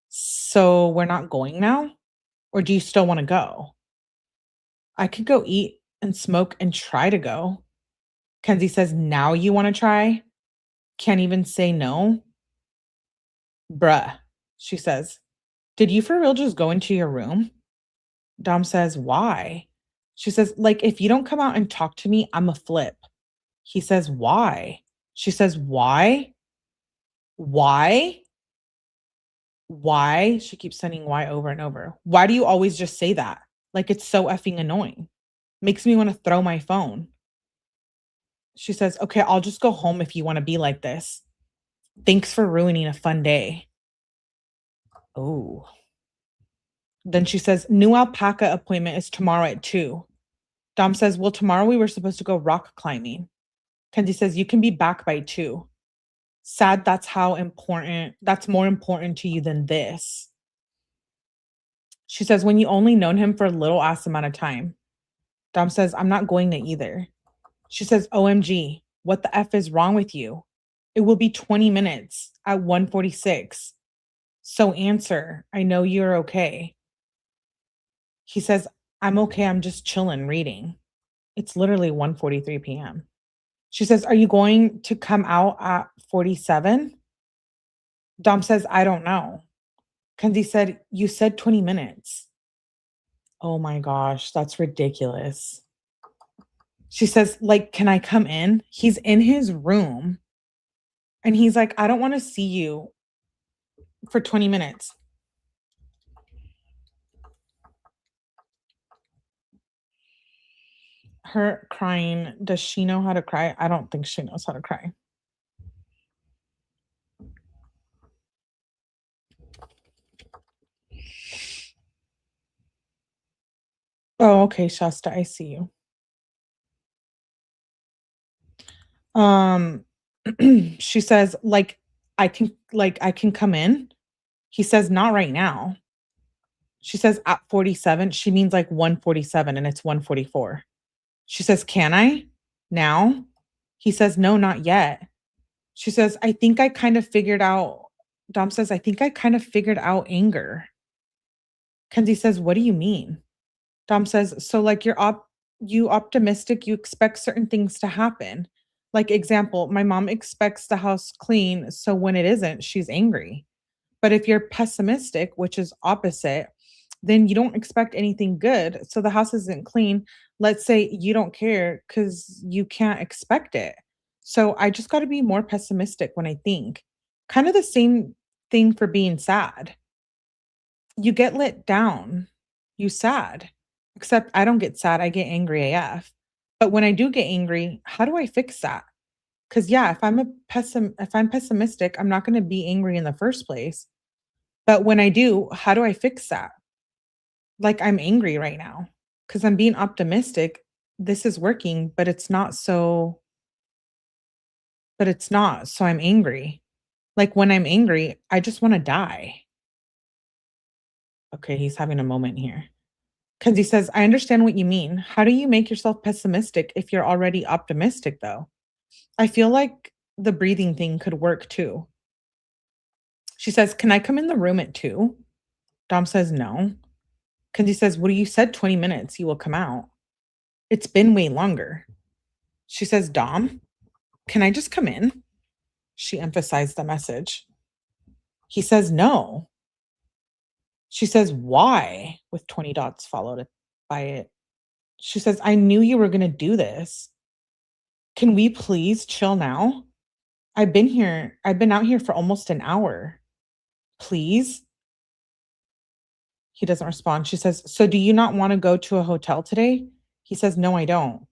So we're not going now? Or do you still want to go? I could go eat and smoke and try to go. Kenzie says, now you want to try? Can't even say no? Bruh, she says. Did you for real just go into your room? Dom says, why? She says, like, if you don't come out and talk to me, I'm a flip. He says, why? She says, why? Why? Why? She keeps sending why over and over. Why do you always just say that? Like, it's so effing annoying. Makes me want to throw my phone. She says, okay, I'll just go home if you want to be like this. Thanks for ruining a fun day. Oh. Then she says, new 𝗠𝗲𝗹𝗆𝗆 appointment is tomorrow at 2. Dom says, well, tomorrow we were supposed to go rock climbing. Kenzie says, you can be back by 2. Sad that's more important to you than this. She says, when you only known him for a little ass amount of time. Dom says, I'm not going to either. She says, OMG, what the F is wrong with you? It will be 20 minutes at 1:46. So answer, I know you're okay. He says, I'm okay, I'm just chilling, reading. It's literally 1:43 p.m. She says, are you going to come out at 47? Dom says, I don't know. Kenzie said, you said 20 minutes. Oh my gosh, that's ridiculous. She says, like, can I come in? He's in his room. And he's like, I don't want to see you for 20 minutes. Her crying. Does she know how to cry? I don't think she knows how to cry. Oh, okay, Shasta, I see you. She says, I can come in. He says, not right now. She says at 47. She means like 1:47 and it's 1:44. She says, can I? Now? He says, no, not yet. She says, I think I kind of figured out. Dom says, I think I kind of figured out anger. Kenzie says, what do you mean? Dom says, so like you optimistic, you expect certain things to happen. Like example, my mom expects the house clean, so when it isn't, she's angry. But if you're pessimistic, which is opposite, then you don't expect anything good. So the house isn't clean. Let's say you don't care because you can't expect it. So I just got to be more pessimistic when I think. Kind of the same thing for being sad. You get let down, you sad. Except I don't get sad, I get angry AF. But when I do get angry, how do I fix that? Because yeah, if I'm pessimistic, I'm not going to be angry in the first place. But when I do, how do I fix that? Like I'm angry right now because I'm being optimistic. This is working, but it's not so. But it's not. So I'm angry. Like when I'm angry, I just want to die. Okay, he's having a moment here. Because he says, I understand what you mean. How do you make yourself pessimistic if you're already optimistic, though? I feel like the breathing thing could work too. She says, can I come in the room at 2? Dom says, no. Kenzie says, well, you said 20 minutes, you will come out. It's been way longer. She says, Dom, can I just come in? She emphasized the message. He says, no. She says, why? With 20 dots followed by it. She says, I knew you were going to do this. Can we please chill now? I've been out here for almost an hour. Please? He doesn't respond. She says, so do you not want to go to a hotel today? He says, no, I don't.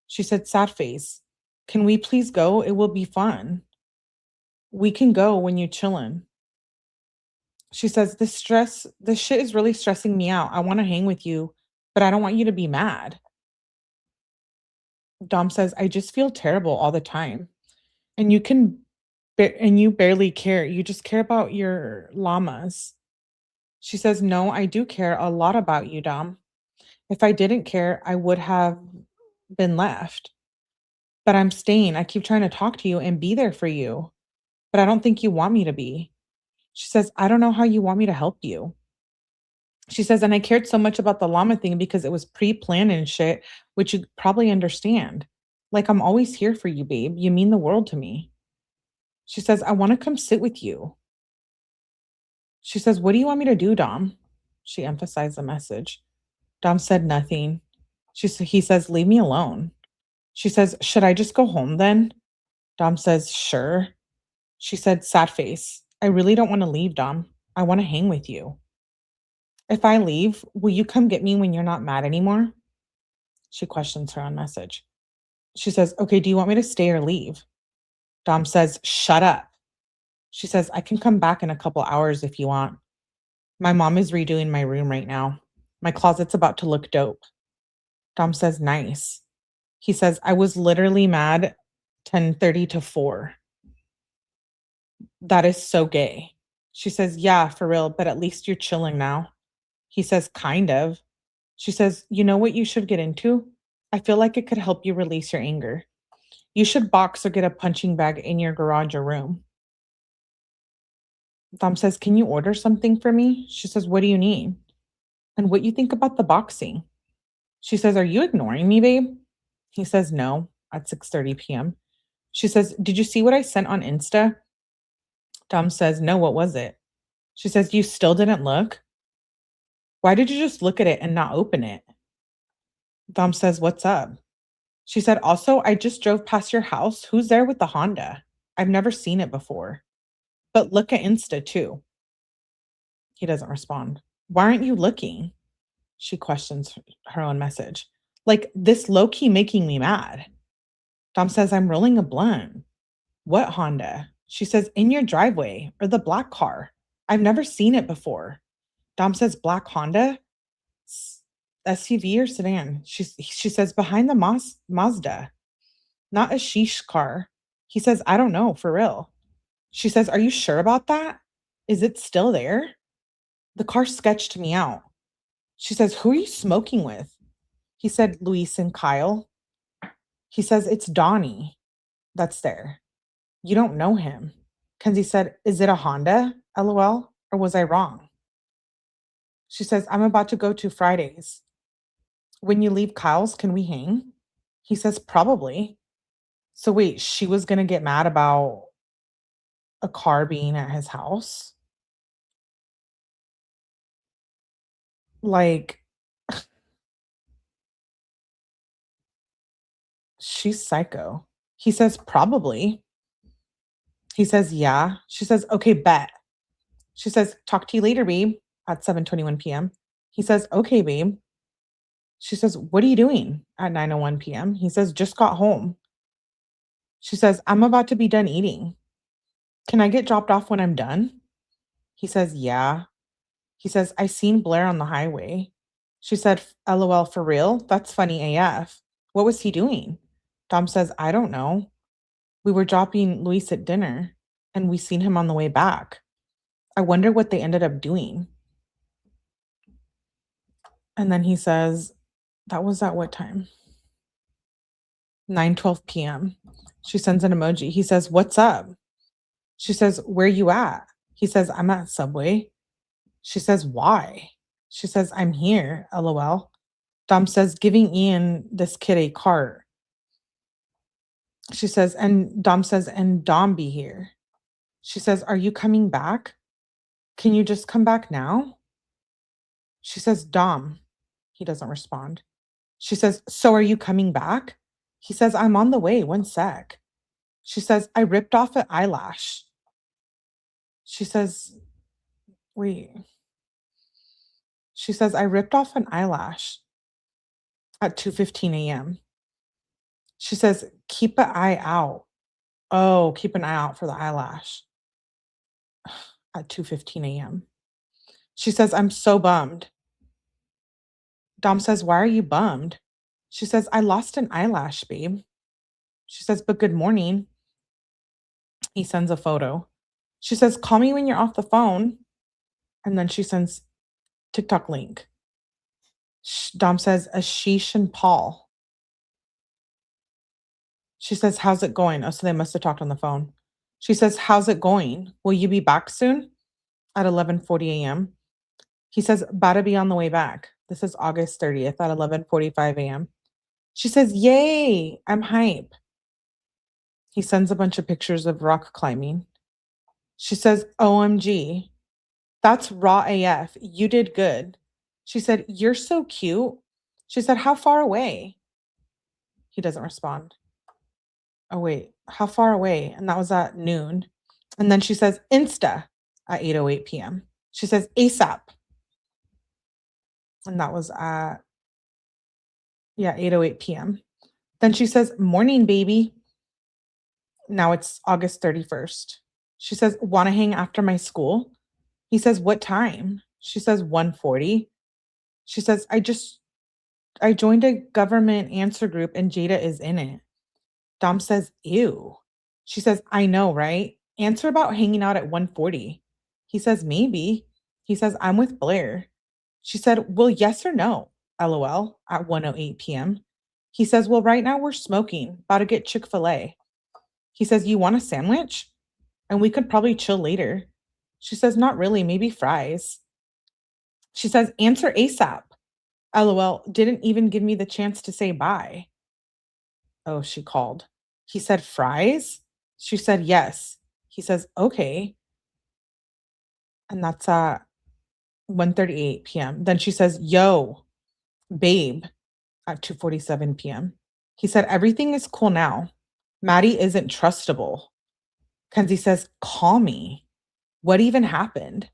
She said, sad face. Can we please go? It will be fun. We can go when you're chilling. She says, this shit is really stressing me out. I want to hang with you, but I don't want you to be mad. Dom says, I just feel terrible all the time. And you barely care. You just care about your llamas. She says, no, I do care a lot about you, Dom. If I didn't care, I would have been left. But I'm staying. I keep trying to talk to you and be there for you. But I don't think you want me to be. She says, I don't know how you want me to help you. She says, and I cared so much about the llama thing because it was pre-planned and shit, which you probably understand. Like, I'm always here for you, babe. You mean the world to me. She says, I want to come sit with you. She says, what do you want me to do, Dom? She emphasized the message. Dom said nothing. He says, leave me alone. She says, should I just go home then? Dom says, sure. She said, sad face. I really don't want to leave, Dom. I want to hang with you. If I leave, will you come get me when you're not mad anymore? She questions her on message. She says, okay, do you want me to stay or leave? Dom says, shut up. She says, I can come back in a couple hours if you want. My mom is redoing my room right now. My closet's about to look dope. Dom says, nice. He says, I was literally mad 10:30 to 4. That is so gay. She says, yeah, for real, but at least you're chilling now. He says, kind of. She says, you know what you should get into? I feel like it could help you release your anger. You should box or get a punching bag in your garage or room. Dom says, can you order something for me? She says, what do you need? And what you think about the boxing? She says, are you ignoring me, babe? He says, no, at 6:30 p.m. She says, did you see what I sent on Insta? Dom says, no, what was it? She says, you still didn't look? Why did you just look at it and not open it? Dom says, what's up? She said, also, I just drove past your house. Who's there with the Honda? I've never seen it before. But look at Insta too. He doesn't respond. Why aren't you looking? She questions her own message. Like, this low-key making me mad. Dom says, I'm rolling a blunt. What Honda? She says, in your driveway, or the black car. I've never seen it before. Dom says, black Honda? SUV or sedan? She says, behind the Mazda. Not a sheesh car. He says, I don't know, for real. She says, are you sure about that? Is it still there? The car sketched me out. She says, who are you smoking with? He said, Luis and Kyle. He says, it's Donnie that's there. You don't know him. Kenzie said, is it a Honda? LOL. Or was I wrong? She says, I'm about to go to Fridays. When you leave Kyle's, can we hang? He says, probably. So wait, she was going to get mad about a car being at his house? Like, she's psycho. He says, probably. He says, yeah. She says, okay, bet. She says, talk to you later, babe, at 7:21 p.m. He says, okay, babe. She says, what are you doing at 9:01 p.m.? He says, just got home. She says, I'm about to be done eating. Can I get dropped off when I'm done? He says, yeah. He says, I seen Blair on the highway. She said, LOL, for real? That's funny AF. What was he doing? Dom says, I don't know. We were dropping Luis at dinner and we seen him on the way back. I wonder what they ended up doing. And then he says, that was at what time? 9:12 p.m. She sends an emoji. He says, what's up? She says, where you at? He says, I'm at Subway. She says, why? She says, I'm here, LOL. Dom says, giving Ian, this kid, a cart. She says, and Dom says, and Dom be here. She says, are you coming back? Can you just come back now? She says, Dom. He doesn't respond. She says, so are you coming back? He says, I'm on the way. 1 sec. She says, I ripped off an eyelash. She says, wait. She says, I ripped off an eyelash at 2:15 a.m. She says, keep an eye out. Oh, keep an eye out for the eyelash at 2:15 a.m. She says, I'm so bummed. Dom says, why are you bummed? She says, I lost an eyelash, babe. She says, but good morning. He sends a photo. She says, call me when you're off the phone. And then she sends TikTok link. Dom says, Ashish and Paul. She says, how's it going? Oh, so they must have talked on the phone. She says, how's it going? Will you be back soon? At 11:40 a.m. He says, about to be on the way back. This is August 30th at 11:45 a.m. She says, yay, I'm hype. He sends a bunch of pictures of rock climbing. She says, OMG, that's raw AF. You did good. She said, you're so cute. She said, how far away? He doesn't respond. Oh, wait, how far away? And that was at noon. And then she says, Insta at 8:08 p.m. She says, ASAP. And that was at, 8:08 p.m. Then she says, morning, baby. Now it's August 31st. She says, want to hang after my school? He says, what time? She says, 1:40. She says, I joined a government answer group and Jada is in it. Dom says, ew. She says, I know, right? Answer about hanging out at 1:40. He says, maybe. He says, I'm with Blair. She said, well, yes or no? LOL at 1:08 p.m. He says, well, right now we're smoking, about to get Chick-fil-A. He says, you want a sandwich? And we could probably chill later. She says, not really, maybe fries. She says, answer ASAP. LOL, didn't even give me the chance to say bye. Oh, she called. He said, fries? She said, yes. He says, okay. And that's at 1:38 p.m. Then she says, yo, babe, at 2:47 p.m. He said, everything is cool now. Maddie isn't trustable. Kenzie says, call me. What even happened?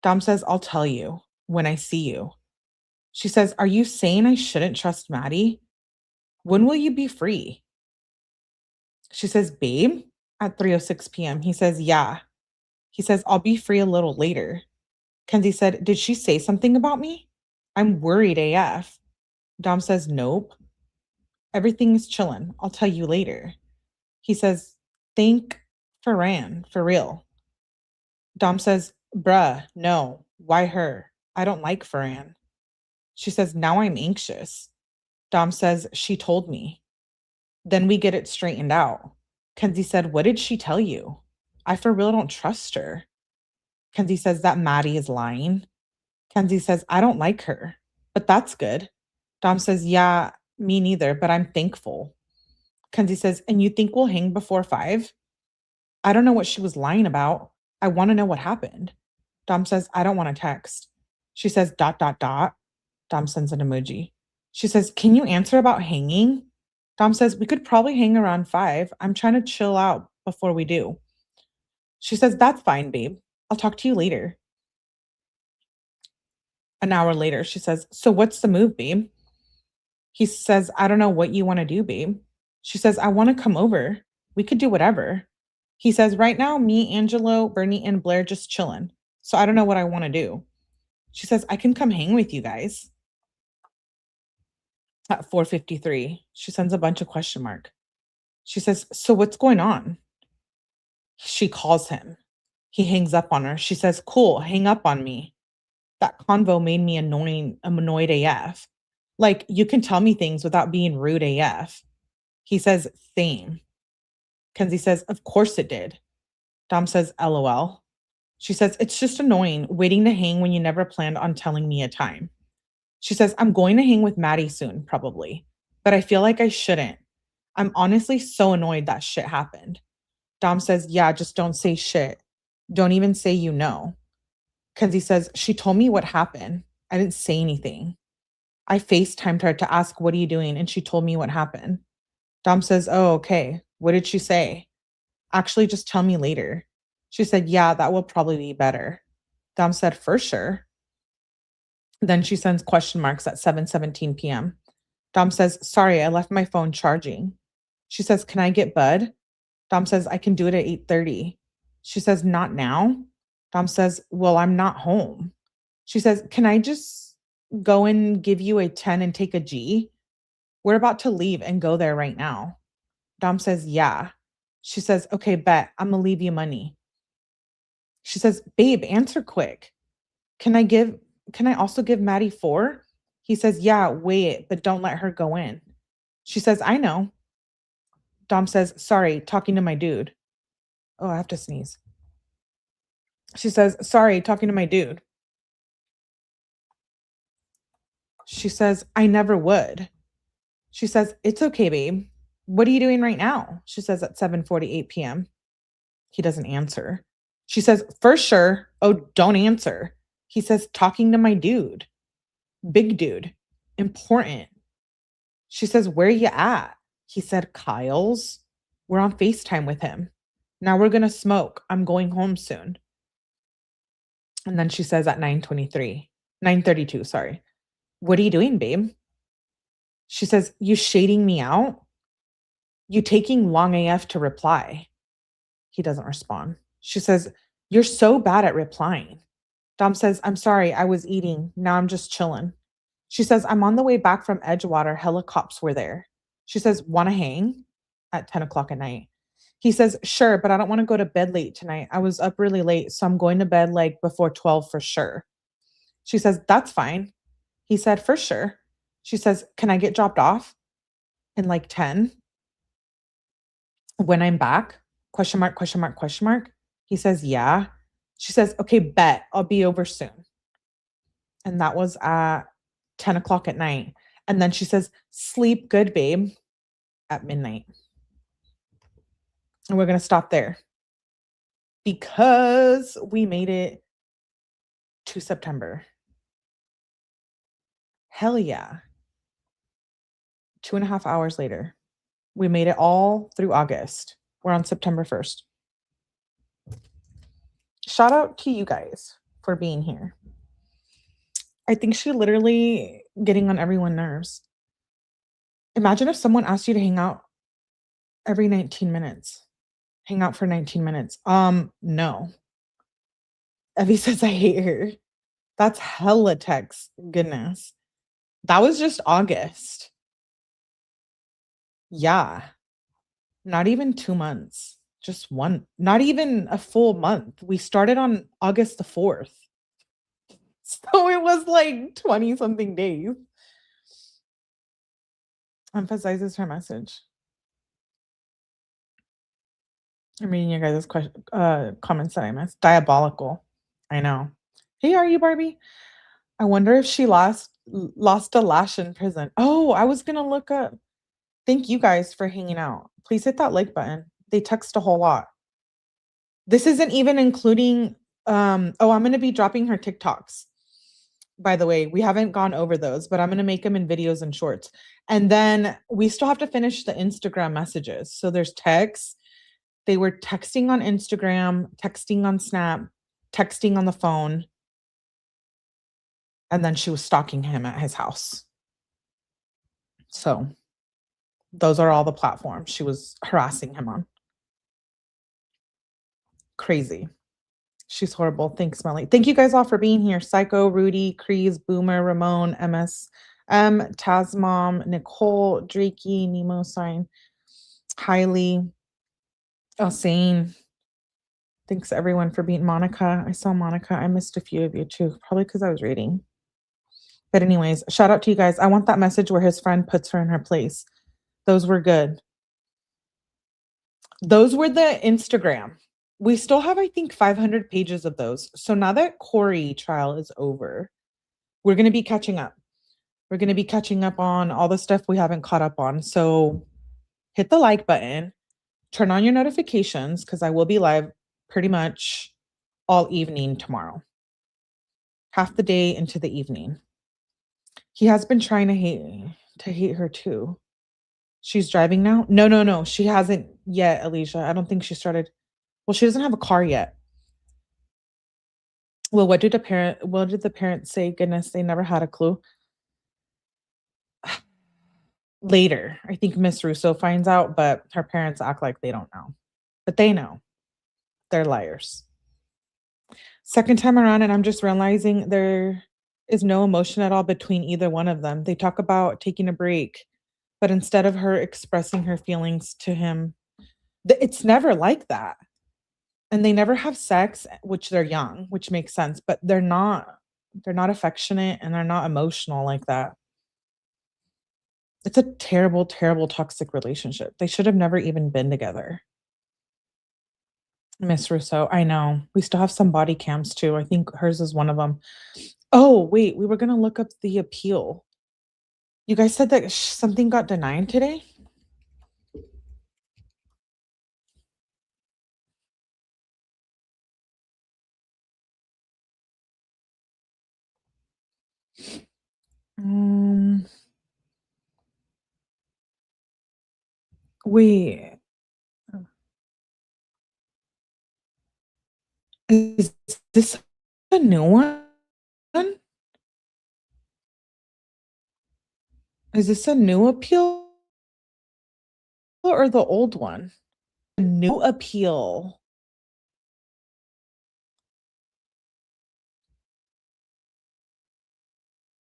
Dom says, I'll tell you when I see you. She says, are you saying I shouldn't trust Maddie? When will you be free? She says, babe, at 3:06 p.m. He says, yeah. He says, I'll be free a little later. Kenzie said, did she say something about me? I'm worried AF. Dom says, nope. Everything is chillin'. I'll tell you later. He says, thank Ferran, for real. Dom says, bruh, no. Why her? I don't like Ferran. She says, now I'm anxious. Dom says, she told me. Then we get it straightened out. Kenzie said, what did she tell you? I for real don't trust her. Kenzie says that Maddie is lying. Kenzie says, I don't like her, but that's good. Dom says, yeah, me neither, but I'm thankful. Kenzie says, and you think we'll hang before 5? I don't know what she was lying about. I want to know what happened. Dom says, I don't want to text. She says, ... Dom sends an emoji. She says, can you answer about hanging? Dom says, we could probably hang around 5. I'm trying to chill out before we do. She says, that's fine, babe. I'll talk to you later. An hour later, she says, so what's the move, babe? He says, I don't know what you want to do, babe. She says, I want to come over. We could do whatever. He says, right now, me, Angelo, Bernie, and Blair just chilling. So I don't know what I want to do. She says, I can come hang with you guys. At 4:53, she sends a bunch of question mark. She says, so what's going on? She calls him. He hangs up on her. She says, cool, hang up on me. That convo made me annoyed AF. Like, you can tell me things without being rude AF. He says, same. Kenzie says, of course it did. Dom says, LOL. She says, it's just annoying waiting to hang when you never planned on telling me a time. She says, I'm going to hang with Maddie soon, probably, but I feel like I shouldn't. I'm honestly so annoyed that shit happened. Dom says, yeah, just don't say shit. Don't even say you know. Kenzie says, she told me what happened. I didn't say anything. I FaceTimed her to ask, what are you doing? And she told me what happened. Dom says, oh, okay. What did she say? Actually, just tell me later. She said, yeah, that will probably be better. Dom said, for sure. Then she sends question marks at 7:17 p.m. Dom says, sorry, I left my phone charging. She says, can I get Bud? Dom says, I can do it at 8:30. She says, not now. Dom says, well, I'm not home. She says, can I just go and give you a 10 and take a G? We're about to leave and go there right now. Dom says, yeah. She says, okay, bet. I'm going to leave you money. She says, babe, answer quick. Can I also give Maddie 4? He says, yeah, weigh it, but don't let her go in. She says, I know. Dom says, sorry, talking to my dude. Oh, I have to sneeze. She says, sorry, talking to my dude. She says, I never would. She says, it's okay, babe. What are you doing right now? She says at 7:48 p.m. He doesn't answer. She says, for sure. Oh, don't answer. He says, talking to my dude. Big dude. Important. She says, where you at? He said, Kyle's. We're on FaceTime with him. Now we're going to smoke. I'm going home soon. And then she says at 9:32, sorry. What are you doing, babe? She says, you shading me out? You taking long AF to reply? He doesn't respond. She says, you're so bad at replying. Dom says, I'm sorry, I was eating. Now I'm just chilling. She says, I'm on the way back from Edgewater. Hella cops were there. She says, want to hang? At 10 o'clock at night. He says, sure, but I don't want to go to bed late tonight. I was up really late, so I'm going to bed like before 12 for sure. She says, that's fine. He said, for sure. She says, can I get dropped off in like 10 when I'm back? Question mark, question mark, question mark. He says, yeah. She says, okay, bet. I'll be over soon. And that was at 10 o'clock at night. And then she says, sleep good, babe, at midnight. And we're going to stop there because we made it to September. Hell yeah. 2.5 hours later, we made it all through August. We're on September 1st. Shout out to you guys for being here. I think she literally getting on everyone's nerves. Imagine if someone asked you to hang out every 19 minutes. Hang out for 19 minutes. No. Evie says, I hate her. That's hella text. Goodness. That was just August. Yeah. Not even 2 months. Just one. Not even a full month. We started on August the 4th. So it was like 20 something days. Emphasizes her message. I'm reading your guys' comments that I missed. Diabolical. I know. Hey, are you Barbie? I wonder if she lost a lash in prison. Oh, I was gonna look up. Thank you guys for hanging out. Please hit that like button. They text a whole lot. This isn't even including I'm gonna be dropping her TikToks. By the way, we haven't gone over those, but I'm gonna make them in videos and shorts. And then we still have to finish the Instagram messages. So there's texts. They were texting on Instagram, texting on Snap, texting on the phone. And then she was stalking him at his house. So those are all the platforms she was harassing him on. Crazy. She's horrible. Thanks, Melly. Thank you guys all for being here. Psycho, Rudy, Crease, Boomer, Ramon, MS, Tasmom, Nicole, Drakey, Nemo Sign, Hailey, Elsane. Thanks everyone for being Monica. I saw Monica. I missed a few of you too, probably because I was reading. But anyways, shout out to you guys. I want that message where his friend puts her in her place. Those were good. Those were the Instagram. We still have, I think, 500 pages of those. So now that Corey trial is over, we're going to be catching up. We're going to be catching up on all the stuff we haven't caught up on. So hit the like button, turn on your notifications because I will be live pretty much all evening tomorrow. Half the day into the evening. He has been trying to hate her too. She's driving now? No. She hasn't yet, Alicia. I don't think she started. Well, she doesn't have a car yet. Well, what did the parents say? Goodness, they never had a clue. Later, I think Miss Russo finds out, but her parents act like they don't know. But they know. They're liars. Second time around, and I'm just realizing there is no emotion at all between either one of them. They talk about taking a break, but instead of her expressing her feelings to him, it's never like that. And they never have sex, which they're young, which makes sense, but they're not affectionate and they're not emotional like that. It's a terrible, terrible toxic relationship. They should have never even been together. Miss Russo, I know. We still have some body cams too. I think hers is one of them. Oh, wait, we were going to look up the appeal. You guys said that something got denied today? Um, wait. Is this a new one? Is this a new appeal or the old one? A new appeal.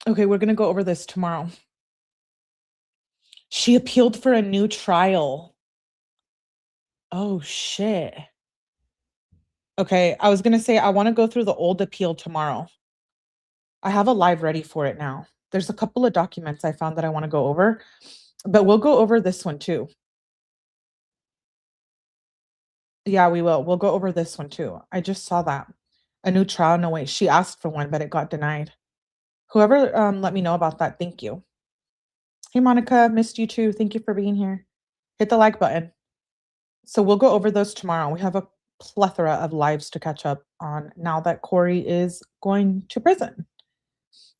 Okay, we're gonna go over this tomorrow. She appealed for a new trial. Oh, shit. Okay, I was gonna say I wanna go through the old appeal tomorrow. I have a live ready for it now. There's a couple of documents I found that I wanna go over, but we'll go over this one too. Yeah, we will. We'll go over this one too. I just saw that. A new trial, no way. She asked for one, but it got denied. Whoever let me know about that, thank you. Hey, Monica, missed you too. Thank you for being here. Hit the like button. So we'll go over those tomorrow. We have a plethora of lives to catch up on now that Corey is going to prison.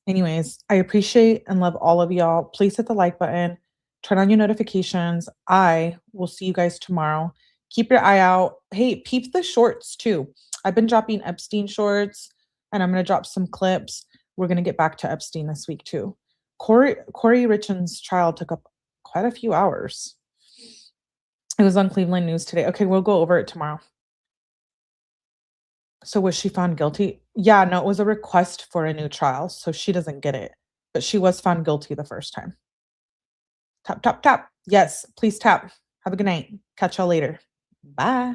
Anyways, I appreciate and love all of y'all. Please hit the like button, turn on your notifications. I will see you guys tomorrow. Keep your eye out. Hey, peep the shorts too. I've been dropping Epstein shorts and I'm going to drop some clips. We're going to get back to Epstein this week too. Corey Ritchen's trial took up quite a few hours. It was on Cleveland News today. Okay, we'll go over it tomorrow. So was she found guilty? Yeah, no, it was a request for a new trial, so she doesn't get it. But she was found guilty the first time. Tap, tap, tap. Yes, please tap. Have a good night. Catch y'all later. Bye.